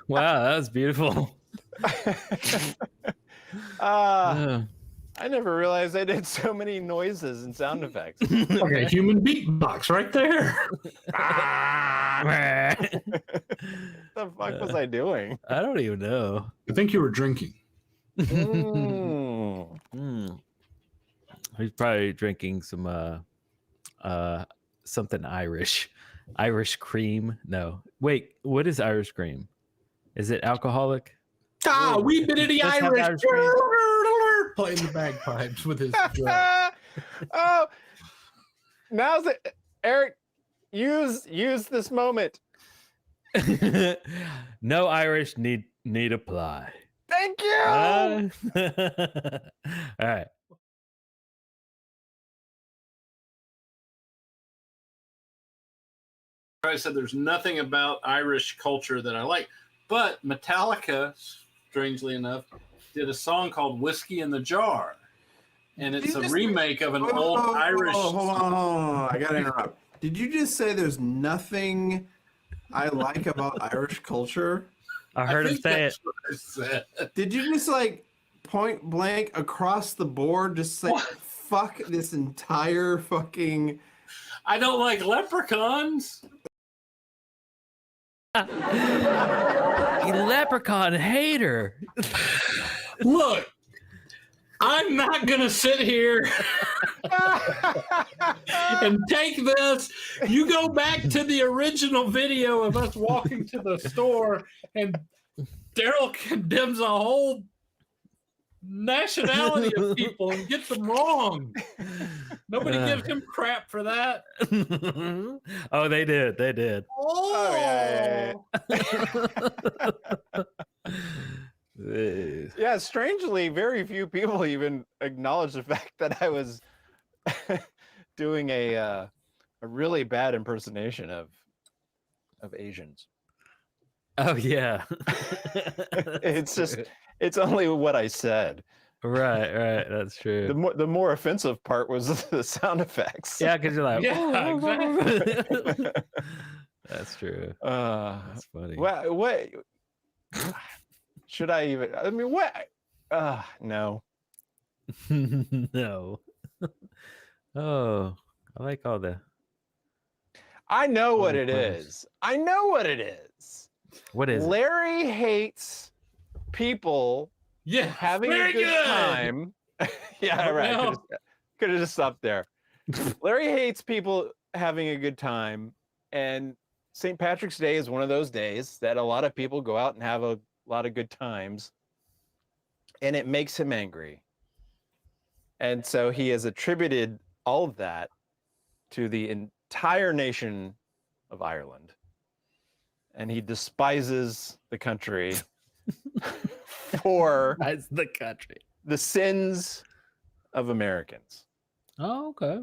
Wow, that was beautiful. I never realized I did so many noises and sound effects. Okay, human beatbox right there. The fuck was I doing? I don't even know. I think you were drinking. He's probably drinking some something Irish. Irish cream. No. Wait, what is Irish cream? Is it alcoholic? Ah, wee bit of the Let's have Irish. cream. Playing the bagpipes with his Oh, now's it. Eric, use this moment. No Irish need apply. Thank you. All right. I said there's nothing about Irish culture that I like, but Metallica, strangely enough, did a song called "Whiskey in the Jar," and it's a remake of an old Irish. Hold on. I gotta interrupt. Did you just say there's nothing I like about Irish culture? I heard him say it. What I said. Did you just like point blank across the board just say fuck this entire fucking? I don't like leprechauns. You leprechaun hater. Look, I'm not going to sit here and take this. You go back to the original video of us walking to the store and Darrell condemns a whole nationality of people and gets them wrong. Nobody gives him crap for that. Oh, they did. They did. Oh, yeah, strangely, very few people even acknowledge the fact that I was doing a really bad impersonation of Asians. Oh yeah. It's only what I said. Right, that's true. The more offensive part was the sound effects. Yeah, because you're like, yeah, exactly. That's true. That's funny. What should I even? I mean, what? No. No. Oh, I like all the. I know what it close. is. I know what it is. What is it? Larry hates people having a good time. Yeah, right. Could have just stopped there. Larry hates people having a good time, and St. Patrick's Day is one of those days that a lot of people go out and have a lot of good times, and it makes him angry. And so he has attributed all of that to the entire nation of Ireland. And he despises the country for the country, the sins of Americans. Oh, okay.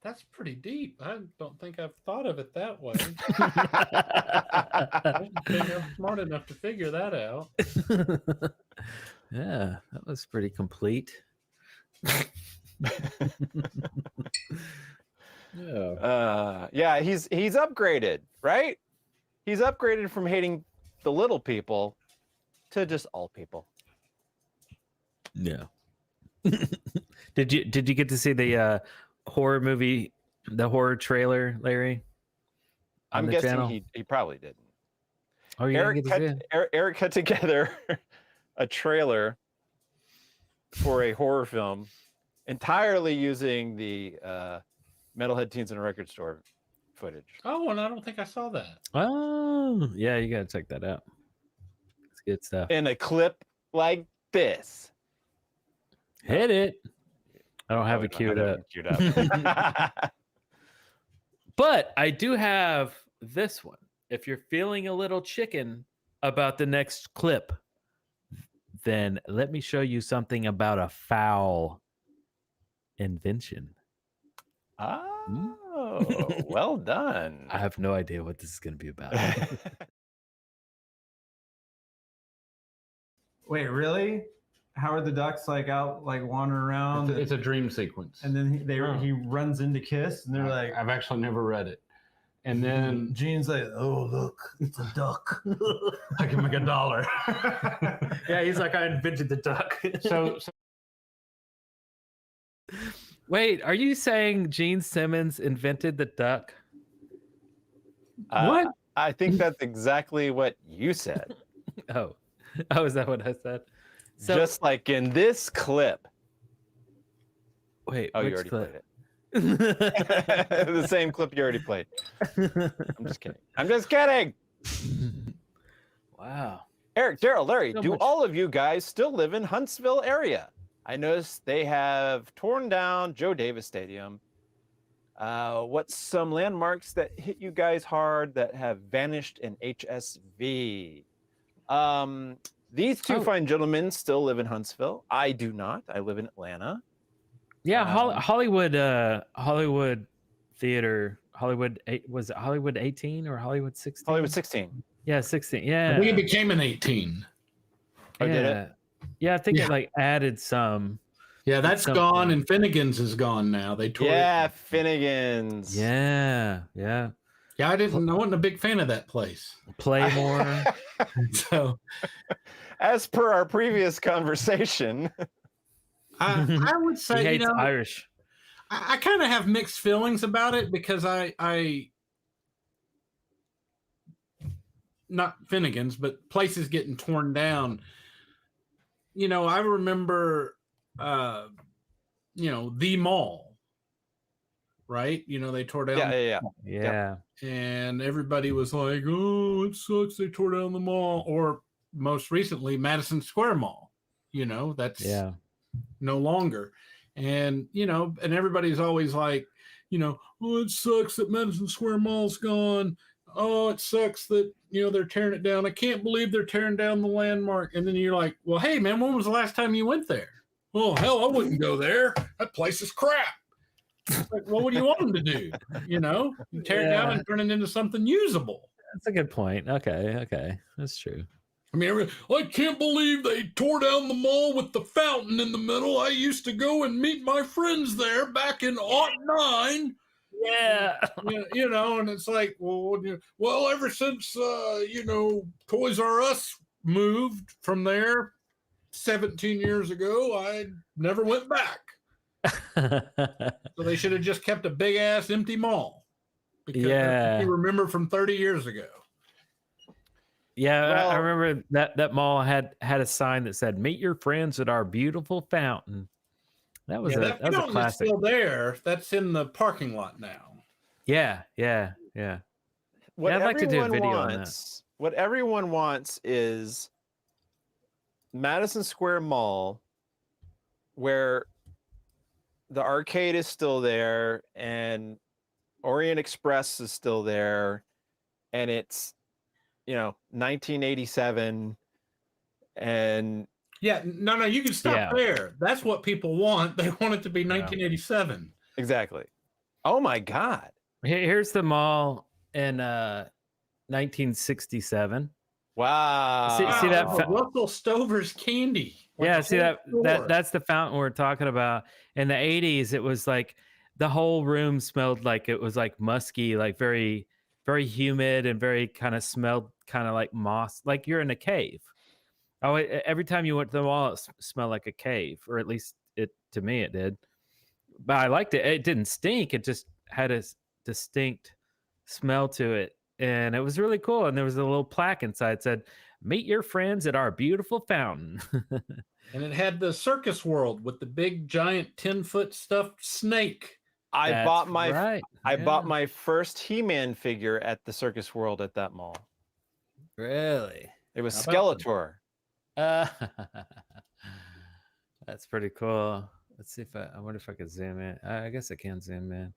That's pretty deep. I don't think I've thought of it that way. I don't think I'm smart enough to figure that out. Yeah, that was pretty complete. Yeah, he's upgraded, right? He's upgraded from hating the little people to just all people. Yeah. Did you get to see the horror movie, the horror trailer, Larry? I'm guessing he probably didn't. Oh, you didn't get to see it? Eric cut together a trailer for a horror film entirely using the Metalhead Teens in a Record Store footage. Oh, and I don't think I saw that. Oh, yeah, you gotta check that out. It's good stuff. In a clip like this. Hit it. I don't have it queued up. But I do have this one. If you're feeling a little chicken about the next clip, then let me show you something about a foul invention. Oh, well done. I have no idea what this is going to be about. Wait, really? Howard the Duck's like out, like wandering around. It's a dream sequence. And then he runs into Kiss, and they're like, I've actually never read it. And then Gene's like, oh, look, it's a duck. I can make $1. Yeah, he's like, I invented the duck. So wait, are you saying Gene Simmons invented the duck? What? I think that's exactly what you said. Oh, is that what I said? So, just like in this clip. Wait, you which already clip? played it. The same clip you already played. I'm just kidding. I'm just kidding. Wow. Eric, Darrell, Larry, So do much- all of you guys still live in Huntsville area? I noticed they have torn down Joe Davis Stadium. What's some landmarks that hit you guys hard that have vanished in HSV? These two fine gentlemen still live in Huntsville. I do not. I live in Atlanta. Yeah, Hollywood Theater. Was it Hollywood 18 or Hollywood 16? Hollywood 16. Yeah, 16. Yeah. I think it became an 18. Oh, did it? Yeah, I think it like added some. Yeah, that's something. gone, and Finnegan's is gone now. They tore it. Finnegan's. Yeah. Yeah, I wasn't a big fan of that place. Playmore. So, as per our previous conversation, I would say, he hates Irish. I kind of have mixed feelings about it because I not Finnegan's, but places getting torn down. You know, I remember, the mall, right? You know, they tore down. Yeah. And everybody was like, oh, it sucks they tore down the mall. Or most recently, Madison Square Mall. You know, that's no longer. And, and everybody's always like, oh, it sucks that Madison Square Mall's gone. Oh, it sucks that, they're tearing it down. I can't believe they're tearing down the landmark. And then you're like, well, hey, man, when was the last time you went there? Oh, hell, I wouldn't go there. That place is crap. Like, well, what do you want them to do? You tear it down and turn it into something usable. That's a good point. Okay. That's true. I mean, I can't believe they tore down the mall with the fountain in the middle. I used to go and meet my friends there back in '09. Yeah. And it's like, well, ever since, Toys R Us moved from there 17 years ago, I never went back. So they should have just kept a big ass empty mall. Because you remember from 30 years ago. Yeah, I remember that mall had a sign that said, "Meet your friends at our beautiful fountain." That was that was a fountain is classic. still there. That's in the parking lot now. Yeah. What I'd like to do a video on wants, what everyone wants is Madison Square Mall, where the arcade is still there and Orient Express is still there, and it's 1987, and you can stop there. That's what people want. They want it to be 1987. Exactly. Oh my God. Here's the mall in 1967. Wow. See that? Russell Stover's candy. Yeah, see that's the fountain we're talking about. In the 80s, it was like the whole room smelled like it was like musky, like very, very humid, and very kind of smelled kind of like moss, like you're in a cave. Oh, every time you went to the mall, it smelled like a cave, or at least to me it did. But I liked it. It didn't stink. It just had a distinct smell to it, and it was really cool. And there was a little plaque inside that said, "Meet your friends at our beautiful fountain." And it had the circus world with the big giant 10-foot stuffed snake. I bought my first He-Man figure at the Circus World at that mall. Really? It was Skeletor. That's pretty cool. Let's see if I wonder if I could zoom in. I guess I can zoom in.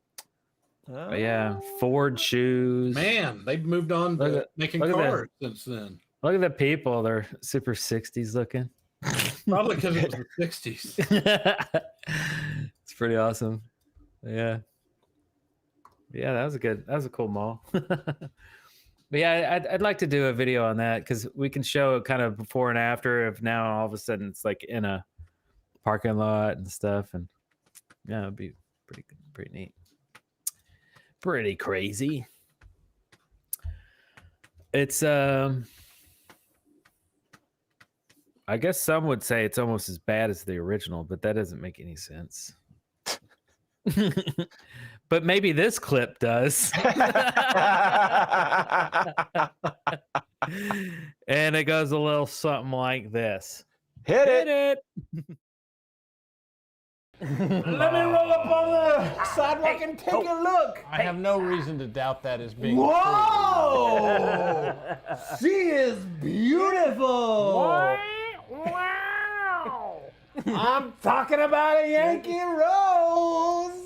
But yeah, Ford shoes. Man, they've moved on to making cars since then. Look at the people. They're super 60s looking. Probably because it was the 60s. It's pretty awesome. Yeah. Yeah, that was a cool mall. But yeah, I'd like to do a video on that because we can show kind of before and after of now all of a sudden it's like in a parking lot and stuff, and yeah, it'd be pretty neat. Pretty crazy. It's I guess some would say it's almost as bad as the original, but that doesn't make any sense. But maybe this clip does. And it goes a little something like this. Hit it. Let me roll up on the sidewalk and take a look. I have no reason to doubt that as being Whoa! She is beautiful. Wow! I'm talking about a Yankee Rose.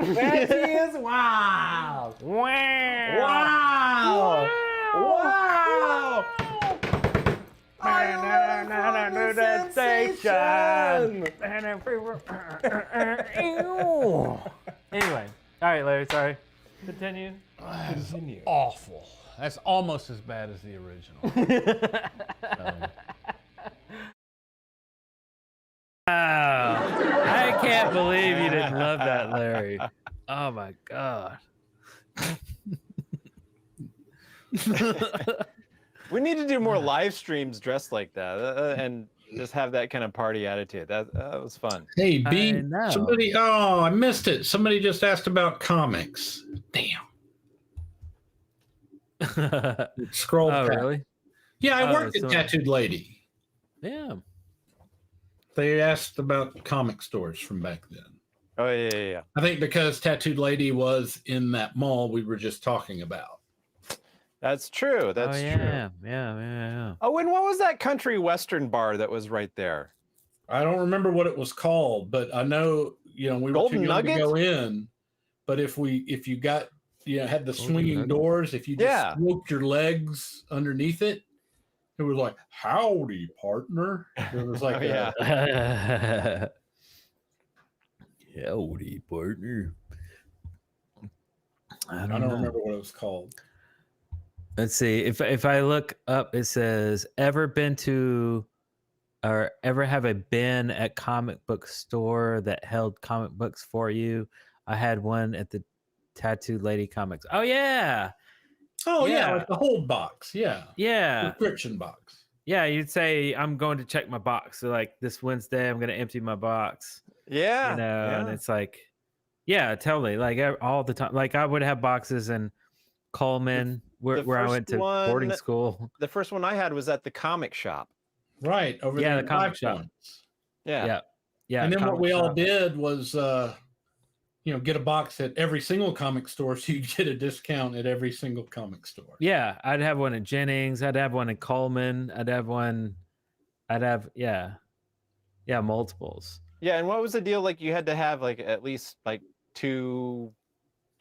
There she is. Wow. Wow. Wow. Anyway, all right, Larry. Sorry. Continue. Continue. Awful. That's almost as bad as the original. Wow. I can't believe you didn't love that, Larry. Oh my God. We need to do more live streams dressed like that and just have that kind of party attitude. That was fun. Hey, B, somebody, I missed it. Somebody just asked about comics. Damn. Scroll Oh, past. really? Yeah, I Oh, worked at so- Tattooed Lady. Yeah. They asked about comic stores from back then. Oh, yeah. I think because Tattooed Lady was in that mall we were just talking about. That's true. That's oh, true. Yeah. Oh, and what was that country western bar that was right there? I don't remember what it was called, but I know, we were Golden too young Nugget? to go in. But if you got, had the swinging Nugget. doors, if you just swooped your legs underneath it, it was like, howdy, partner. It was like, howdy, partner. I don't remember what it was called. Let's see. If I look up, it says ever been to or ever have a bin at comic book store that held comic books for you. I had one at the Tattooed Lady Comics. Oh yeah. Oh yeah, like the hold box. Yeah. Yeah. Subscription box. Yeah, you'd say I'm going to check my box. So like this Wednesday, I'm going to empty my box. Yeah. And it's like, yeah, totally. Like all the time. Like I would have boxes in Coleman where I went to boarding school. The first one I had was at the comic shop. Right. Over there. The comic shop. Yeah. And then what we all did was, get a box at every single comic store so you'd get a discount at every single comic store. Yeah. I'd have one at Jennings. I'd have one in Coleman. Multiples. Yeah. And what was the deal? Like you had to have like at least like 2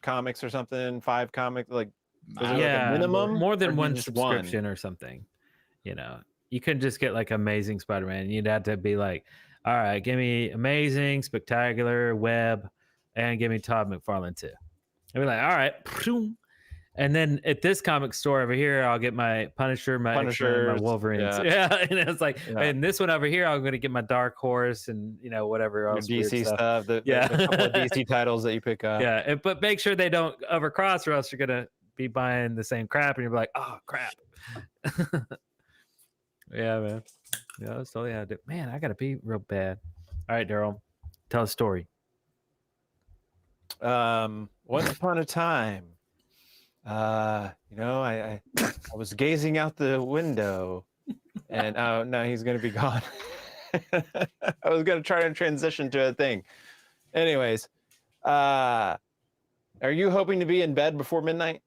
comics or something, 5 comics, like was it like a minimum? More than one just subscription or something. You couldn't just get like Amazing Spider-Man. You'd have to be like, all right, give me Amazing, Spectacular, Web, and give me Todd McFarlane too. And be like, all right. And then at this comic store over here, I'll get my Punisher, my X-Men, my Wolverines. Yeah. And it's like, and this one over here, I'm going to get my Dark Horse and, whatever else. Your DC stuff. The couple of DC titles that you pick up. Yeah. But make sure they don't overcross or else you're going to be buying the same crap and you're like, oh, crap. Yeah, man. Yeah, that's totally how I do. Man, I got to be real bad. All right, Darrell, tell a story. Once upon a time, I was gazing out the window and no, he's going to be gone. I was going to try to transition to a thing. Anyways, are you hoping to be in bed before midnight?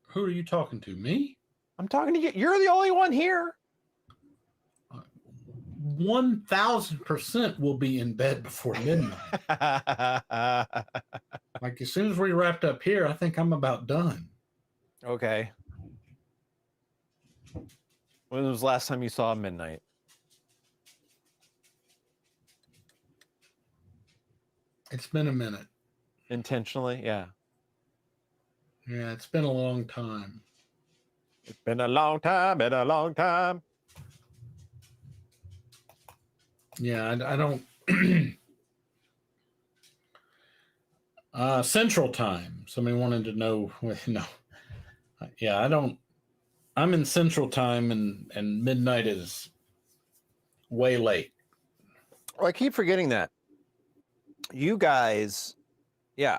Who are you talking to? Me? I'm talking to you. You're the only one here. 1000% will be in bed before midnight. Like as soon as we wrapped up here, I think I'm about done. Okay. When was the last time you saw midnight? It's been a minute. Intentionally, yeah. Yeah, it's been a long time. It's been a long time, been a long time. Yeah, I don't. Central Time. Somebody wanted to know. No. Yeah, I don't. I'm in Central Time, and midnight is way late. Well, I keep forgetting that. You guys, yeah,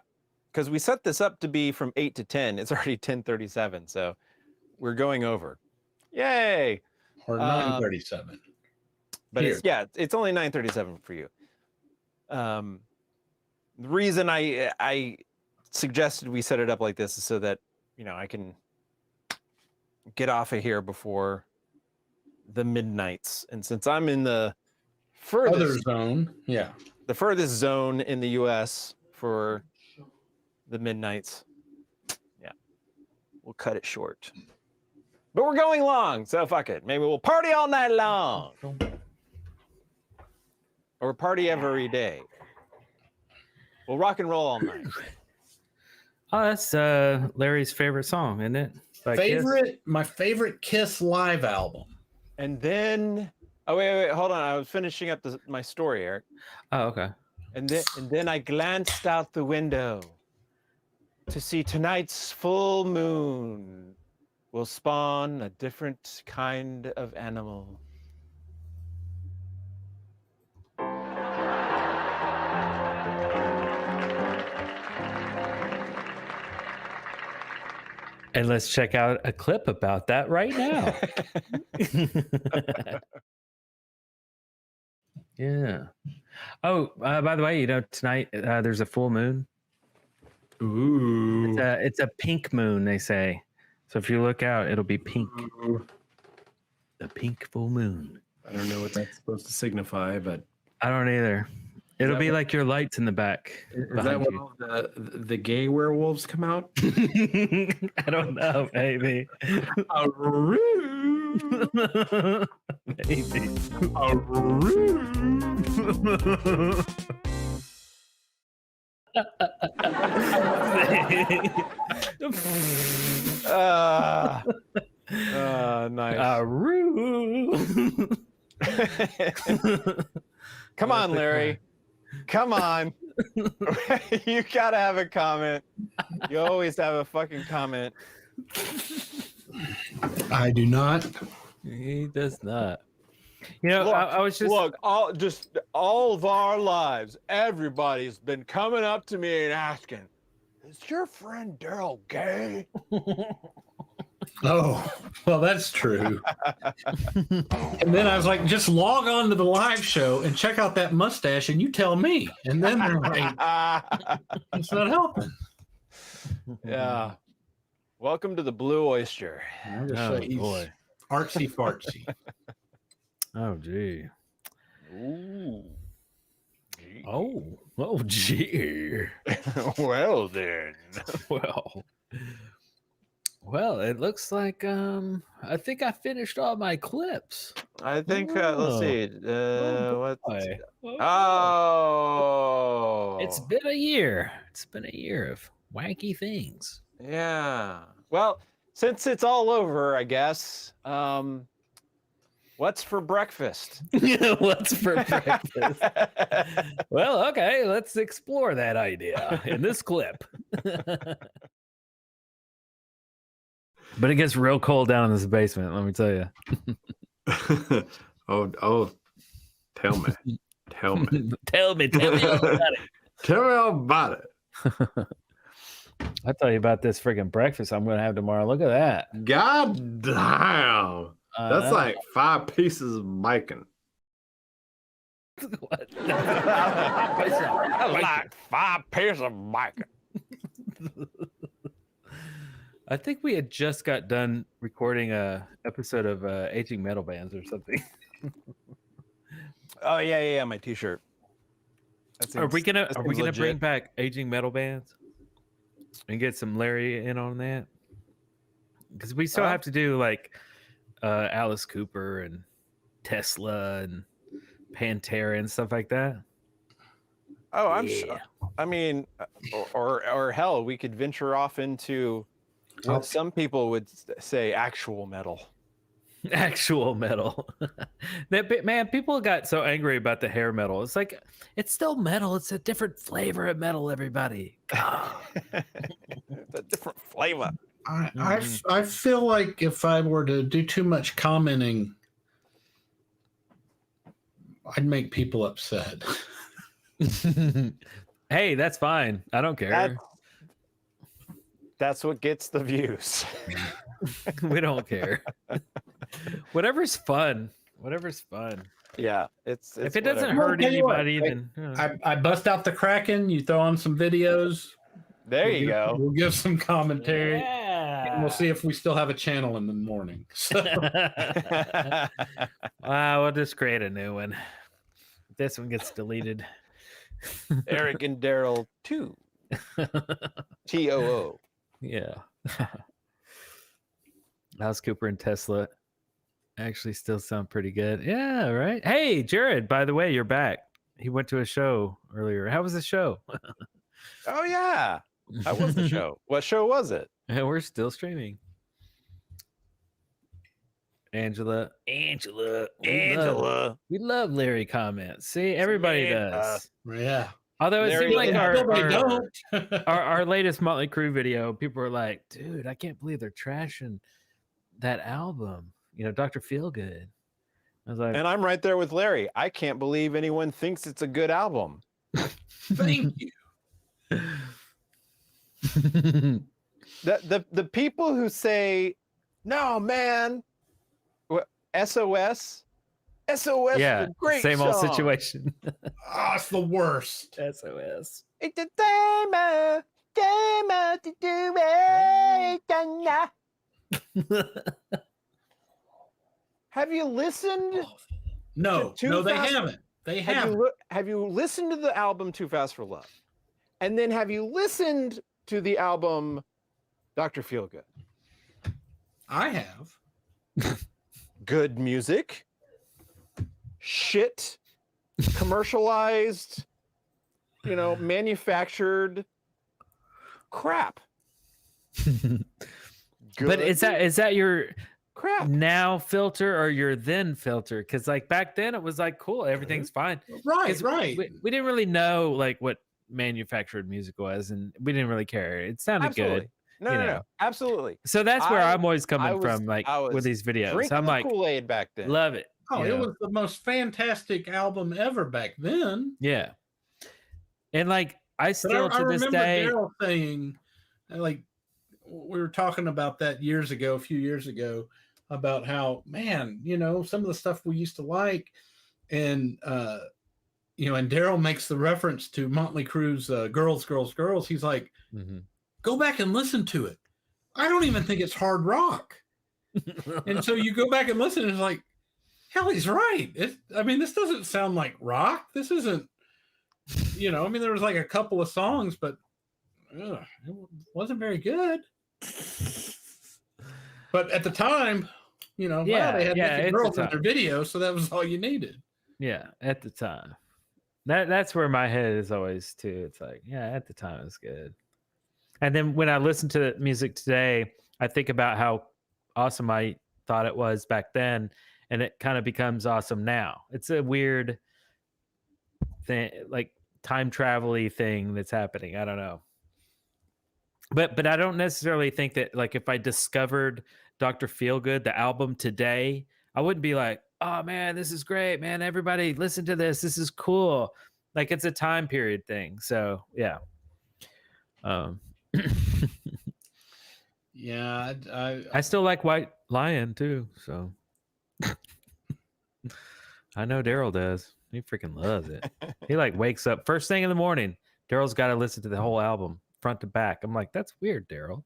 because we set this up to be from 8 to 10. It's already 10:37, so we're going over. Yay! Or 9:37. But it's only 9:37 for you. The reason I suggested we set it up like this is so that I can get off of here before the midnights, and since I'm in the furthest zone, the furthest zone in the U.S. for the midnights, we'll cut it short. But we're going long, so fuck it. Maybe we'll party all night long. Or party every day. We'll rock and roll all night. Oh, that's Larry's favorite song, isn't it? My favorite Kiss live album. And then, wait, hold on. I was finishing up my story, Eric. Oh, okay. And then I glanced out the window to see tonight's full moon will spawn a different kind of animal. And let's check out a clip about that right now. Yeah. Oh, by the way, tonight there's a full moon. Ooh. It's a pink moon, they say. So if you look out, it'll be pink. The pink full moon. I don't know what that's supposed to signify, but I don't either. It'll be like your lights in the back. Is that when all the gay werewolves come out? I don't know, maybe. Maybe. Nice. Come on, Larry. Come on. You gotta have a comment. You always have a fucking comment. I do not. He does not. Look, I was just all of our lives, everybody's been coming up to me and asking, "Is your friend Darrell gay?" Oh, well, that's true. And then I was like, just log on to the live show and check out that mustache, and you tell me. And then they're like, it's not helping. Yeah. Welcome to the Blue Oyster. Boy. Artsy fartsy. Oh, gee. Ooh. Gee. Oh, gee. Well, then. Well, it looks like I think I finished all my clips. I think let's see. It's been a year. It's been a year of wacky things. Yeah. Well, since it's all over, I guess. What's for breakfast? What's for breakfast? Well, okay, let's explore that idea in this clip. But it gets real cold down in this basement, let me tell you. oh, tell me. Tell me all about it. Tell me all about it. I'll tell you about this freaking breakfast I'm going to have tomorrow. Look at that. God damn. That's like 5 pieces of bacon. What? Like 5 pieces of bacon. I think we had just got done recording a episode of Aging Metal Bands or something. Oh yeah, my T-shirt. Are we gonna bring back Aging Metal Bands and get some Larry in on that? Because we still have to do like Alice Cooper and Tesla and Pantera and stuff like that. Oh, I'm sure. I mean, or hell, we could venture off into what some people would say actual metal. Actual metal. Man, people got so angry about the hair metal. It's like, it's still metal. It's a different flavor of metal, everybody. It's a different flavor. I feel like if I were to do too much commenting, I'd make people upset. Hey, that's fine. I don't care. That's what gets the views. We don't care. Whatever's fun. Whatever's fun. Yeah, it's if it doesn't hurt anybody, then I bust out the Kraken. You throw on some videos. There you go. We'll give some commentary. Yeah. And we'll see if we still have a channel in the morning. So. We'll just create a new one. This one gets deleted. Eric and Darrell 2. TOO. Yeah. Alice Cooper and Tesla actually still sound pretty good. Yeah, right. Hey, Jared, by the way, you're back. He went to a show earlier. How was the show? Oh, yeah. That was the show. What show was it? And we're still streaming. Angela. We love Larry comments. See, everybody does. Yeah. Although it seemed like don't. our latest Motley Crue video, people were like, dude, I can't believe they're trashing that album. You know, Dr. Feelgood. I was like, And I'm right there with Larry. I can't believe anyone thinks it's a good album. Thank you. The people who say, no, man, SOS, yeah, is a great same old song. situation. Oh, it's the worst. SOS. It's the time to do it. Have you listened? No, they haven't. They haven't. Have you listened to the album Too Fast for Love? And then have you listened to the album Dr. Feelgood? I have. Good music, shit, commercialized, manufactured crap. But is that your crap now filter or your then filter? Because like back then it was like cool, everything's fine. Right. We didn't really know like what manufactured music was, and we didn't really care. It sounded good. No, absolutely. So that's where I'm always coming from, like with these videos. I'm like Kool-Aid back then. Love it. Oh, it was the most fantastic album ever back then. Yeah. And like I still to this day Darrell saying, like we were talking about that a few years ago, about how, man, some of the stuff we used to like, and and Darrell makes the reference to Motley Crue's Girls, Girls, Girls. He's like, go back and listen to it. I don't even think it's hard rock. And so you go back and listen, and it's like, hell, he's right. This doesn't sound like rock. This isn't, there was like a couple of songs, but it wasn't very good. But at the time, they had naked girls in their video, so that was all you needed. Yeah, at the time. That's where my head is always too. It's like, yeah, at the time it's good. And then when I listen to music today, I think about how awesome I thought it was back then, and it kind of becomes awesome now. It's a weird thing, like time travel-y thing that's happening. I don't know. But I don't necessarily think that, like, if I discovered Dr. Feelgood, the album today, I wouldn't be like, oh man, this is great, man. Everybody listen to this. This is cool. Like, it's a time period thing. So yeah. Yeah, I still like White Lion too. So I know Darrell does. He freaking loves it. He like wakes up first thing in the morning. Darrell's got to listen to the whole album front to back. I'm like, that's weird, Darrell.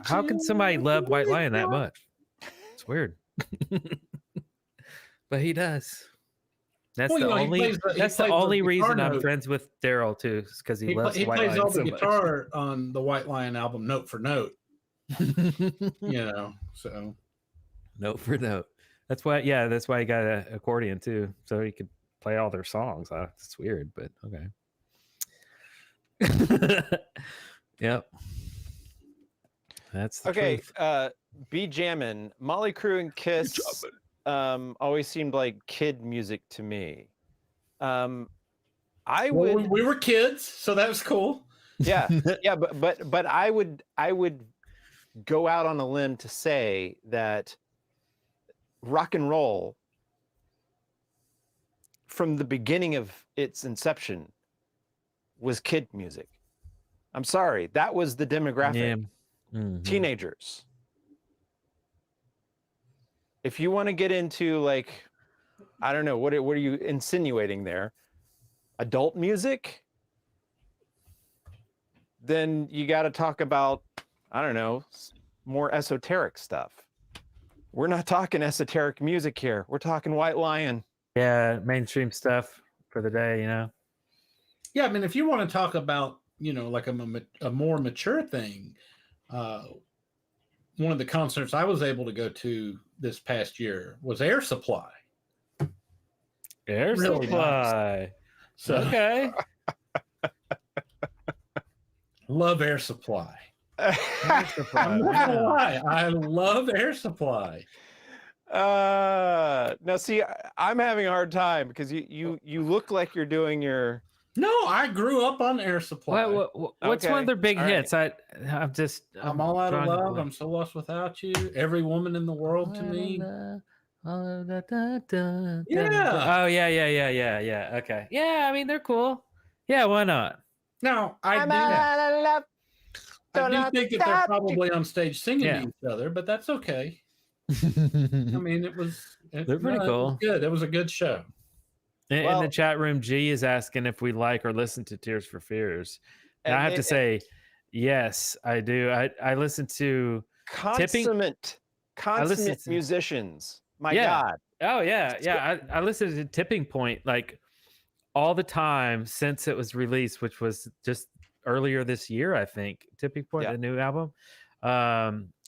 How can somebody love White Lion that much? It's weird. But he does. That's the only reason I'm friends with Darrell too, because he loves White Lion so much. He plays all the guitar on the White Lion album, note for note. So note for note. That's why he got an accordion too, so he could play all their songs. It's weird, but okay. Yep. That's the Okay. truth. Be Jammin', Molly Crew and Kiss always seemed like kid music to me. We were kids, so that was cool. Yeah, yeah, but I would go out on a limb to say that rock and roll from the beginning of its inception was kid music. I'm sorry, that was the demographic. Teenagers. If you want to get into like, I don't know, what are you insinuating there? Adult music? Then you got to talk about, I don't know, more esoteric stuff. We're not talking esoteric music here. We're talking White Lion. Yeah, mainstream stuff for the day, Yeah, I mean, if you want to talk about, like a more mature thing, one of the concerts I was able to go to this past year was Air Supply. Air Really Supply. nice. So, Okay. love Air Supply. Air Supply. I'm not gonna lie, I love Air Supply. Now see, I'm having a hard time because you look like you're doing your. No, I grew up on Air Supply. What's one of their big hits? I'm all out of drawing a love. blank. I'm so lost without you. Every woman in the world to me. Yeah. Oh yeah. Okay. Yeah, I mean they're cool. Yeah, why not? Now I do think that they're probably on stage singing to each other, but that's okay. I mean, they're pretty cool. Good. It was a good show. In the chat room, G is asking if we like or listen to Tears for Fears. And I have to say, yes, I do. I listen to consummate musicians. My God. Oh yeah. I listen to Tipping Point like all the time since it was released, which was just earlier this year, I think. Tipping Point, the new album.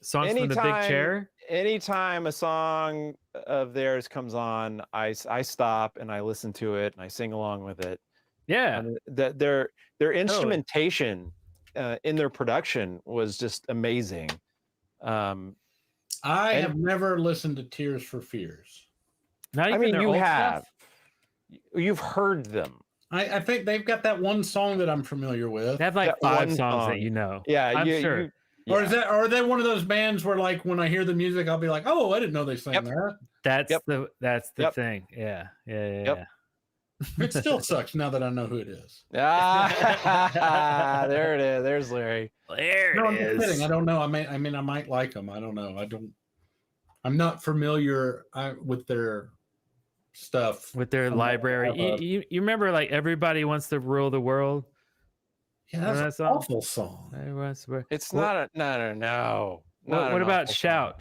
Songs from the Big Chair. Anytime a song of theirs comes on, I stop and I listen to it and I sing along with it. Yeah, their instrumentation in their production was just amazing. I have never listened to Tears for Fears. Not even you old have. stuff? You've heard them. I think they've got that one song that I'm familiar with. They have like 5 songs that you know. Yeah, I'm sure. Or are they one of those bands where like when I hear the music, I'll be like, oh, I didn't know they sang that. That's the thing. Yeah. It still sucks now that I know who it is. There it is. There's Larry. I'm just kidding. I don't know. I might like them. I don't know. I'm not familiar with their stuff. With their library. You remember like Everybody Wants to Rule the World? Yeah, that's an awful song. It's not no. What about Shout?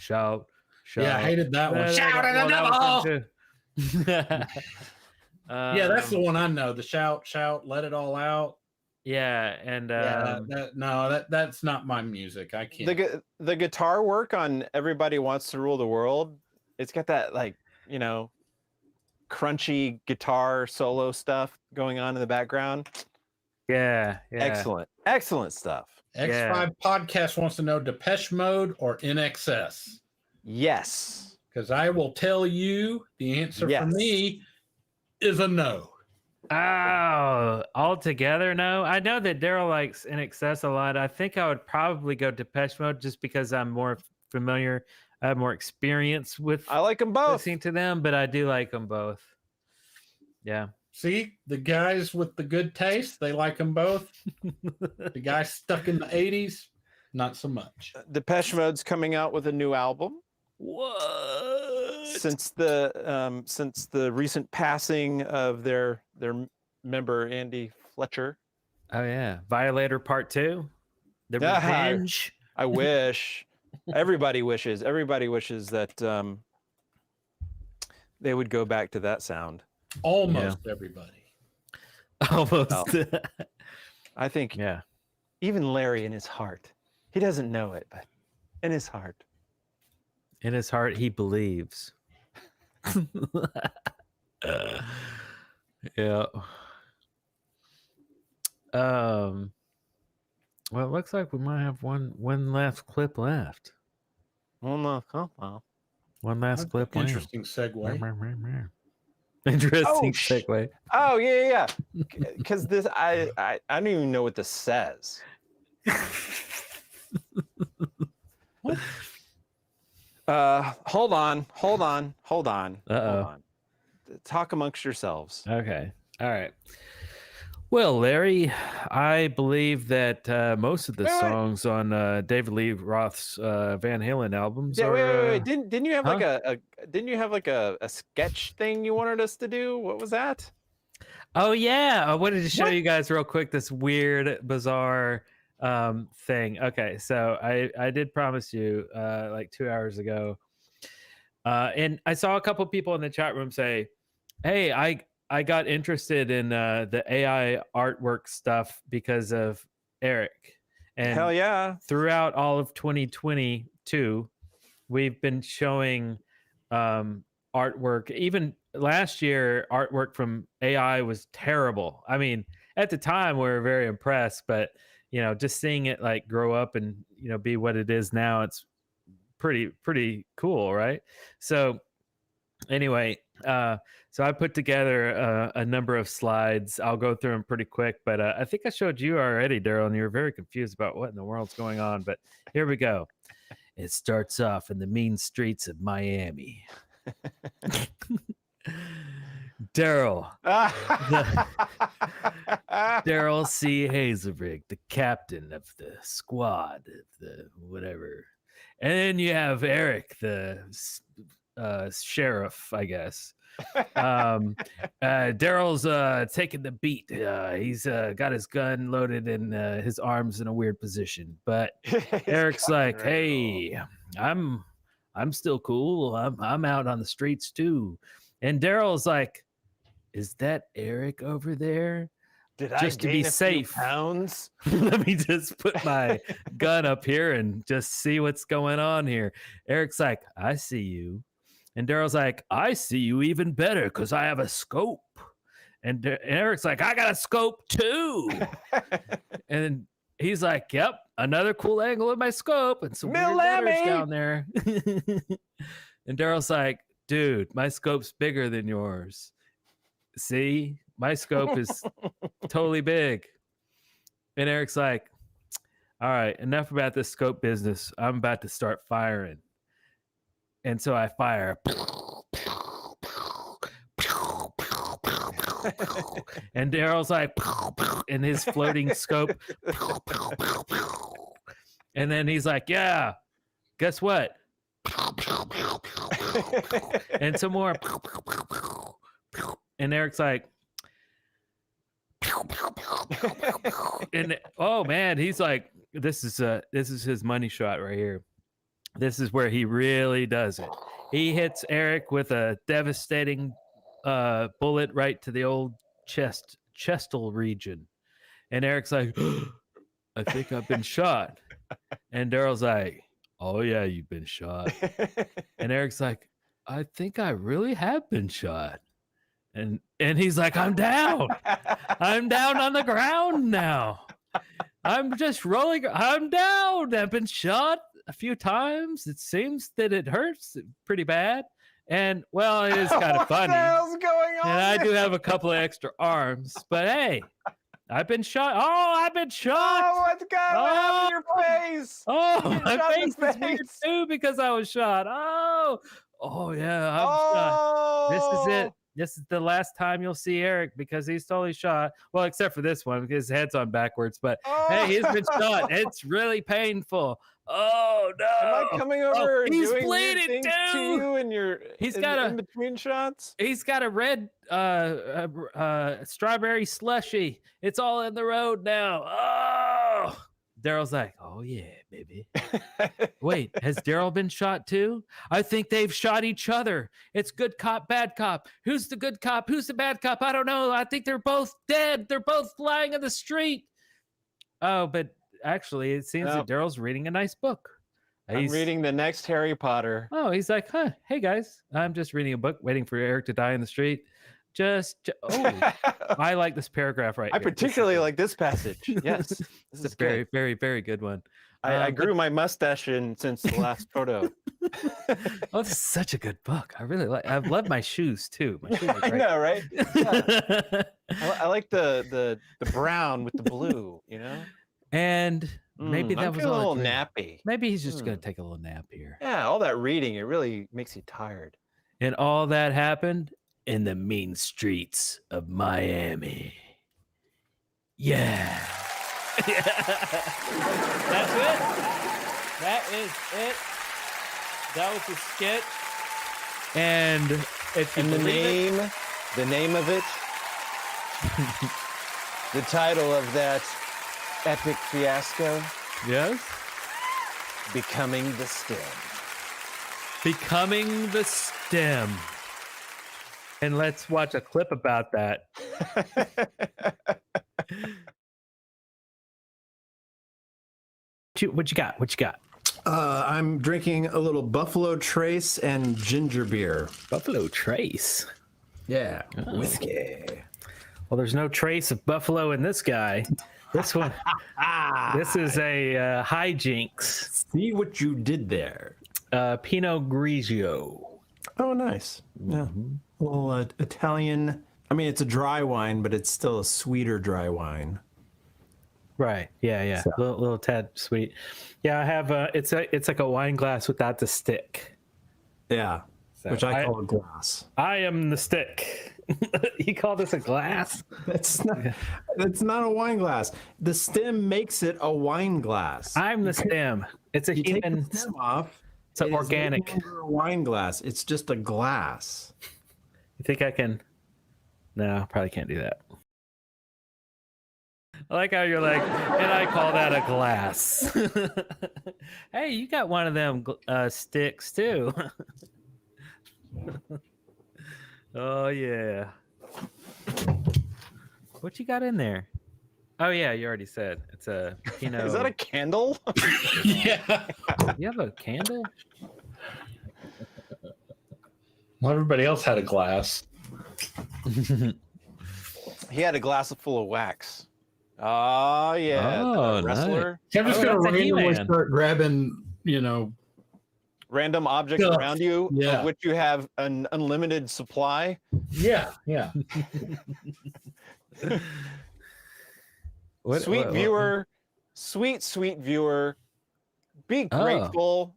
Yeah, I hated that one. Shout at the devil! Yeah, that's the one I know. The shout, let it all out. Yeah, and that's not my music. I can't. The guitar work on Everybody Wants to Rule the World. It's got that like crunchy guitar solo stuff going on in the background. Yeah. Excellent stuff. X5 Podcast wants to know Depeche Mode or NXS. Yes, because I will tell you the answer for me is a no. Oh, altogether no. I know that Darrell likes NXS a lot. I think I would probably go Depeche Mode just because I'm more familiar. I have more experience with. I like them both. Listening to them, but I do like them both. Yeah. See, the guys with the good taste, they like them both. The guys stuck in the 80s, not so much. Depeche Mode's coming out with a new album. What? Since the recent passing of their member Andy Fletcher. Oh yeah, Violator Part 2. The Revenge. I wish. Everybody wishes that they would go back to that sound. Almost everybody. Almost. Well, I think even Larry in his heart, he doesn't know it, but in his heart. In his heart, he believes. Yeah. Well, it looks like we might have one last clip left. One last clip. Wow. One last clip. Interesting segue. Interesting segue. Oh yeah. Because this, I don't even know what this says. Hold on. Uh-oh. Talk amongst yourselves. Okay. All right. Well, Larry, I believe that most of the songs on David Lee Roth's Van Halen albums are. Wait. Didn't you have like a sketch thing you wanted us to do? What was that? Oh yeah, I wanted to show you guys real quick this weird, bizarre thing. Okay, so I did promise you like 2 hours ago, and I saw a couple people in the chat room say, "Hey, I got interested in the AI artwork stuff because of Eric." And hell yeah! Throughout all of 2022, we've been showing artwork. Even last year, artwork from AI was terrible. I mean, at the time, we were very impressed, but just seeing it like grow up and be what it is now, it's pretty cool, right? So anyway, so I put together a number of slides. I'll go through them pretty quick, but I think I showed you already, Darrell, and you were very confused about what in the world's going on. But here we go. It starts off in the mean streets of Miami. Darrell. Darrell C. Hazelrig, the captain of the squad, of the whatever. And then you have Eric, the sheriff, I guess. Darrell's taking the beat. He's got his gun loaded and his arms in a weird position. But Eric's like, "Hey, I'm still cool. I'm out on the streets too." And Darrell's like, "Is that Eric over there?" Just to be safe, pounds. Let me just put my gun up here and just see what's going on here. Eric's like, "I see you." And Darrell's like, "I see you even better because I have a scope." And Eric's like, "I got a scope too." And he's like, "Yep, another cool angle of my scope and some weird letters down there." And Darrell's like, "Dude, my scope's bigger than yours. See, my scope is totally big." And Eric's like, "All right, enough about this scope business. I'm about to start firing." And so I fire. And Darrell's like, in his floating scope. And then he's like, "Yeah, guess what?" And some more. And Eric's like, and oh man, he's like, this is his money shot right here. This is where he really does it. He hits Eric with a devastating bullet right to the old chestal region. And Eric's like, "I think I've been shot." And Darrell's like, "Oh yeah, you've been shot." And Eric's like, "I think I really have been shot." And he's like, "I'm down. I'm down on the ground now. I'm just rolling. I'm down. I've been shot a few times. It seems that it hurts pretty bad." And well, it is kind of funny. What the hell's going on? And I do have a couple of extra arms, but hey, I've been shot. Oh, I've been shot. Oh, what's going on with your face? Oh, my face is weird too because I was shot. Oh yeah, I'm shot. This is it. This is the last time you'll see Eric because he's totally shot. Well, except for this one because his head's on backwards. But hey, he's been shot. It's really painful. Oh no! Am I coming over? And he's doing bleeding things too. to you and your in between shots. He's got a red strawberry slushy. It's all in the road now. Oh, Darrell's like, "Oh yeah, baby." Wait, has Darrell been shot too? I think they've shot each other. It's good cop, bad cop. Who's the good cop? Who's the bad cop? I don't know. I think they're both dead. They're both lying in the street. Oh, but actually, it seems that Darrell's reading a nice book. I'm reading the next Harry Potter. Oh, he's like, "Hey guys, I'm just reading a book, waiting for Eric to die in the street." I like this paragraph right I here. particularly like this passage. Yes, this It's is a very, good. very, very good one. I grew my mustache in since the last photo. Oh, this is such a good book. I really like. I love my shoes too. My shoes are I great. know, right? Yeah. I like the brown with the blue. You know. And maybe that I'm was feeling all a little dream. nappy. Maybe he's just gonna take a little nap here. Yeah, all that reading, it really makes you tired. And all that happened in the mean streets of Miami. Yeah. That's it. That is it. That was the skit. And if you And the name of it, the title of that epic fiasco. Yes. Becoming the Stem. Becoming the Stem. And let's watch a clip about that. What you got? What you got? I'm drinking a little Buffalo Trace and ginger beer. Buffalo Trace? Yeah, Oh. whiskey. Well, there's no trace of buffalo in this guy. This one, this is a hijinks. See what you did there. Pinot Grigio. Oh, nice. Yeah. A little Italian. I mean, it's a dry wine, but it's still a sweeter dry wine. Right. Yeah. Yeah. So. Little tad sweet. Yeah. I have. It's like a wine glass without the stick. Yeah. So which I call a glass. I am the stick. You call this a glass? That's not. It's not a wine glass. The stem makes it a wine glass. I'm the stem. It's a you human. take the stem off. It's organic. It's no longer a wine glass. It's just a glass. You think I can? No, probably can't do that. I like how you're like, and I call that a glass. Hey, you got one of them sticks too. Oh yeah. What you got in there? Oh yeah, you already said it's a Pinot. Is that a candle? Yeah. You have a candle? Well, everybody else had a glass. He had a glass full of wax. Oh yeah. Oh, the wrestler. I'm just gonna that's a randomly He-Man. start grabbing, Random objects Stuff. around you Yeah. of which you have an unlimited supply. Yeah. Sweet viewer, sweet viewer, be grateful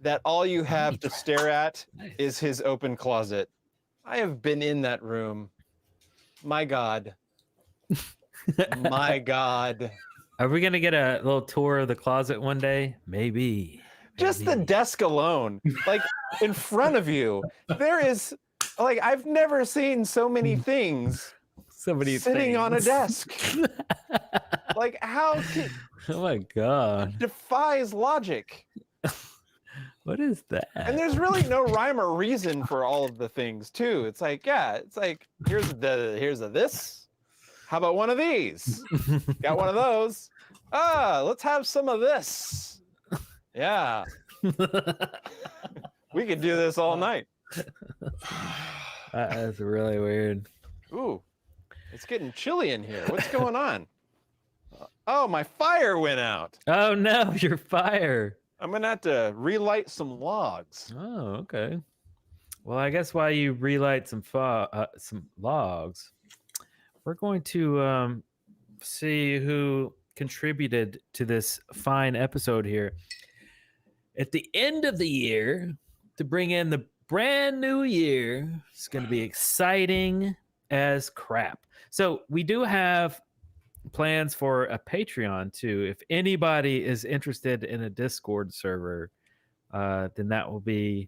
that all you have to stare at is his open closet. I have been in that room. My God. My God. Are we gonna get a little tour of the closet one day? Maybe. Just the desk alone, like in front of you, there is, like, I've never seen so many things sitting on a desk. Like, how can, Oh my God. defies logic. What is that? And there's really no rhyme or reason for all of the things too. It's like, yeah, it's like, here's a this. How about one of these? Got one of those. Let's have some of this. Yeah. We could do this all night. That's really weird. Ooh, it's getting chilly in here. What's going on? Oh, my fire went out. Oh no, your fire. I'm gonna have to relight some logs. Oh, okay. Well, I guess while you relight some logs, we're going to see who contributed to this fine episode here. At the end of the year, to bring in the brand new year, it's going to be exciting as crap. So we do have plans for a Patreon too. If anybody is interested in a Discord server, then that will be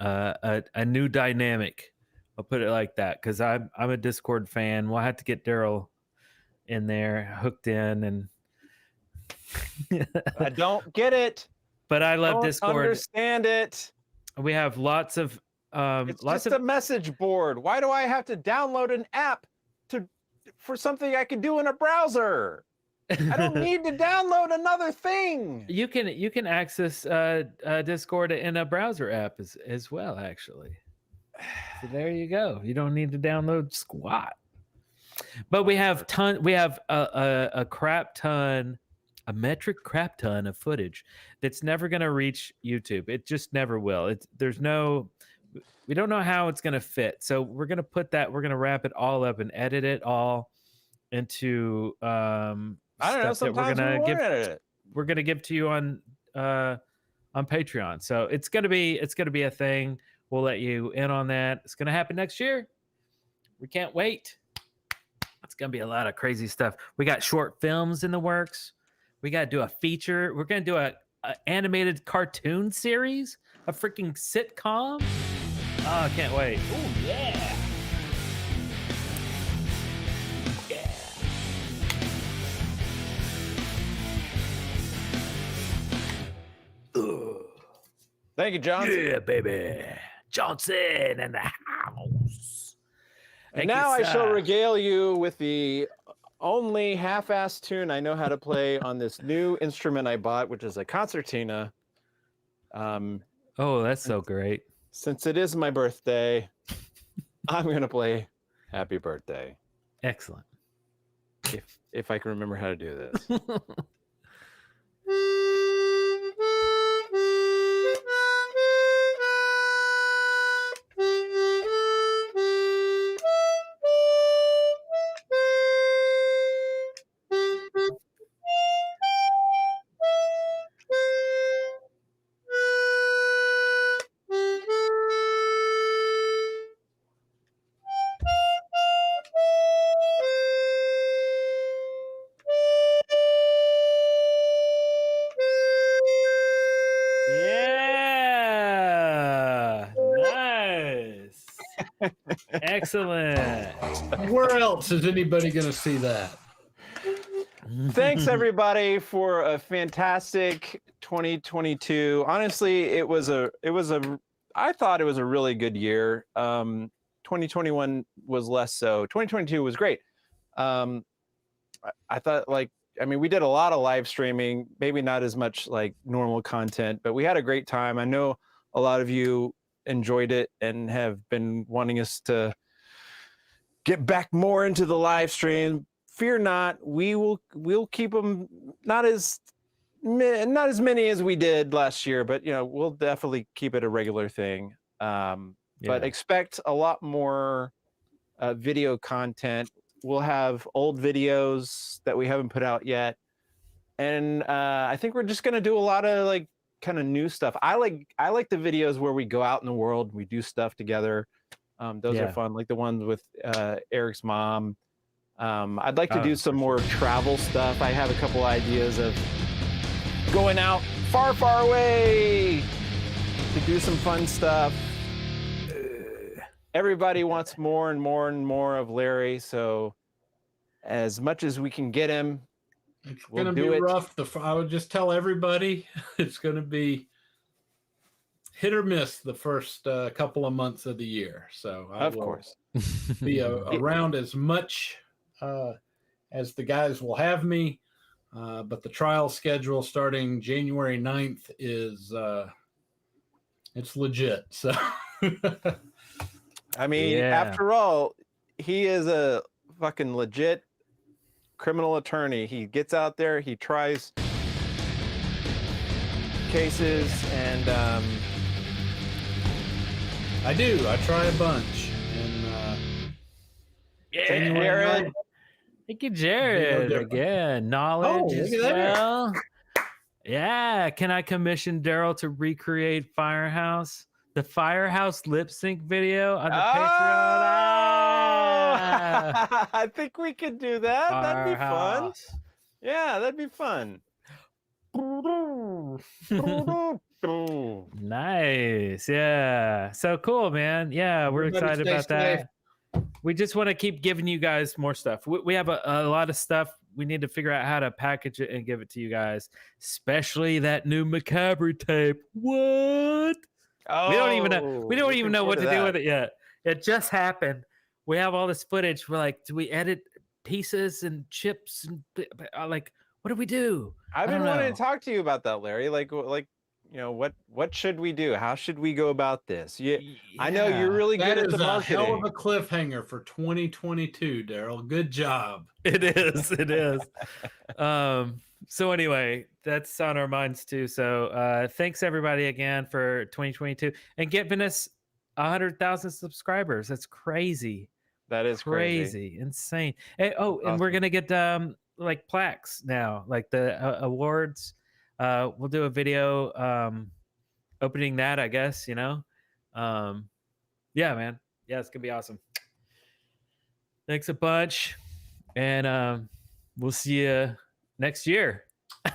a new dynamic. I'll put it like that, because I'm a Discord fan. We'll have to get Darrell in there, hooked in, and I don't get it. But I love Don't Discord. Understand it. We have lots of It's just a message board. Why do I have to download an app for something I could do in a browser? I don't need to download another thing. You can access Discord in a browser app as well, actually. So there you go. You don't need to download squat. But we have a crap ton, a metric crap ton of footage that's never going to reach YouTube. It just never will. We don't know how it's going to fit. So we're going to wrap it all up and edit it all into I don't know. Sometimes we're going to give to you on Patreon. So it's going to be a thing. We'll let you in on that. It's going to happen next year. We can't wait. It's going to be a lot of crazy stuff. We got short films in the works. We got to do a feature. We're going to do a animated cartoon series, a freaking sitcom. Oh, I can't wait. Oh, yeah. Thank you, Johnson. Yeah, baby. Johnson in the house. And now I shall regale you with the only half-assed tune I know how to play on this new instrument I bought, which is a concertina. Oh, that's so great. Since it is my birthday, I'm going to play Happy Birthday. Excellent. If I can remember how to do this. Yeah. Nice. Excellent. Where else is anybody going to see that? Thanks everybody for a fantastic 2022. Honestly, I thought it was a really good year. 2021 was less so. 2022 was great. I thought we did a lot of live streaming, maybe not as much like normal content, but we had a great time. I know a lot of you enjoyed it and have been wanting us to get back more into the live stream. Fear not, we'll keep them not as many as we did last year, but we'll definitely keep it a regular thing. But expect a lot more video content. We'll have old videos that we haven't put out yet, and I think we're just gonna do a lot of kind of new stuff. I like the videos where we go out in the world, we do stuff together. Those are fun, like the ones with Eric's mom. I'd like to do some more travel stuff. I have a couple ideas of going out far, far away to do some fun stuff. Everybody wants more and more and more of Larry, so as much as we can get him, it's going to be rough. I would just tell everybody it's going to be hit or miss the first couple of months of the year. So I will be around as much as the guys will have me, but the trial schedule starting January 9th is it's legit. So I mean, after all, he is a fucking legit criminal attorney. He gets out there, he tries cases, and I do. I try a bunch. And Jared. Thank you, Jared. Again, knowledge as well. Yeah. Can I commission Darrell to recreate Firehouse? The Firehouse lip sync video on the Patreon. I think we could do that. That'd be fun. Yeah, that'd be fun. Nice. Yeah. So cool, man. Yeah, we're excited about that. We just want to keep giving you guys more stuff. We have a lot of stuff. We need to figure out how to package it and give it to you guys, especially that new Macabre tape. What? Oh, we don't even know what to do with it yet. It just happened. We have all this footage. We're like, do we edit pieces and chips and what do we do? I've been wanting to talk to you about that, Larry. Like what should we do? How should we go about this? I know you're really good at the marketing. That is a hell of a cliffhanger for 2022, Darrell. Good job. It is. It is. So anyway, that's on our minds too. So thanks everybody again for 2022 and giving us 100,000 subscribers. That's crazy. That is crazy. Insane. And, and we're gonna get like plaques now, like the awards. We'll do a video opening that, I guess. Yeah, man. Yeah, it's gonna be awesome. Thanks a bunch, and we'll see you next year.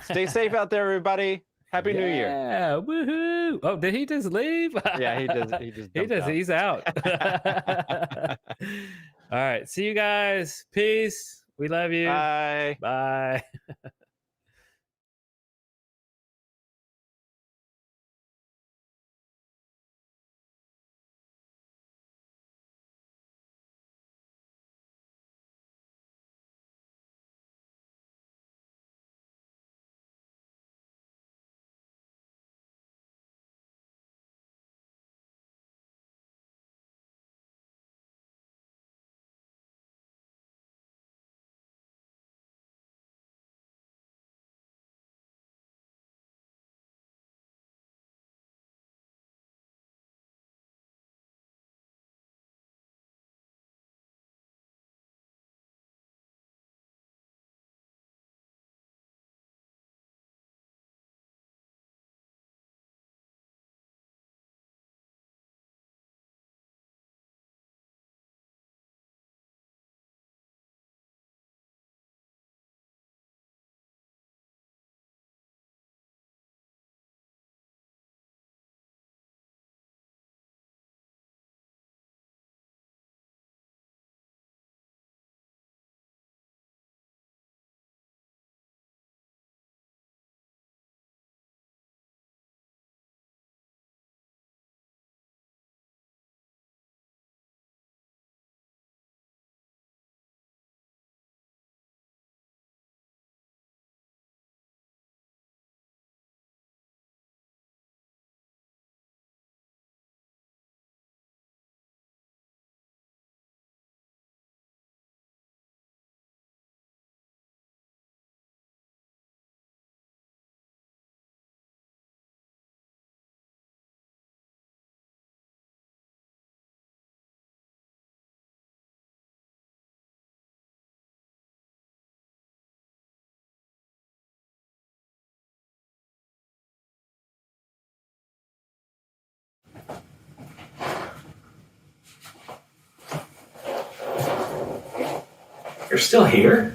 Stay safe out there, everybody. Happy New Year. Yeah, woohoo. Oh, did he just leave? Yeah, he does. He does. He's out. All right. See you guys. Peace. We love you. Bye. Bye. You're still here?